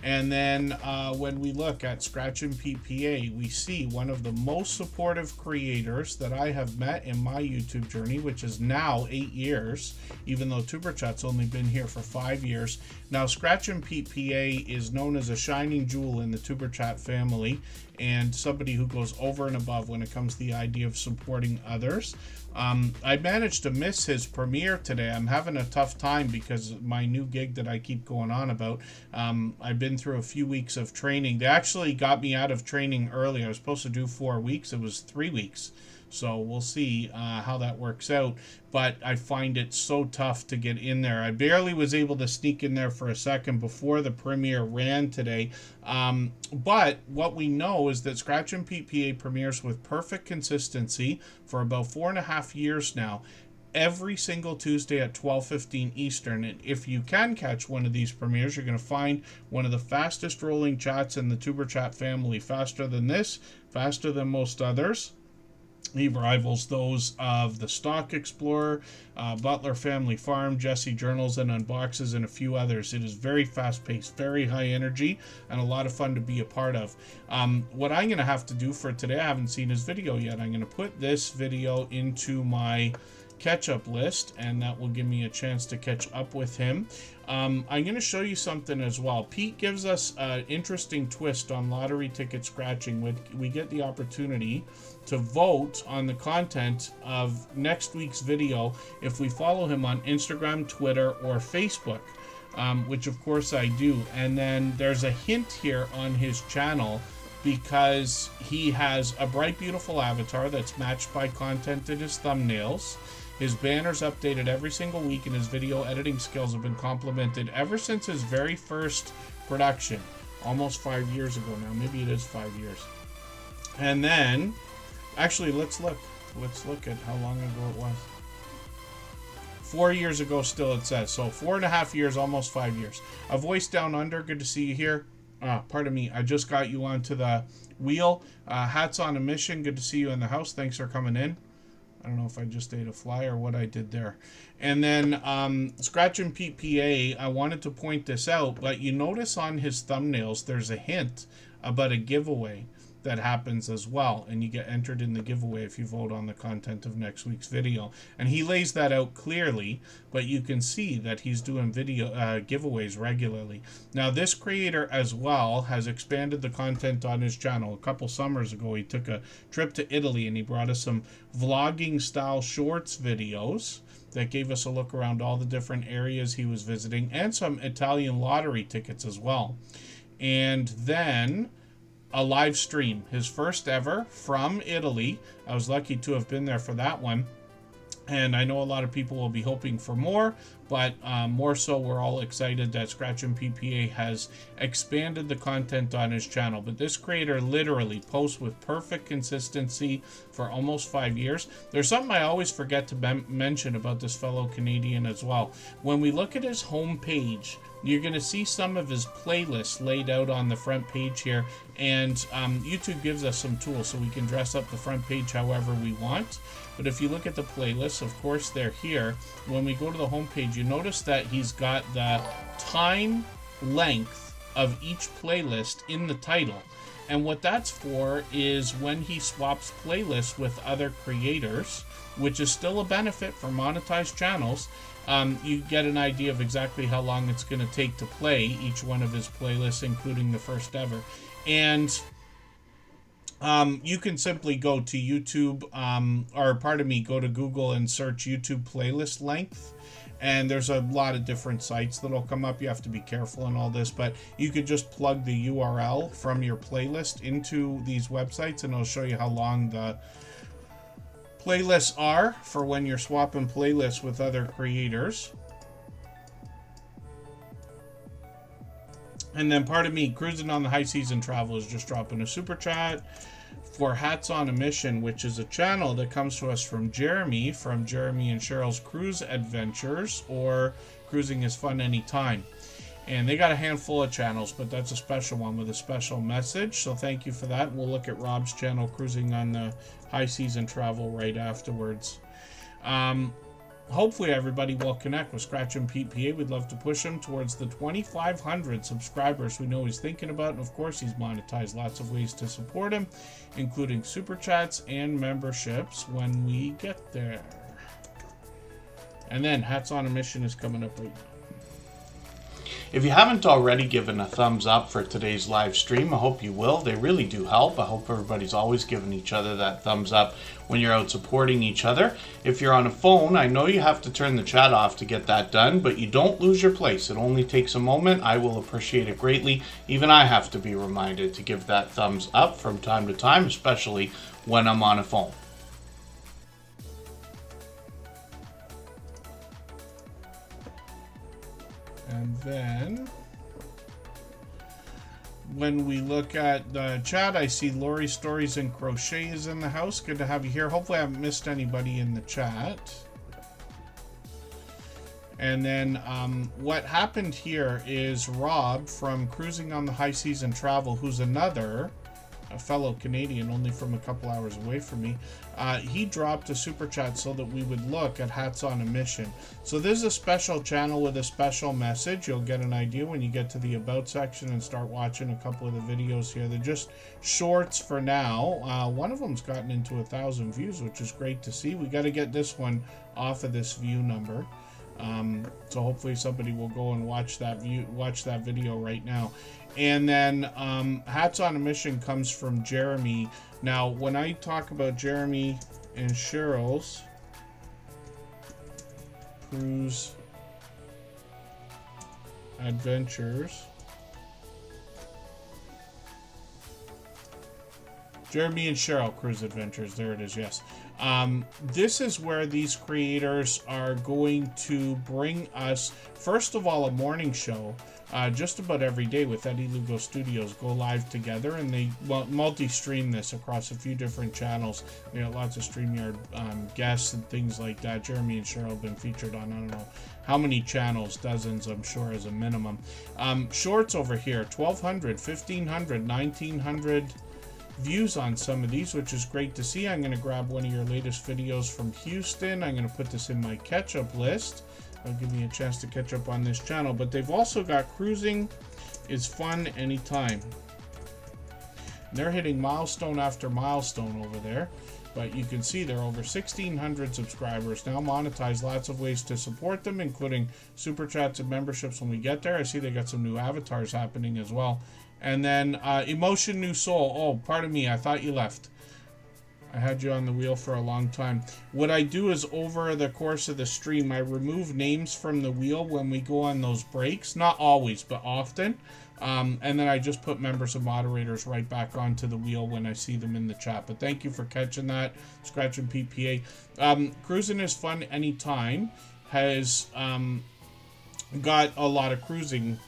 And then when we look at Scratch and PPA, we see one of the most supportive creators that I have met in my YouTube journey, which is now 8 years, even though Superchat's only been here for 5 years. Now, Scratch and PPA is known as a shining jewel in the Superchat family and somebody who goes over and above when it comes to the idea of supporting others. I managed to miss his premiere today. I'm having a tough time because my new gig that I keep going on about. I've been through a few weeks of training. They actually got me out of training early. I was supposed to do 4 weeks. It was 3 weeks. So we'll see how that works out. But I find it so tough to get in there. I barely was able to sneak in there for a second before the premiere ran today. But what we know is that Scratch and PPA premieres with perfect consistency for about 4.5 years now. Every single Tuesday at 12:15 Eastern. And if you can catch one of these premieres, you're going to find one of the fastest rolling chats in the Tuber Chat family. Faster than this, faster than most others. He rivals those of the Stock Explorer, Butler Family Farm, Jesse Journals and Unboxes, and a few others. It is very fast-paced, very high energy, and a lot of fun to be a part of. What I'm going to have to do for today, I haven't seen his video yet. I'm going to put this video into my catch-up list, and that will give me a chance to catch up with him. I'm going to show you something as well. Pete gives us an interesting twist on lottery ticket scratching. We get the opportunity to vote on the content of next week's video if we follow him on Instagram, Twitter, or Facebook, which of course I do. And then there's a hint here on his channel because he has a bright, beautiful avatar that's matched by content in his thumbnails. His banner's updated every single week, and his video editing skills have been complimented ever since his very first production, almost 5 years ago now. Maybe it is 5 years. And then, actually, let's look. Let's look at how long ago it was. 4 years ago still, it says. So 4.5 years, almost 5 years. A Voice Down Under, good to see you here. Pardon me, I just got you onto the wheel. Hats on a Mission, good to see you in the house. Thanks for coming in. I don't know if I just ate a fly or what I did there. And then Scratch and PPA, I wanted to point this out, but you notice on his thumbnails there's a hint about a giveaway that happens as well, and you get entered in the giveaway if you vote on the content of next week's video. And he lays that out clearly, but you can see that he's doing video giveaways regularly. Now, this creator as well has expanded the content on his channel. A couple summers ago, he took a trip to Italy and he brought us some vlogging style shorts videos that gave us a look around all the different areas he was visiting, and some Italian lottery tickets as well. And then a live stream, his first ever from Italy. I was lucky to have been there for that one. And I know a lot of people will be hoping for more, but more so we're all excited that Scratch and PPA has expanded the content on his channel. But this creator literally posts with perfect consistency for almost 5 years. There's something I always forget to mention about this fellow Canadian as well. When we look at his homepage, you're going to see some of his playlists laid out on the front page here, and YouTube gives us some tools so we can dress up the front page however we want. But if you look at the playlists, of course they're here. When we go to the home page, you notice that he's got the time length of each playlist in the title. And what that's for is when he swaps playlists with other creators, which is still a benefit for monetized channels. You get an idea of exactly how long it's going to take to play each one of his playlists, including the first ever. And you can simply go to YouTube, go to Google and search YouTube playlist length. And there's a lot of different sites that'll come up. You have to be careful in all this, but you could just plug the URL from your playlist into these websites and it'll show you how long the playlists are for when you're swapping playlists with other creators. And then part of me, Cruising on the High Season Travel, is just dropping a super chat for Hats on a Mission, which is a channel that comes to us from Jeremy and Cheryl's Cruise Adventures, or Cruising is Fun Anytime. And they got a handful of channels, but that's a special one with a special message. So thank you for that. We'll look at Rob's channel, Cruising on the High Season Travel, right afterwards. Hopefully everybody will connect with Scratch and Pete PA. We'd love to push him towards the 2,500 subscribers we know he's thinking about. And of course, he's monetized lots of ways to support him, including super chats and memberships when we get there. And then Hats on a Mission is coming up right now. If you haven't already given a thumbs up for today's live stream, I hope you will. They really do help. I hope everybody's always giving each other that thumbs up when you're out supporting each other. If you're on a phone, I know you have to turn the chat off to get that done, but you don't lose your place. It only takes a moment. I will appreciate it greatly. Even I have to be reminded to give that thumbs up from time to time, especially when I'm on a phone. And then when we look at the chat, I see Lori Stories and Crochet is in the house. Good to have you here. Hopefully I haven't missed anybody in the chat. And then what happened here is Rob from Cruising on the High Season Travel, who's a fellow Canadian, only from a couple hours away from me, he dropped a super chat so that we would look at Hats on a Mission. So this is a special channel with a special message. You'll get an idea when you get to the About section and start watching a couple of the videos here. They're just shorts for now. One of them's gotten into 1,000 views, which is great to see. We got to get this one off of this view number. So hopefully somebody will go and watch that video right now. And then Hats on a Mission comes from Jeremy. Now, when I talk about Jeremy and Cheryl's Cruise Adventures, Jeremy and Cheryl Cruise Adventures, there it is, yes. This is where these creators are going to bring us, first of all, a morning show just about every day with Eddie Lugo Studios go live together, and they multi-stream this across a few different channels. They got lots of StreamYard guests and things like that. Jeremy and Cheryl have been featured on, I don't know how many channels, dozens I'm sure as a minimum. Shorts over here, 1,200, 1,500, 1,900 views on some of these, which is great to see. I'm going to grab one of your latest videos from Houston. I'm going to put this in my catch-up list. That'll give me a chance to catch up on this channel. But they've also got Cruising is Fun Anytime. They're hitting milestone after milestone over there. But you can see they're over 1,600 subscribers now, monetized, lots of ways to support them, including super chats and memberships when we get there. I see they got some new avatars happening as well. And then Emotion New Soul. Oh, pardon me, I thought you left. I had you on the wheel for a long time. What I do is over the course of the stream, I remove names from the wheel when we go on those breaks. Not always, but often. And then I just put members and moderators right back onto the wheel when I see them in the chat. But thank you for catching that, Scratch and PPA. Cruising is Fun Anytime has got a lot of cruising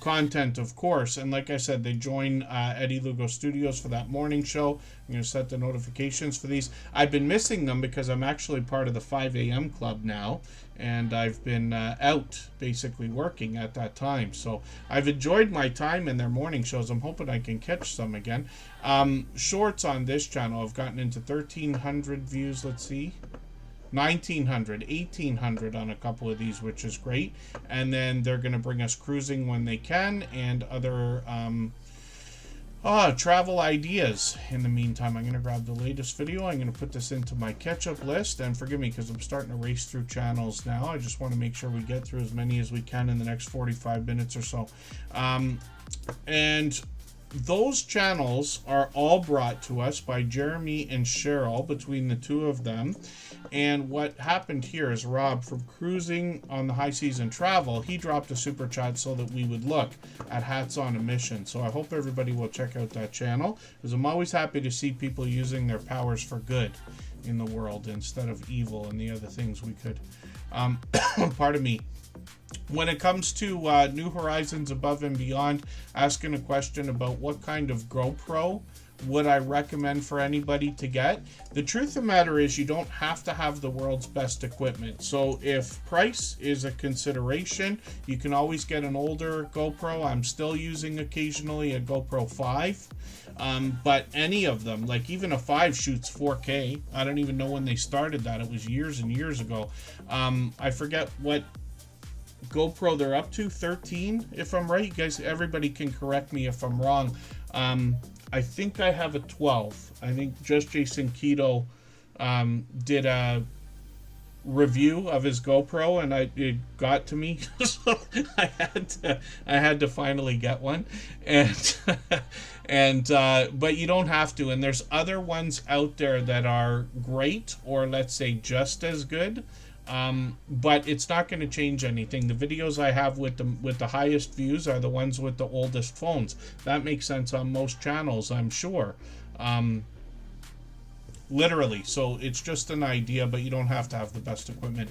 content, of course, and like I said, they join Eddie Lugo Studios for that morning show. I'm going to set the notifications for these. I've been missing them because I'm actually part of the 5 a.m. club now, and I've been out basically working at that time, so I've enjoyed my time in their morning shows. I'm hoping I can catch some again. Shorts on this channel have gotten into 1,300 views. Let's see, 1,900, 1,800 on a couple of these, which is great. And then they're going to bring us Cruising when they can, and other travel ideas. In the meantime, I'm going to grab the latest video. I'm going to put this into my catch-up list, and forgive me because I'm starting to race through channels now. I just want to make sure we get through as many as we can in the next 45 minutes or so. And those channels are all brought to us by Jeremy and Cheryl, between the two of them. And what happened here is Rob, from Cruising on the High Seas and Travel, he dropped a super chat so that we would look at Hats on a Mission. So I hope everybody will check out that channel, because I'm always happy to see people using their powers for good in the world instead of evil and the other things we could. Pardon me. When it comes to New Horizons Above and Beyond, asking a question about what kind of GoPro would I recommend for anybody to get, the truth of the matter is you don't have to have the world's best equipment. So if price is a consideration, you can always get an older GoPro. I'm still using occasionally a GoPro 5. But any of them, like even a 5 shoots 4K. I don't even know when they started that. It was years and years ago. I forget what GoPro they're up to, 13 if I'm right. You guys, everybody can correct me if I'm wrong. I think I have a 12. I think just Jason Keto did a review of his GoPro, and it got to me, so I had to finally get one. And but you don't have to. And there's other ones out there that are great, or let's say just as good. But it's not going to change anything. The videos I have with the highest views are the ones with the oldest phones. That makes sense on most channels, I'm sure. Literally. So it's just an idea, but you don't have to have the best equipment.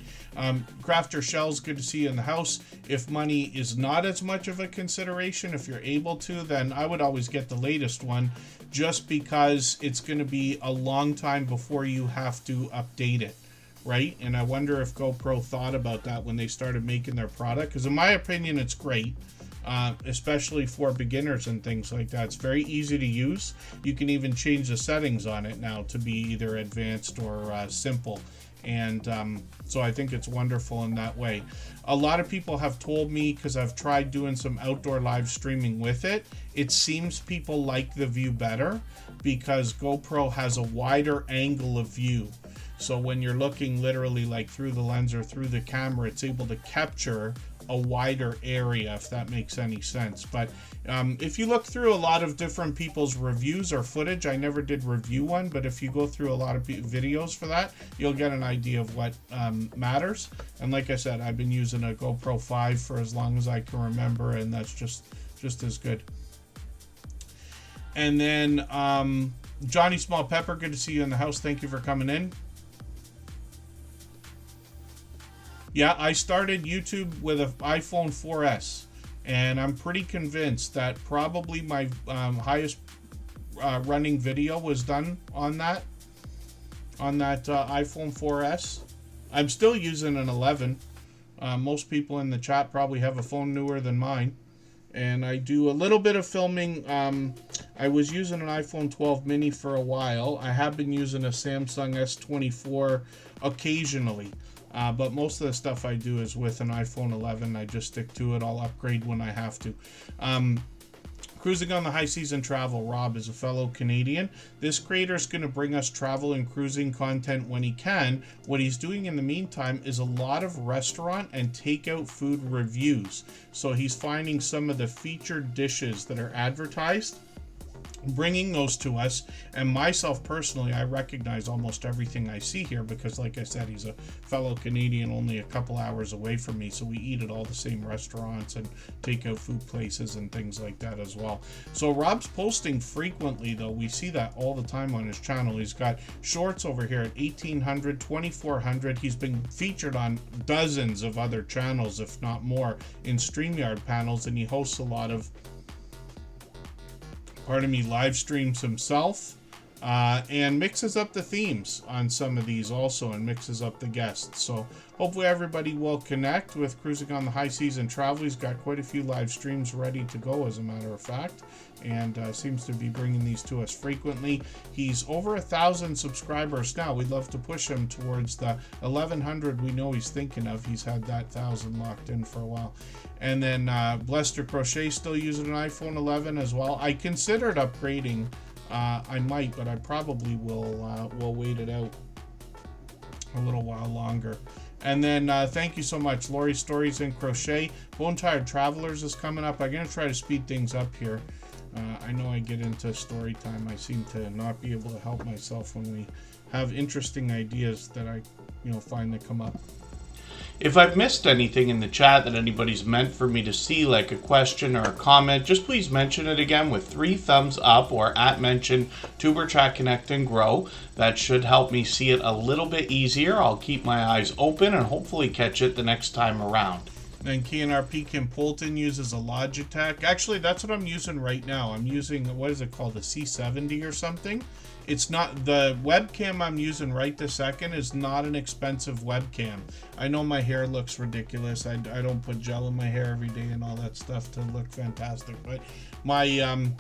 Crafter Shells, good to see you in the house. If money is not as much of a consideration, if you're able to, then I would always get the latest one, just because it's going to be a long time before you have to update it. Right? And I wonder if GoPro thought about that when they started making their product, because in my opinion it's great, especially for beginners and things like that. It's very easy to use. You can even change the settings on it now to be either advanced or simple, and so I think it's wonderful in that way. A lot of people have told me, because I've tried doing some outdoor live streaming with it, it seems people like the view better because GoPro has a wider angle of view. So when you're looking literally like through the lens or through the camera, it's able to capture a wider area, if that makes any sense. But if you look through a lot of different people's reviews or footage, I never did review one, but if you go through a lot of videos for that, you'll get an idea of what matters. And like I said, I've been using a GoPro 5 for as long as I can remember, and that's just as good. And then Johnny Small Pepper, good to see you in the house. Thank you for coming in. Yeah, I started YouTube with an iPhone 4S, and I'm pretty convinced that probably my highest running video was done on that iPhone 4S. I'm still using an 11. Most people in the chat probably have a phone newer than mine, and I do a little bit of filming. I was using an iPhone 12 mini for a while. I have been using a Samsung S24 occasionally. But most of the stuff I do is with an iPhone 11. I just stick to it. I'll upgrade when I have to. Cruising on the High Seas and Travel, Rob is a fellow Canadian. This creator is going to bring us travel and cruising content when he can. What he's doing in the meantime is a lot of restaurant and takeout food reviews. So he's finding some of the featured dishes that are advertised, bringing those to us. And myself personally, I recognize almost everything I see here because, like I said, he's a fellow Canadian only a couple hours away from me, so we eat at all the same restaurants and takeout food places and things like that as well. So Rob's posting frequently, though. We see that all the time on his channel. He's got shorts over here at 1800, 2400. He's been featured on dozens of other channels, if not more, in StreamYard panels, and he hosts a lot of live streams himself, and mixes up the themes on some of these also, and mixes up the guests. So hopefully everybody will connect with Cruising on the High Seas and Travel. He's got quite a few live streams ready to go, as a matter of fact, and seems to be bringing these to us frequently. He's over 1,000 subscribers now. We'd love to push him towards the 1,100 we know he's thinking of. He's had that 1,000 locked in for a while. And then Blester Crochet still using an iPhone 11 as well. I considered upgrading. I might, but I probably will wait it out a little while longer. And then thank you so much, Lori Stories and Crochet. Bone Tired Travelers is coming up. I'm going to try to speed things up here. I know I get into story time. I seem to not be able to help myself when we have interesting ideas that I, find that come up. If I've missed anything in the chat that anybody's meant for me to see, like a question or a comment, just please mention it again with 3 thumbs up or @mention Tuberchat Connect and Grow. That should help me see it a little bit easier. I'll keep my eyes open and hopefully catch it the next time around. Then KNRP Kim Polton uses a Logitech. Actually, that's what I'm using right now. I'm using, what is it called, the C70 or something. It's not, the webcam I'm using right this second is not an expensive webcam. I know my hair looks ridiculous. I don't put gel in my hair every day and all that stuff to look fantastic. But my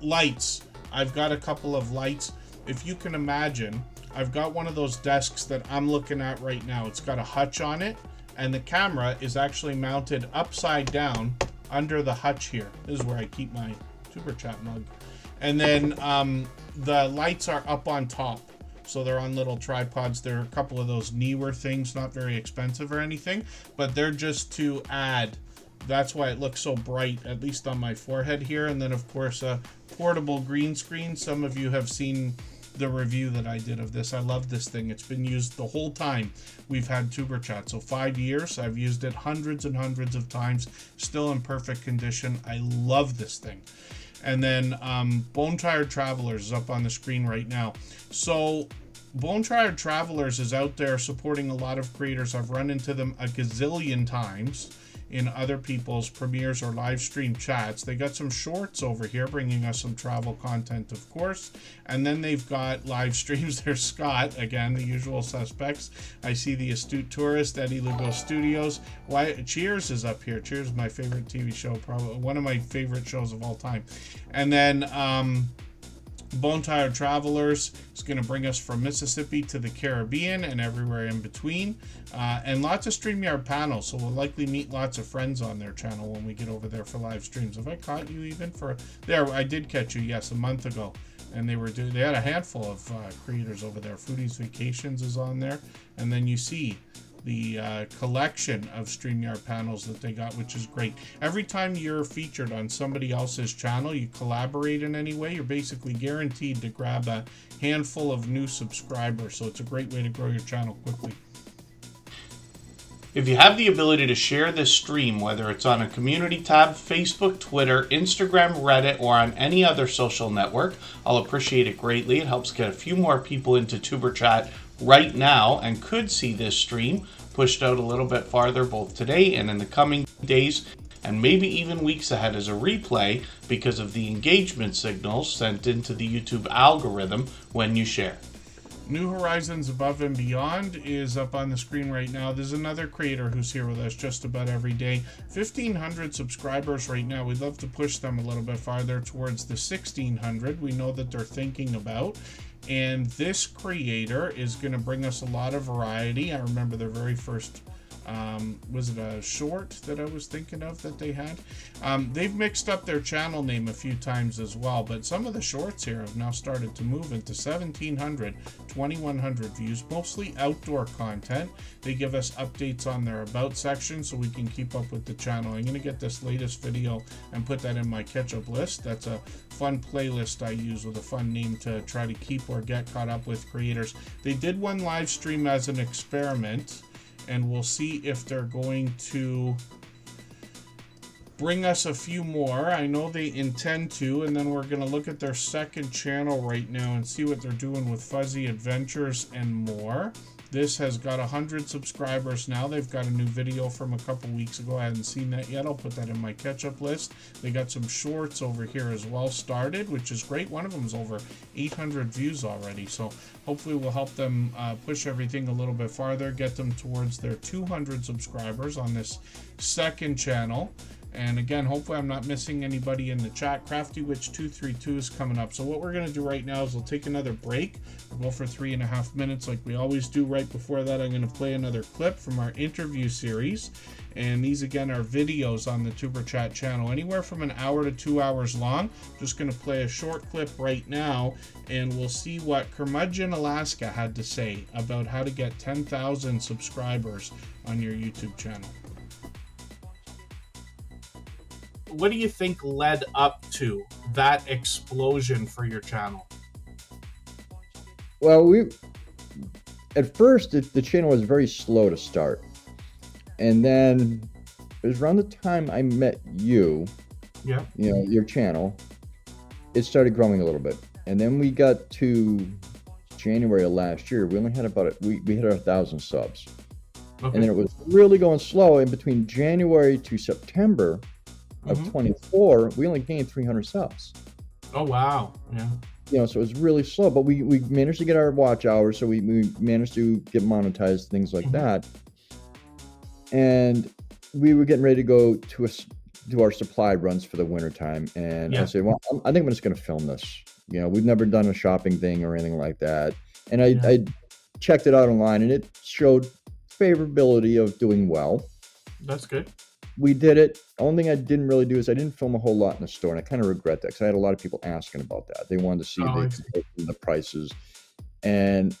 lights, I've got a couple of lights. If you can imagine, I've got one of those desks that I'm looking at right now. It's got a hutch on it, and the camera is actually mounted upside down under the hutch here. This is where I keep my Superchat mug. And then the lights are up on top, so they're on little tripods. There are a couple of those newer things, not very expensive or anything, but they're just to add. That's why it looks so bright, at least on my forehead here. And then, of course, a portable green screen. Some of you have seen the review that I did of this. I love this thing. It's been used the whole time we've had Tuberchat. So 5 years, I've used it hundreds and hundreds of times, still in perfect condition. I love this thing. And then Bone Tired Travelers is up on the screen right now. So Bone Tired Travelers is out there supporting a lot of creators. I've run into them a gazillion times in other people's premieres or live stream chats. They got some shorts over here bringing us some travel content, of course. And then they've got live streams. There's Scott, again, the usual suspects. I see the Astute Tourist, Eddie Lugo Studios. Cheers is up here. Cheers is my favorite TV show, probably one of my favorite shows of all time. And then Bone Tired Travelers is going to bring us from Mississippi to the Caribbean and everywhere in between. And lots of StreamYard panels, so we'll likely meet lots of friends on their channel when we get over there for live streams. Have I caught you even for... There, I did catch you, yes, a month ago. And they had a handful of creators over there. Foodies Vacations is on there. And then you see the collection of StreamYard panels that they got, which is great. Every time you're featured on somebody else's channel, you collaborate in any way, you're basically guaranteed to grab a handful of new subscribers. So it's a great way to grow your channel quickly. If you have the ability to share this stream, whether it's on a community tab, Facebook, Twitter, Instagram, Reddit, or on any other social network, I'll appreciate it greatly. It helps get a few more people into Tuberchat right now and could see this stream pushed out a little bit farther both today and in the coming days and maybe even weeks ahead as a replay because of the engagement signals sent into the YouTube algorithm when you share. New Horizons Above and Beyond is up on the screen right now. There's another creator who's here with us just about every day. 1,500 subscribers right now. We'd love to push them a little bit farther towards the 1,600. We know that they're thinking about. And this creator is going to bring us a lot of variety. I remember their very first, was it a short that I was thinking of that they had? They've mixed up their channel name a few times as well, but some of the shorts here have now started to move into 1,700, 2,100 views, mostly outdoor content. They give us updates on their About section so we can keep up with the channel. I'm going to get this latest video and put that in my catch-up list. That's a fun playlist I use with a fun name to try to keep or get caught up with creators. They did one live stream as an experiment, and we'll see if they're going to bring us a few more. I know they intend to, and then we're going to look at their second channel right now and see what they're doing with Fuzzy Adventures and more. This has got 100 subscribers now. They've got a new video from a couple weeks ago. I haven't seen that yet. I'll put that in my catch-up list. They got some shorts over here as well started, which is great. One of them is over 800 views already. So hopefully we'll help them push everything a little bit farther, get them towards their 200 subscribers on this second channel. And again, hopefully I'm not missing anybody in the chat. Crafty Witch 232 is coming up. So what we're going to do right now is we'll take another break. We'll go for 3.5 minutes like we always do. Right before that, I'm going to play another clip from our interview series. And these, again, are videos on the Tuberchat channel, anywhere from an hour to 2 hours long. Just going to play a short clip right now, and we'll see what Curmudgeon Alaska had to say about how to get 10,000 subscribers on your YouTube channel. what do you think led up to that explosion for your channel? Well, at first the channel was very slow to start, and then it was around the time I met you. Yeah. You know, your channel, it started growing a little bit, and then we got to January of last year. We only had we hit 1,000 subs, Okay. and then it was really going slow. In between January to September of 24, we only gained 300 subs. Oh wow! Yeah. You know, so it was really slow, but we managed to get our watch hours, so we managed to get monetized, things like that. And we were getting ready to go to do our supply runs for the winter time, and I said, well, I think I'm just going to film this. You know, we've never done a shopping thing or anything like that, and I checked it out online, and it showed favorability of doing well. That's good. We did it. Only thing I didn't really do is I didn't film a whole lot in the store, and I kind of regret that because I had a lot of people asking about that. They wanted to see the prices, and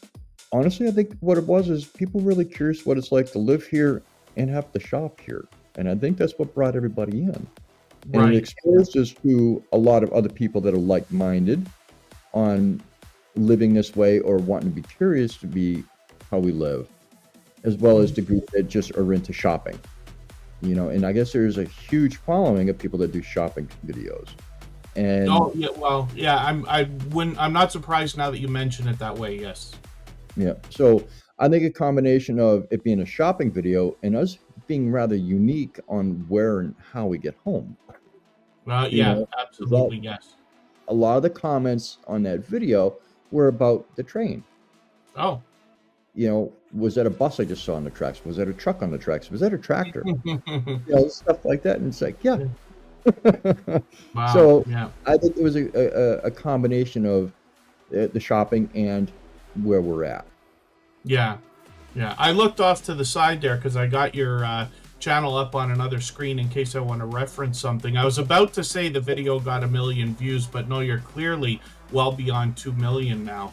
honestly, I think what it was is people really curious what it's like to live here and have to shop here, and I think that's what brought everybody in. And it exposed us to a lot of other people that are like-minded on living this way or wanting to be curious to be how we live, as well as the group that just are into shopping. You know, and I guess there's a huge following of people that do shopping videos. And I'm not surprised now that you mention it that way. Yes. Yeah. So I think a combination of it being a shopping video and us being rather unique on where and how we get home. Absolutely, yes. A lot of the comments on that video were about the train. Oh. You know, was that a bus I just saw on the tracks? Was that a truck on the tracks? Was that a tractor? You know, stuff like that. And it's like, yeah. Wow. So I think it was a combination of the shopping and where we're at. Yeah. Yeah. I looked off to the side there because I got your channel up on another screen in case I want to reference something. I was about to say the video got 1 million views, but no, you're clearly well beyond 2 million now.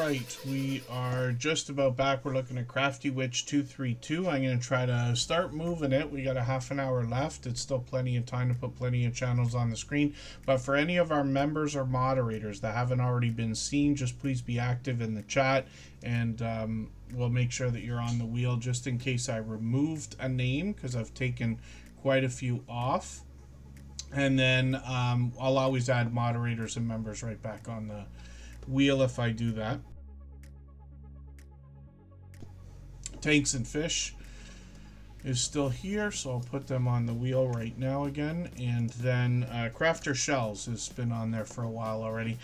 right, we are just about back. We're looking at Crafty Witch 232. I'm going to try to start moving it. We got a half an hour left. It's still plenty of time to put plenty of channels on the screen. But for any of our members or moderators that haven't already been seen, just please be active in the chat, and we'll make sure that you're on the wheel just in case I removed a name, because I've taken quite a few off. And then I'll always add moderators and members right back on the wheel if I do that. Tanks and Fish is still here, so I'll put them on the wheel right now again. And then Crafter Shells has been on there for a while already.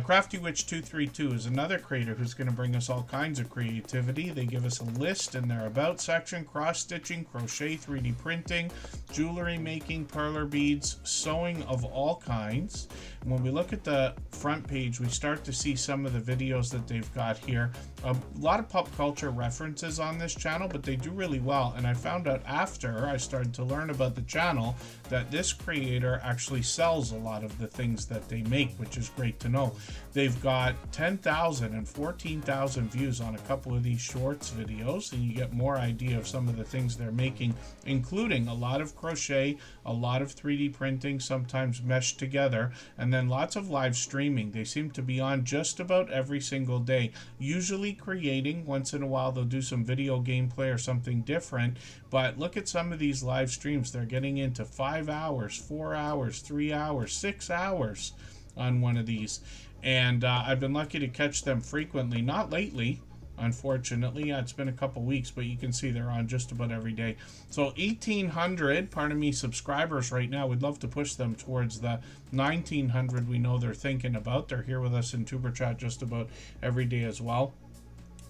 Crafty Witch 232 is another creator who's going to bring us all kinds of creativity. They give us a list in their About section: cross-stitching, crochet, 3D printing, jewelry making, parlor beads, sewing of all kinds. And when we look at the front page, we start to see some of the videos that they've got here. A lot of pop culture references on this channel, but they do really well. And I found out after I started to learn about the channel that this creator actually sells a lot of the things that they make, which is great to know. They've got 10,000 and 14,000 views on a couple of these shorts videos, and you get more idea of some of the things they're making, including a lot of crochet, a lot of 3D printing, sometimes meshed together, and then lots of live streaming. They seem to be on just about every single day, usually creating. Once in a while they'll do some video gameplay or something different, but look at some of these live streams. They're getting into 5 hours, 4 hours, 3 hours, 6 hours on one of these. And I've been lucky to catch them frequently. Not lately, unfortunately. Yeah, it's been a couple weeks, but you can see they're on just about every day. So 1,800, pardon me, subscribers right now. We'd love to push them towards the 1,900 we know they're thinking about. They're here with us in Tuber Chat just about every day as well.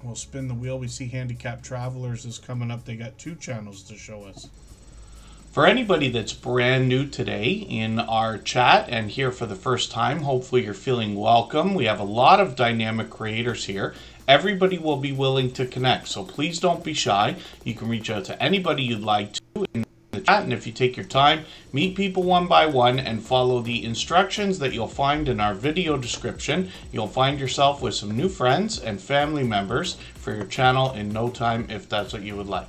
We'll spin the wheel. We see Handicapped Travelers is coming up. They got 2 channels to show us. For anybody that's brand new today in our chat and here for the first time, hopefully you're feeling welcome. We have a lot of dynamic creators here. Everybody will be willing to connect, so please don't be shy. You can reach out to anybody you'd like to in the chat, and if you take your time, meet people one by one and follow the instructions that you'll find in our video description. You'll find yourself with some new friends and family members for your channel in no time, if that's what you would like.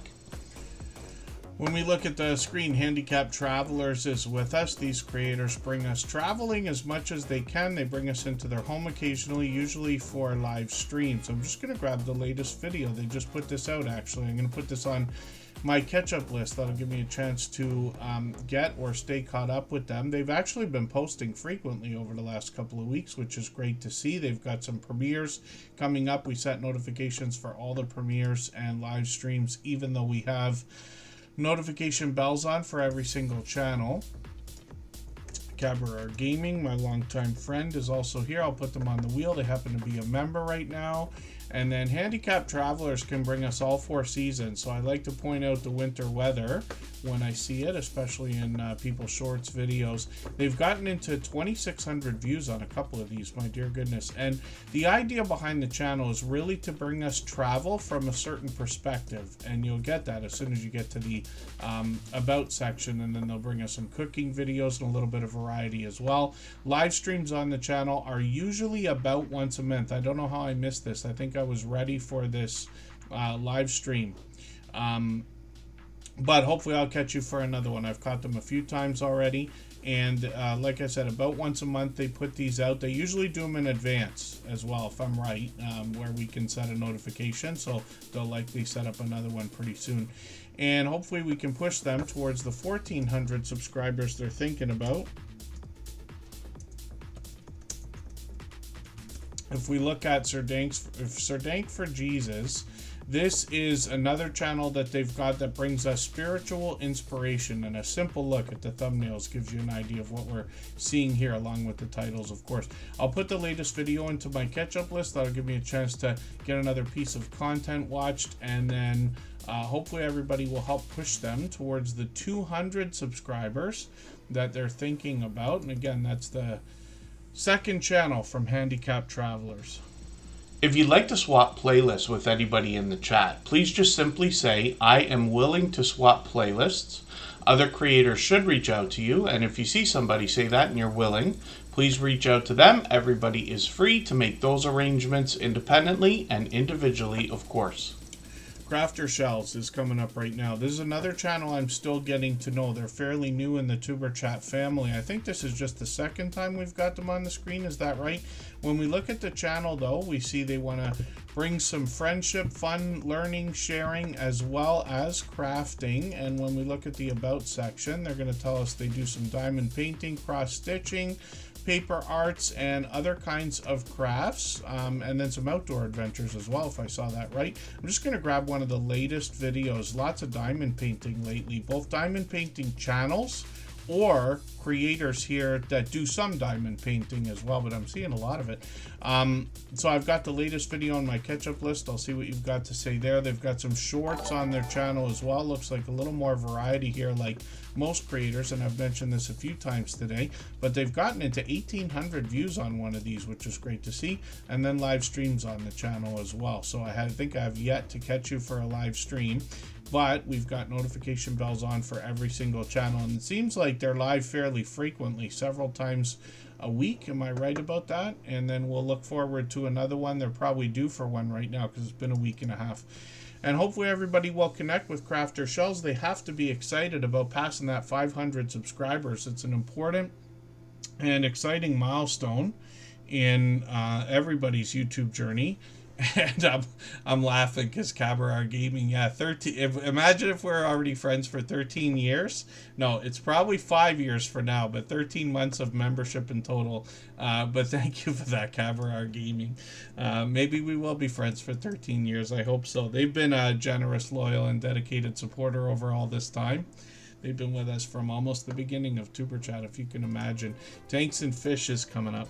When we look at the screen, Handicapped Travelers is with us. These creators bring us traveling as much as they can. They bring us into their home occasionally, usually for live streams. I'm just going to grab the latest video. They just put this out, actually. I'm going to put this on my catch-up list. That'll give me a chance to get or stay caught up with them. They've actually been posting frequently over the last couple of weeks, which is great to see. They've got some premieres coming up. We set notifications for all the premieres and live streams, even though we have notification bells on for every single channel. Cabaret Gaming, my longtime friend, is also here. I'll put them on the wheel. They happen to be a member right now. And then Handicapped Travelers can bring us all 4 seasons. So I like to point out the winter weather when I see it, especially in people's shorts videos. They've gotten into 2,600 views on a couple of these, my dear goodness. And the idea behind the channel is really to bring us travel from a certain perspective. And you'll get that as soon as you get to the About section. And then they'll bring us some cooking videos and a little bit of variety as well. Live streams on the channel are usually about once a month. I don't know how I missed this. I think I was ready for this live stream. But hopefully I'll catch you for another one. I've caught them a few times already. And like I said, about once a month they put these out. They usually do them in advance as well, if I'm right, where we can set a notification. So they'll likely set up another one pretty soon. And hopefully we can push them towards the 1,400 subscribers they're thinking about. If we look at Sir Dank for Jesus, this is another channel that they've got that brings us spiritual inspiration, and a simple look at the thumbnails gives you an idea of what we're seeing here, along with the titles, of course. I'll put the latest video into my catch-up list. That'll give me a chance to get another piece of content watched, and then hopefully everybody will help push them towards the 200 subscribers that they're thinking about. And again, that's the second channel from Handicapped Travelers. If you'd like to swap playlists with anybody in the chat, please just simply say, I am willing to swap playlists. Other creators should reach out to you, and if you see somebody say that and you're willing, please reach out to them. Everybody is free to make those arrangements independently and individually, of course. Crafter Shells is coming up right now. This is another channel I'm still getting to know. They're fairly new in the Tuber Chat family. I think this is just the second time we've got them on the screen. Is that right? When we look at the channel, though, we see they want to bring some friendship, fun, learning, sharing, as well as crafting. And when we look at the About section, they're going to tell us they do some diamond painting, cross-stitching, paper arts, and other kinds of crafts, and then some outdoor adventures as well, if I saw that right. I'm just going to grab one of the latest videos. Lots of diamond painting lately, both diamond painting channels or creators here that do some diamond painting as well, but I'm seeing a lot of it. So I've got the latest video on my catch-up list. I'll see what you've got to say there. They've got some shorts on their channel as well. Looks like a little more variety here, like most creators, and I've mentioned this a few times today, but they've gotten into 1,800 views on one of these, which is great to see, and then live streams on the channel as well. So I think I have yet to catch you for a live stream, but we've got notification bells on for every single channel, and it seems like they're live fairly frequently, several times a week. Am I right about that? And then we'll look forward to another one. They're probably due for one right now because it's been a week and a half. And hopefully everybody will connect with Crafter Shells. They have to be excited about passing that 500 subscribers. It's an important and exciting milestone in everybody's YouTube journey. And I'm laughing because Cabaret Gaming, yeah, 13. Imagine if we're already friends for 13 years. No, it's probably 5 years for now, but 13 months of membership in total. But thank you for that, Cabaret Gaming. Maybe we will be friends for 13 years. I hope so. They've been a generous, loyal, and dedicated supporter over all this time. They've been with us from almost the beginning of Tuber Chat, if you can imagine. Tanks and Fish is coming up.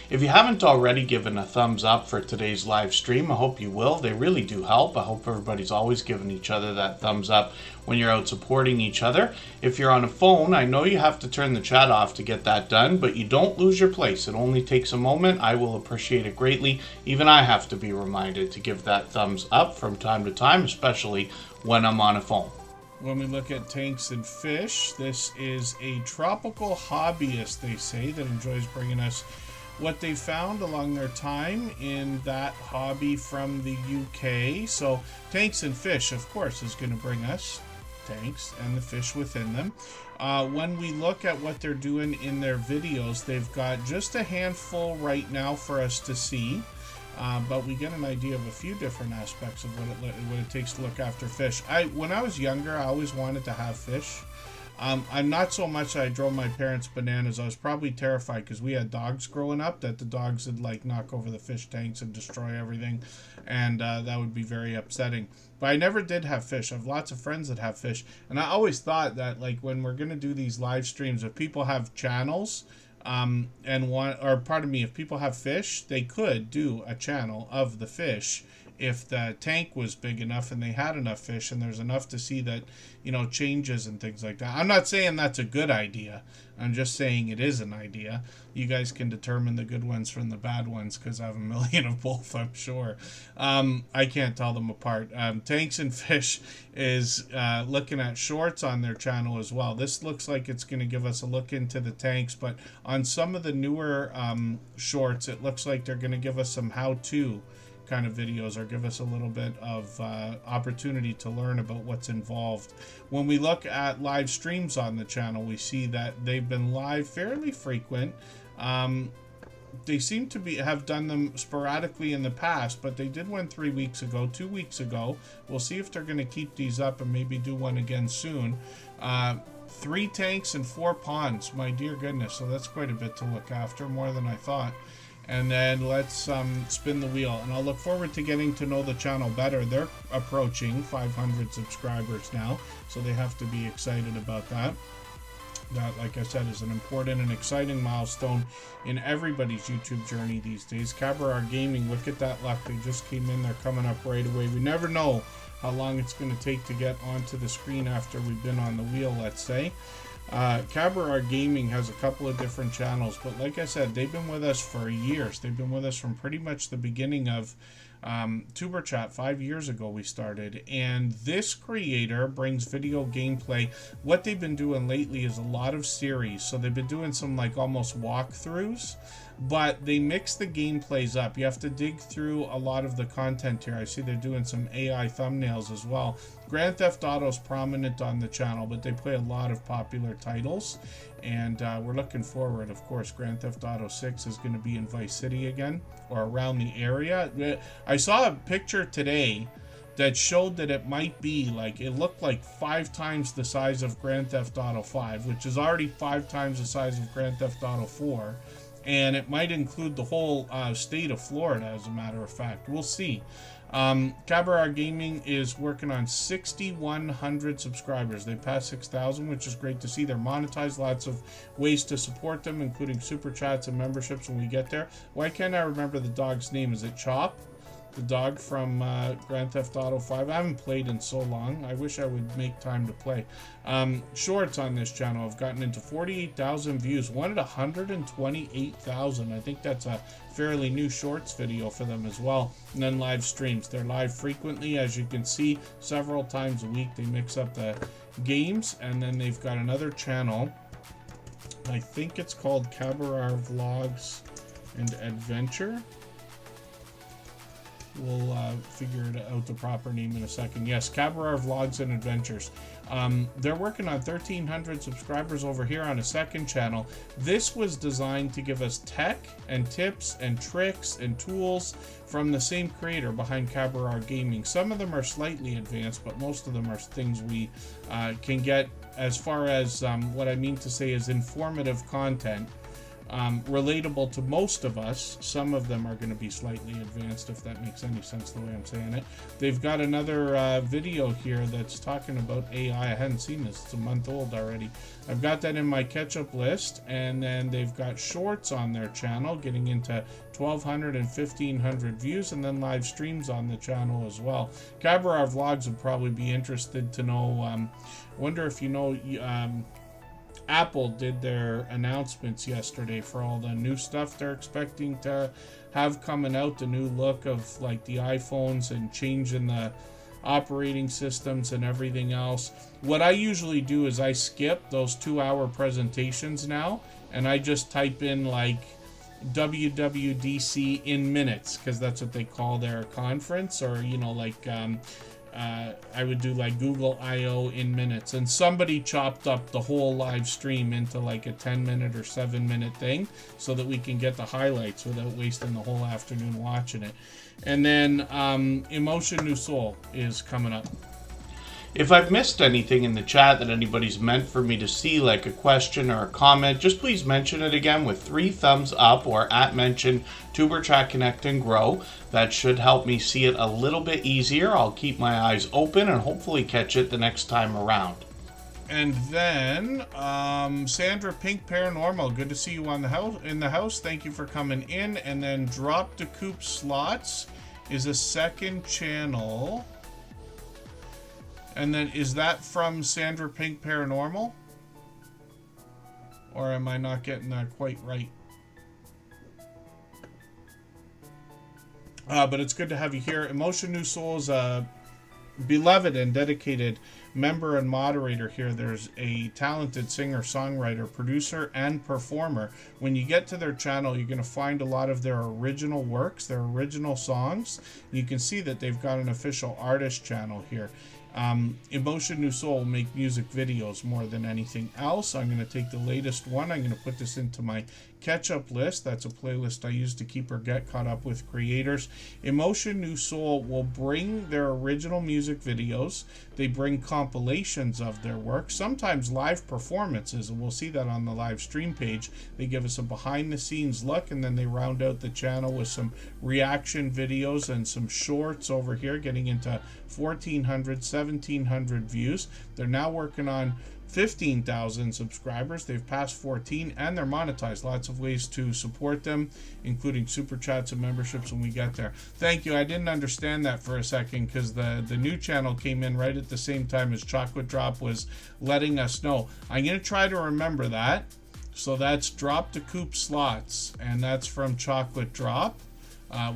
If you haven't already given a thumbs up for today's live stream, I hope you will. They really do help. I hope everybody's always giving each other that thumbs up when you're out supporting each other. If you're on a phone, I know you have to turn the chat off to get that done, but you don't lose your place. It only takes a moment. I will appreciate it greatly. Even I have to be reminded to give that thumbs up from time to time, especially when I'm on a phone. When we look at Tanks and Fish, this is a tropical hobbyist, they say, that enjoys bringing us what they found along their time in that hobby from the UK. So Tanks and Fish, of course, is going to bring us tanks and the fish within them. When we look at what they're doing in their videos, they've got just a handful right now for us to see. But we get an idea of a few different aspects of what it takes to look after fish. When I was younger, I always wanted to have fish. I'm not so much that I drove my parents bananas. I was probably terrified because we had dogs growing up, that the dogs would like knock over the fish tanks and destroy everything, and that would be very upsetting. But I never did have fish. I have lots of friends that have fish, and I always thought that, like, when we're gonna do these live streams, if people have channels if people have fish, they could do a channel of the fish if the tank was big enough and they had enough fish and there's enough to see that, changes and things like that. I'm not saying that's a good idea. I'm just saying it is an idea. You guys can determine the good ones from the bad ones because I have a million of both, I'm sure. I can't tell them apart. Tanks and Fish is looking at shorts on their channel as well. This looks like it's going to give us a look into the tanks, but on some of the newer shorts, it looks like they're going to give us some how-to kind of videos or give us a little bit of opportunity to learn about what's involved. When we look at live streams on the channel, we see that they've been live fairly frequent. They seem to have done them sporadically in the past, but they did one 2 weeks ago. We'll see if they're going to keep these up and maybe do one again soon. 3 tanks and 4 ponds, my dear goodness. So that's quite a bit to look after, more than I thought. And then let's spin the wheel, and I'll look forward to getting to know the channel better. They're approaching 500 subscribers now, so they have to be excited about that. That, like I said, is an important and exciting milestone in everybody's YouTube journey these days. Cabaret Gaming, look at that luck. They just came in. They're coming up right away. We never know how long it's going to take to get onto the screen after we've been on the wheel, let's say. Cabaret Gaming has a couple of different channels, but like I said, they've been with us for years. They've been with us from pretty much the beginning of Tuber Chat. 5 years ago we started, and this creator brings video gameplay. What they've been doing lately is a lot of series, so they've been doing some like almost walkthroughs, but they mix the gameplays up. You have to dig through a lot of the content here. I see they're doing some AI thumbnails as well. Grand Theft Auto is prominent on the channel, but they play a lot of popular titles, and we're looking forward. Of course, Grand Theft Auto 6 is going to be in Vice City again, or around the area. I saw a picture today that showed that it might be like, it looked like 5 times the size of Grand Theft Auto 5, which is already 5 times the size of Grand Theft Auto 4. And it might include the whole state of Florida, as a matter of fact. We'll see. Cabaret Gaming is working on 6,100 subscribers. They passed 6,000, which is great to see. They're monetized. Lots of ways to support them, including super chats and memberships when we get there. Why can't I remember the dog's name? Is it Chop? The dog from Grand Theft Auto 5. I haven't played in so long. I wish I would make time to play. Shorts on this channel have gotten into 48,000 views. One at 128,000. I think that's a fairly new shorts video for them as well. And then live streams. They're live frequently, as you can see, several times a week. They mix up the games, and then they've got another channel. I think it's called Cabaret Vlogs and Adventure. We'll figure out the proper name in a second. Yes, Cabaret Vlogs and Adventures. They're working on 1,300 subscribers over here on a second channel. This was designed to give us tech and tips and tricks and tools from the same creator behind Cabaret Gaming. Some of them are slightly advanced, but most of them are things we can get, as far as what I mean to say is informative content. Relatable to most of us. Some of them are going to be slightly advanced, if that makes any sense the way I'm saying it. They've got another video here that's talking about AI. I hadn't seen this. It's a month old already. I've got that in my catch-up list, and then they've got shorts on their channel getting into 1,200 and 1,500 views, and then live streams on the channel as well. Cabaret Vlogs would probably be interested to know. Wonder if you know. Apple did their announcements yesterday for all the new stuff they're expecting to have coming out, the new look of like the iPhones and changing the operating systems and everything else. What I usually do is I skip those 2-hour presentations now, and I just type in like WWDC in minutes, because that's what they call their conference, or you know, like I would do like Google I/O in minutes, and somebody chopped up the whole live stream into like a 10-minute or 7-minute thing so that we can get the highlights without wasting the whole afternoon watching it. And then Emotion New Soul is coming up. If I've missed anything in the chat that anybody's meant for me to see, like a question or a comment, just please mention it again with 3 thumbs up, or @mention Tuber Chat Connect and Grow. That should help me see it a little bit easier. I'll keep my eyes open and hopefully catch it the next time around. And then Sandra Pink Paranormal, good to see you on in the house. Thank you for coming in. And then Drop the Coop Slots is a second channel. And then, is that from Sandra Pink Paranormal? Or am I not getting that quite right? But it's good to have you here. Emotion New Soul is a beloved and dedicated member and moderator here. There's a talented singer, songwriter, producer, and performer. When you get to their channel, you're going to find a lot of their original works, their original songs. You can see that they've got an official artist channel here. Emotion New Soul will make music videos more than anything else. I'm going to take the latest one. I'm going to put this into my catch-up list. That's a playlist I use to keep or get caught up with creators. Emotion New Soul will bring their original music videos. They bring compilations of their work, sometimes live performances, and we'll see that on the live stream page. They give us a behind-the-scenes look, and then they round out the channel with some reaction videos and some shorts over here, getting into 1,400, 1,700 views. They're now working on 15,000 subscribers. They've passed 14 and they're monetized. Lots of ways to support them, including super chats and memberships when we get there. Thank you. I didn't understand that for a second because the new channel came in right at the same time as Chocolate Drop was letting us know. I'm going to try to remember that. So that's Drop to Coop Slots, and that's from Chocolate Drop.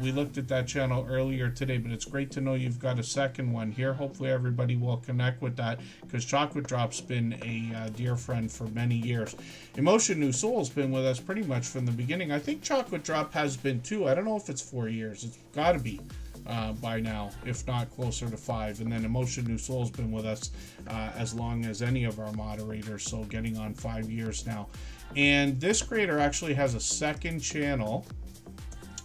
We looked at that channel earlier today, but it's great to know you've got a second one here. Hopefully everybody will connect with that because Chocolate Drop's been a dear friend for many years. Emotion New Soul's been with us pretty much from the beginning. I think Chocolate Drop has been too. I don't know if it's 4 years. It's got to be by now, if not closer to 5. And then Emotion New Soul's been with us as long as any of our moderators, so getting on 5 years now. And this creator actually has a second channel.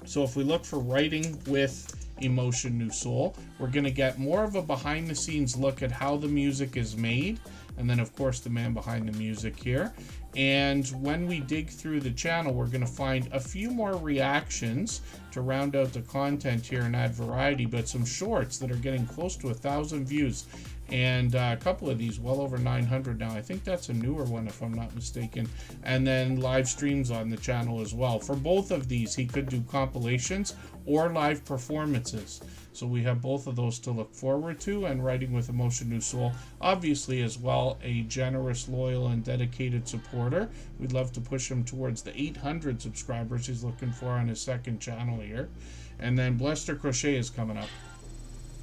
So if we look for Writing with Emotion New Soul, we're going to get more of a behind the scenes look at how the music is made. And then of course the man behind the music here. And when we dig through the channel, we're going to find a few more reactions to round out the content here and add variety, but some shorts that are getting close to 1,000 views. And a couple of these well over 900 now. I think that's a newer one if I'm not mistaken. And then live streams on the channel as well. For both of these, he could do compilations or live performances. So we have both of those to look forward to. And Writing with Emotion New Soul, obviously as well, a generous, loyal, and dedicated supporter. We'd love to push him towards the 800 subscribers he's looking for on his second channel here. And then Blester Crochet is coming up.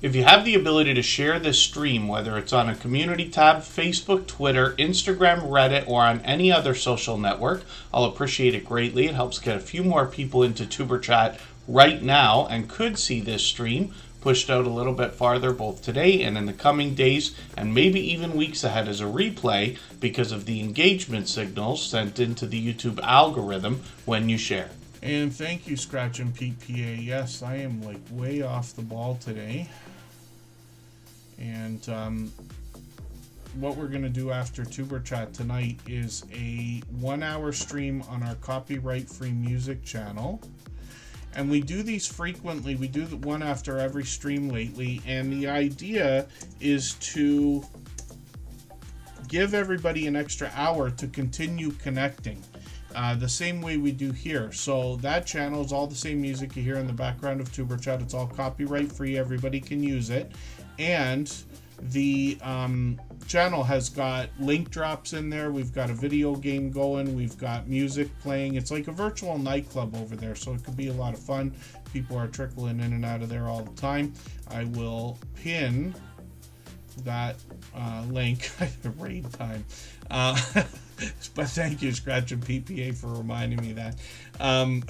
If you have the ability to share this stream, whether it's on a community tab, Facebook, Twitter, Instagram, Reddit, or on any other social network, I'll appreciate it greatly. It helps get a few more people into Tuber Chat right now and could see this stream pushed out a little bit farther both today and in the coming days and maybe even weeks ahead as a replay because of the engagement signals sent into the YouTube algorithm when you share. And thank you, Scratch and Pete PA. Yes, I am like way off the ball today. And what we're going to do after Tuber Chat tonight is a 1-hour stream on our copyright-free music channel. And we do these frequently. We do one after every stream lately. And the idea is to give everybody an extra hour to continue connecting. The same way we do here. So that channel is all the same music you hear in the background of Tuber Chat. It's all copyright free. Everybody can use it. And the channel has got link drops in there. We've got a video game going. We've got music playing. It's like a virtual nightclub over there. So it could be a lot of fun. People are trickling in and out of there all the time. I will pin that link. Raid time. But thank you, Scratch and PPA, for reminding me that. I'm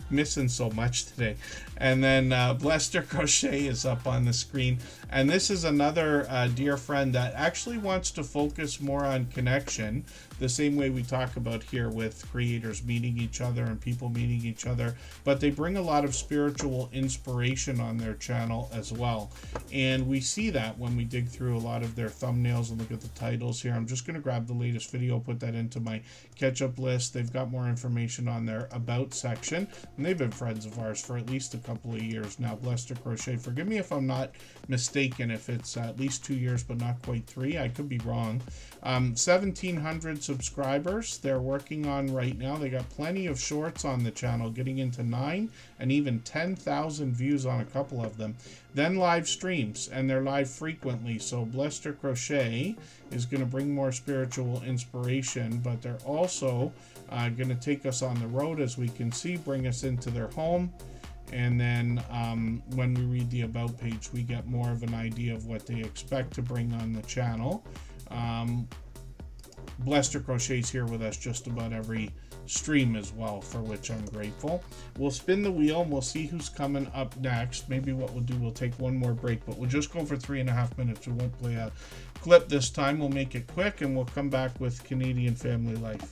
missing so much today. And then Blester Crochet is up on the screen. And this is another dear friend that actually wants to focus more on connection, the same way we talk about here with creators meeting each other and people meeting each other. But they bring a lot of spiritual inspiration on their channel as well. And we see that when we dig through a lot of their thumbnails and look at the titles here. I'm just going to grab the latest video, put that into my catch-up list. They've got more information on their About section. And they've been friends of ours for at least a couple of years now. Blester Crochet, forgive me if I'm not mistaken, if it's at least 2 years but not quite 3. I could be wrong. 1,700 subscribers they're working on right now. They got plenty of shorts on the channel, getting into 9 and even 10,000 views on a couple of them. Then live streams, and they're live frequently. So Blester Crochet is going to bring more spiritual inspiration, but they're also going to take us on the road, as we can see, bring us into their home. And then when we read the About page, we get more of an idea of what they expect to bring on the channel. Blester Crochet's here with us just about every stream as well, for which I'm grateful. We'll spin the wheel and we'll see who's coming up next. Maybe what we'll do, we'll take one more break, but we'll just go for 3.5 minutes. We won't play a clip this time. We'll make it quick and we'll come back with Canadian Family Life.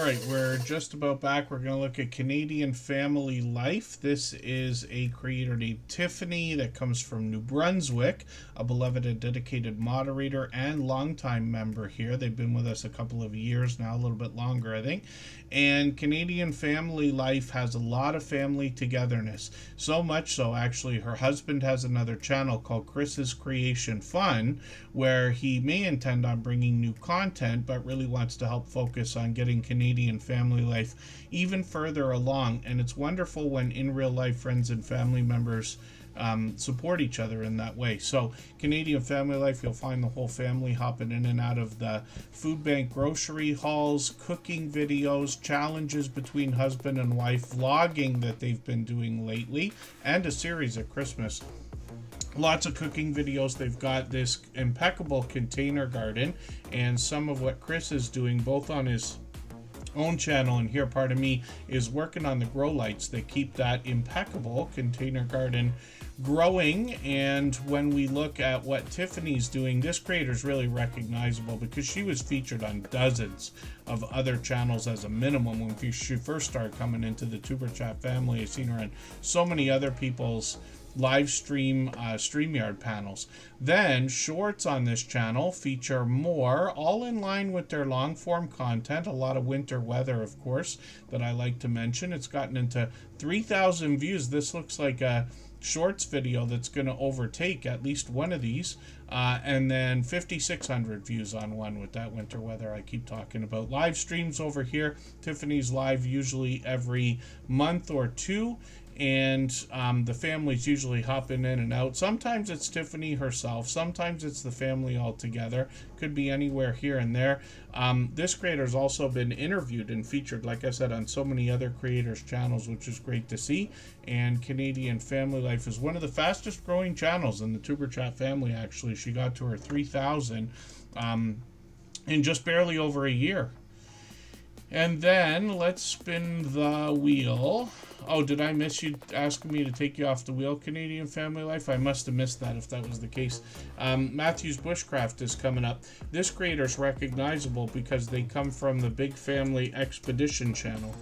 right, we're just about back. We're going to look at Canadian Family Life. This is a creator named Tiffany that comes from New Brunswick, a beloved and dedicated moderator and longtime member here. They've been with us a couple of years now, a little bit longer, I think. And Canadian Family Life has a lot of family togetherness. So much so, actually, her husband has another channel called Chris's Creation Fun, where he may intend on bringing new content, but really wants to help focus on getting Canadian family life even further along. And it's wonderful when in real life friends and family members support each other in that way. So Canadian Family Life, you'll find the whole family hopping in and out of the food bank grocery hauls, cooking videos, challenges between husband and wife, vlogging that they've been doing lately, and a series at Christmas. Lots of cooking videos. They've got this impeccable container garden, and some of what Chris is doing both on his own channel and here, part of me, is working on the grow lights that keep that impeccable container garden growing. And when we look at what Tiffany's doing, this creator is really recognizable because she was featured on dozens of other channels as a minimum when she first started coming into the Superchat family. I've seen her on so many other people's live stream StreamYard panels. Then shorts on this channel feature more, all in line with their long form content. A lot of winter weather, of course, that I like to mention. It's gotten into 3,000 views. This looks like a shorts video that's going to overtake at least one of these, and then 5,600 views on one with that winter weather I keep talking about. Live streams over here. Tiffany's live usually every month or two, and the family's usually hopping in and out. Sometimes it's Tiffany herself, sometimes it's the family all together. Could be anywhere here and there. This creator's also been interviewed and featured, like I said, on so many other creators' channels, which is great to see. And Canadian Family Life is one of the fastest growing channels in the Tuberchat family, actually. She got to her 3,000 in just barely over a year. And then let's spin the wheel. Oh, did I miss you asking me to take you off the wheel, Canadian Family Life? I must have missed that if that was the case. Matthew's Bushcraft is coming up. This creator's recognizable because they come from the Big Family Expedition channel.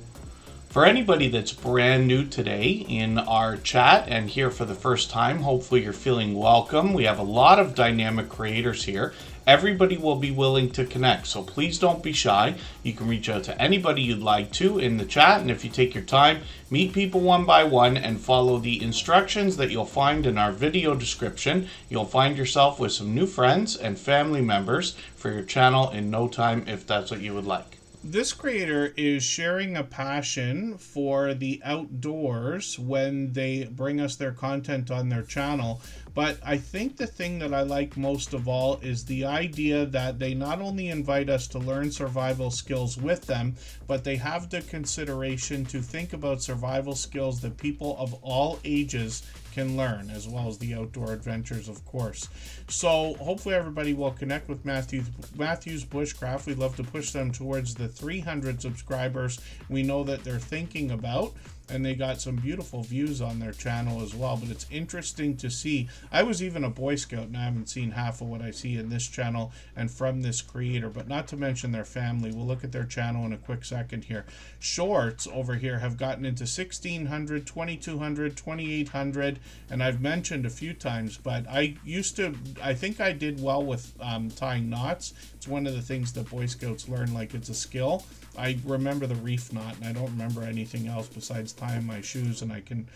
For anybody that's brand new today in our chat and here for the first time, hopefully you're feeling welcome. We have a lot of dynamic creators here. Everybody will be willing to connect, so please don't be shy. You can reach out to anybody you'd like to in the chat, and if you take your time, meet people one by one and follow the instructions that you'll find in our video description. You'll find yourself with some new friends and family members for your channel in no time if that's what you would like. This creator is sharing a passion for the outdoors when they bring us their content on their channel. But I think the thing that I like most of all is the idea that they not only invite us to learn survival skills with them, but they have the consideration to think about survival skills that people of all ages can learn, as well as the outdoor adventures, of course. So hopefully everybody will connect with Matthew's Bushcraft. We'd love to push them towards the 300 subscribers we know that they're thinking about. And they got some beautiful views on their channel as well. But it's interesting to see. I was even a Boy Scout, and I haven't seen half of what I see in this channel and from this creator. But not to mention their family. We'll look at their channel in a quick second here. Shorts over here have gotten into 1,600, 2,200, 2,800. And I've mentioned a few times, but I think I did well with tying knots. It's one of the things that Boy Scouts learn like it's a skill. I remember the reef knot, and I don't remember anything else besides tying my shoes, and I can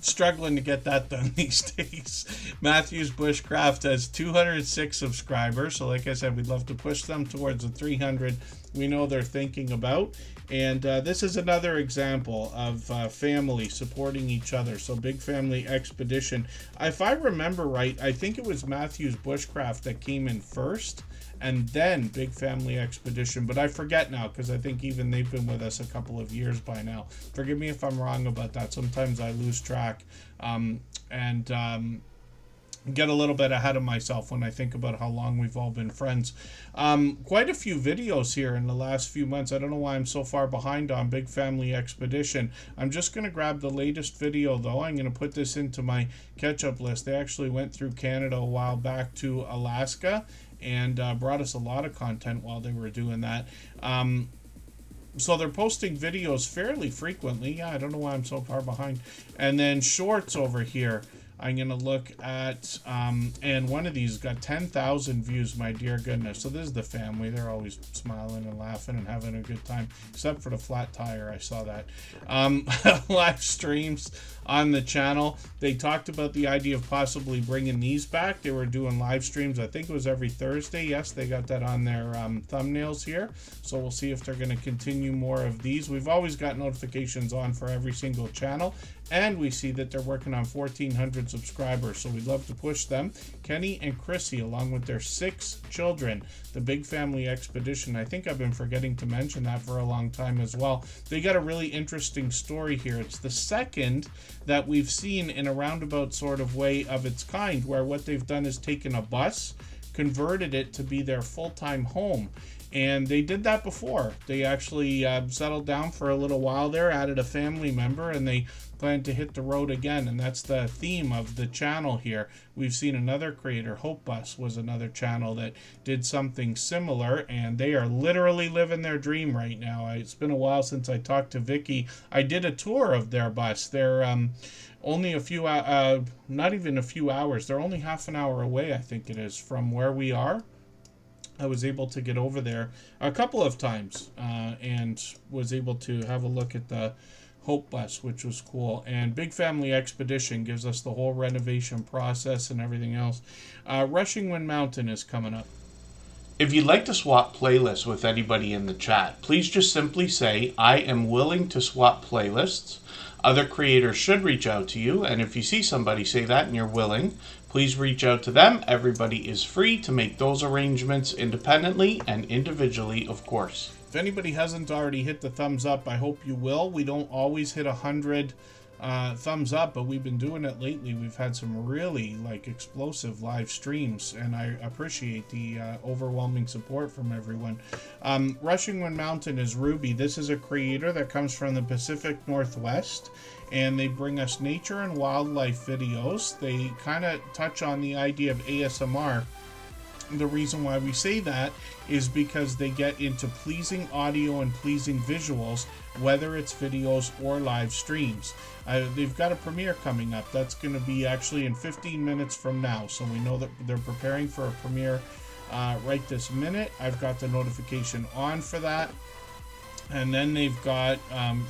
struggling to get that done these days. Matthew's Bushcraft has 206 subscribers, so like I said, we'd love to push them towards the 300 we know they're thinking about. And this is another example of family supporting each other. So Big Family Expedition. If I remember right, I think it was Matthew's Bushcraft that came in first, and then Big Family Expedition. But I forget now because I think even they've been with us a couple of years by now. Forgive me if I'm wrong about that. Sometimes I lose track and get a little bit ahead of myself when I think about how long we've all been friends. Quite a few videos here in the last few months. I don't know why I'm so far behind on Big Family Expedition. I'm just going to grab the latest video though. I'm going to put this into my catch-up list. They actually went through Canada a while back to Alaska and brought us a lot of content while they were doing that. So they're posting videos fairly frequently. Yeah, I don't know why I'm so far behind. And then shorts over here. I'm going to look at, and one of these got 10,000 views, my dear goodness. So this is the family. They're always smiling and laughing and having a good time, except for the flat tire. I saw that. Live streams on the channel. They talked about the idea of possibly bringing these back. They were doing live streams, I think it was every Thursday. Yes, they got that on their thumbnails here. So we'll see if they're going to continue more of these. We've always got notifications on for every single channel. And we see that they're working on 1,400 subscribers, so we'd love to push them. Kenny and Chrissy, along with their 6 children, the Big Family Expedition. I think I've been forgetting to mention that for a long time as well. They got a really interesting story here. It's the second that we've seen in a roundabout sort of way of its kind, where what they've done is taken a bus, converted it to be their full-time home. And they did that before. They actually settled down for a little while there, added a family member, and they plan to hit the road again. And that's the theme of the channel here. We've seen another creator, Hope Bus was another channel that did something similar, and they are literally living their dream right now. It's been a while since I talked to Vicky. I did a tour of their bus. They're only a few, not even a few hours. They're only half an hour away, I think it is, from where we are. I was able to get over there a couple of times and was able to have a look at the Hope Bus, which was cool. And Big Family Expedition gives us the whole renovation process and everything else. Rushing Wind Mountain is coming up. If you'd like to swap playlists with anybody in the chat, please just simply say, I am willing to swap playlists. Other creators should reach out to you, and if you see somebody say that and you're willing, please reach out to them. Everybody is free to make those arrangements independently and individually, of course. If anybody hasn't already hit the thumbs up, I hope you will. We don't always hit 100 thumbs up, but we've been doing it lately. We've had some really explosive live streams, and I appreciate the overwhelming support from everyone. Rushing Wind Mountain is Ruby. This is a creator that comes from the Pacific Northwest, and they bring us nature and wildlife videos. They kind of touch on the idea of ASMR. The reason why we say that is because they get into pleasing audio and pleasing visuals, whether it's videos or live streams. They've got a premiere coming up. That's going to be actually in 15 minutes from now. So we know that they're preparing for a premiere right this minute. I've got the notification on for that. And then they've got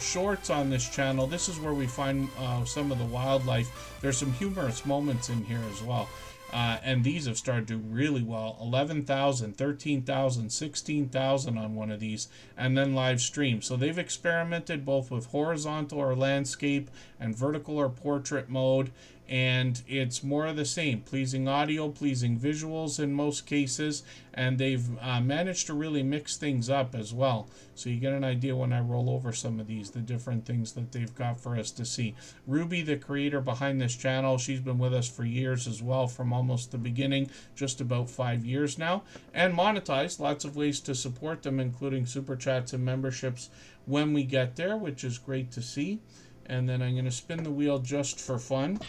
shorts on this channel. This is where we find some of the wildlife. There's some humorous moments in here as well. And these have started to do really well. 11,000, 13,000, 16,000 on one of these, and then live stream. So they've experimented both with horizontal or landscape and vertical or portrait mode, and it's more of the same. Pleasing audio, pleasing visuals in most cases, and they've managed to really mix things up as well. So you get an idea when I roll over some of these, the different things that they've got for us to see. Ruby, the creator behind this channel, she's been with us for years as well, from almost the beginning, just about 5 years now, and monetized. Lots of ways to support them, including super chats and memberships when we get there, which is great to see. And then I'm going to spin the wheel just for fun.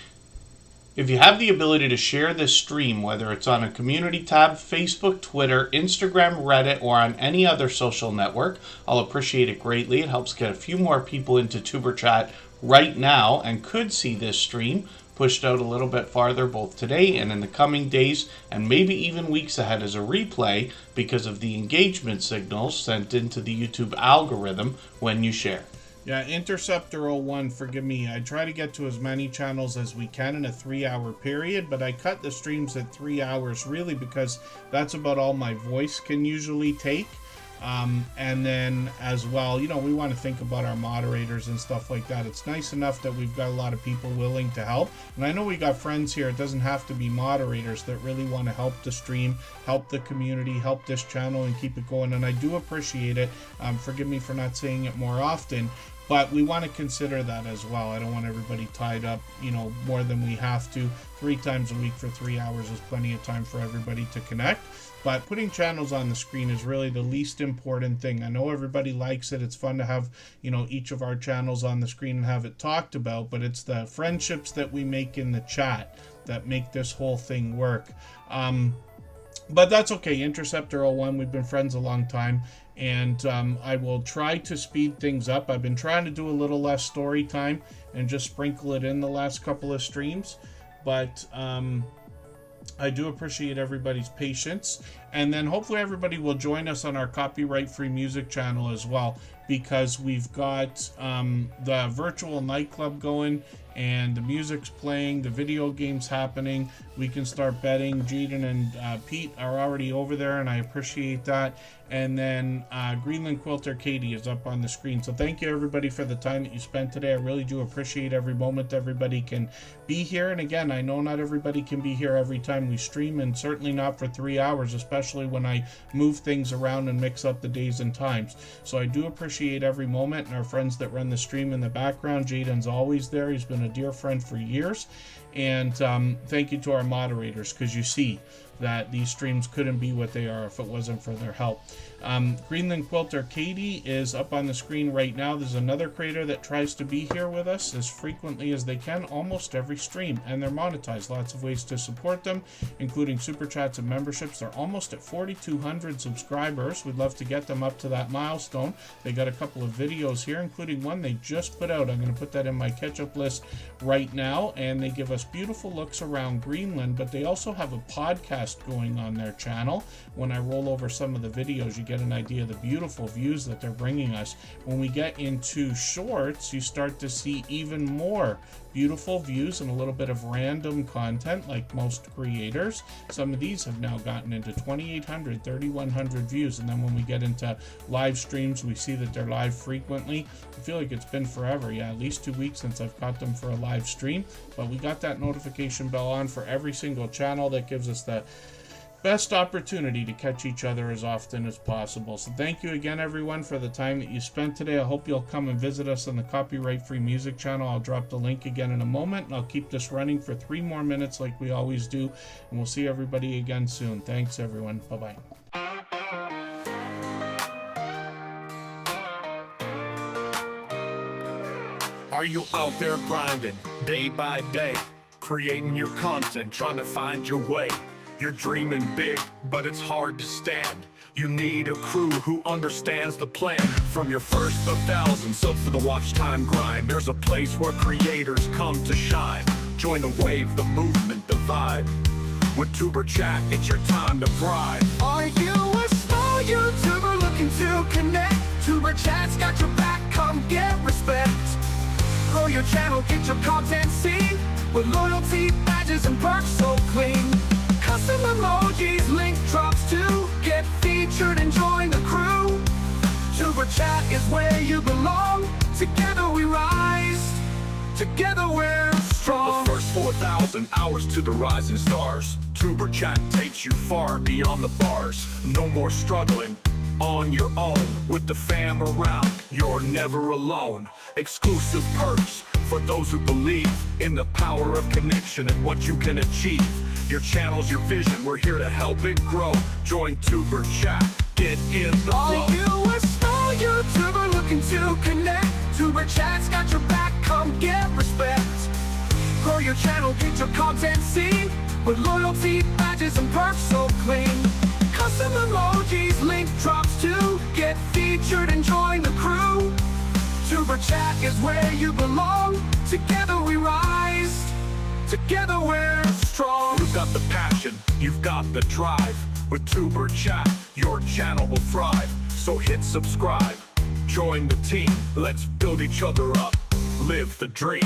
If you have the ability to share this stream, whether it's on a community tab, Facebook, Twitter, Instagram, Reddit, or on any other social network, I'll appreciate it greatly. It helps get a few more people into Tuber Chat right now and could see this stream pushed out a little bit farther both today and in the coming days and maybe even weeks ahead as a replay because of the engagement signals sent into the YouTube algorithm when you share. Yeah, Interceptor01, forgive me. I try to get to as many channels as we can in a 3-hour period, but I cut the streams at 3 hours really because that's about all my voice can usually take. And then as well, we want to think about our moderators and stuff like that. It's nice enough that we've got a lot of people willing to help. And I know we got friends here. It doesn't have to be moderators that really want to help the stream, help the community, help this channel and keep it going. And I do appreciate it. Forgive me for not saying it more often. But we want to consider that as well. I don't want everybody tied up, more than we have to. 3 times a week for 3 hours is plenty of time for everybody to connect. But putting channels on the screen is really the least important thing. I know everybody likes it. It's fun to have, each of our channels on the screen and have it talked about. But it's the friendships that we make in the chat that make this whole thing work. But that's okay. Interceptor01, we've been friends a long time, and I will try to speed things up. I've been trying to do a little less story time and just sprinkle it in the last couple of streams, but I do appreciate everybody's patience. And then hopefully everybody will join us on our copyright-free music channel as well, because we've got the virtual nightclub going, and the music's playing, the video game's happening. We can start betting. Jaden and Pete are already over there, and I appreciate that. And then Greenland Quilter Katie is up on the screen. So thank you, everybody, for the time that you spent today. I really do appreciate every moment everybody can be here. And again, I know not everybody can be here every time we stream, and certainly not for 3 hours, especially when I move things around and mix up the days and times. So I do appreciate every moment, and our friends that run the stream in the background. Jaden's always there. He's been a dear friend for years. And thank you to our moderators, because you see that these streams couldn't be what they are if it wasn't for their help. Greenland Quilter Katie is up on the screen right now. There's another creator that tries to be here with us as frequently as they can, almost every stream, and they're monetized. Lots of ways to support them, including super chats and memberships. They're almost at 4,200 subscribers. We'd love to get them up to that milestone. They got a couple of videos here, including one they just put out. I'm going to put that in my catch-up list right now, and they give us beautiful looks around Greenland, but they also have a podcast going on their channel. When I roll over some of the videos, you get an idea of the beautiful views that they're bringing us. When we get into shorts, you start to see even more beautiful views and a little bit of random content like most creators. Some of these have now gotten into 2,800, 3,100 views. And then when we get into live streams, we see that they're live frequently. I feel like it's been forever. Yeah, at least 2 weeks since I've caught them for a live stream. But we got that notification bell on for every single channel. That gives us the best opportunity to catch each other as often as possible. So thank you again, everyone, for the time that you spent today. I hope you'll come and visit us on the copyright-free music channel. I'll drop the link again in a moment, and I'll keep this running for 3 more minutes like we always do. And we'll see everybody again soon. Thanks, everyone. Bye-bye. Are you out there grinding day by day, creating your content, trying to find your way? You're dreaming big, but it's hard to stand. You need a crew who understands the plan. From your first of thousands up for the watch time grind, there's a place where creators come to shine. Join the wave, the movement, the vibe. With Tuber Chat, it's your time to thrive. Are you a small YouTuber looking to connect? Tuber Chat's got your back, come get respect. Grow your channel, get your content seen, with loyalty, badges, and perks so clean. Custom emojis, link drops to get featured and join the crew. Tuber Chat is where you belong. Together we rise, together we're strong. The first 4,000 hours to the rising stars. Tuber Chat takes you far beyond the bars. No more struggling on your own. With the fam around, you're never alone. Exclusive perks for those who believe in the power of connection and what you can achieve. Your channel's your vision, we're here to help it grow. Join Tuber Chat, get in the flow. Are you a small YouTuber looking to connect? Tuber Chat's got your back, come get respect. Grow your channel, get your content seen, with loyalty, badges, and perks so clean. Custom emojis, link drops to get featured and join the crew. Tuber Chat is where you belong. Together we rise, together we're strong. You've got the passion, you've got the drive. With Tuber Chat, your channel will thrive. So hit subscribe, join the team. Let's build each other up, live the dream.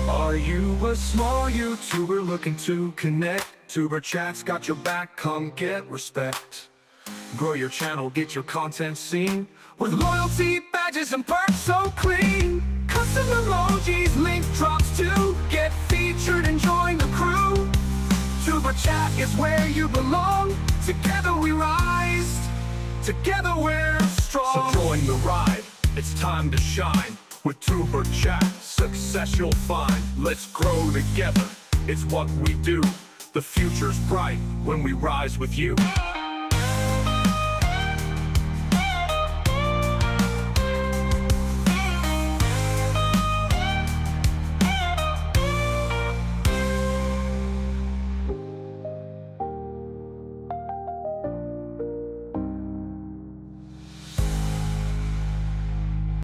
Are you a small YouTuber looking to connect? Tuber Chat's got your back, come get respect. Grow your channel, get your content seen, with loyalty, badges, and perks so clean. Custom emojis, link drops to get featured and join the crew. Tuber Chat is where you belong. Together we rise, together we're strong. So join the ride, it's time to shine. With Tuber Chat, success you'll find. Let's grow together, it's what we do. The future's bright when we rise with you.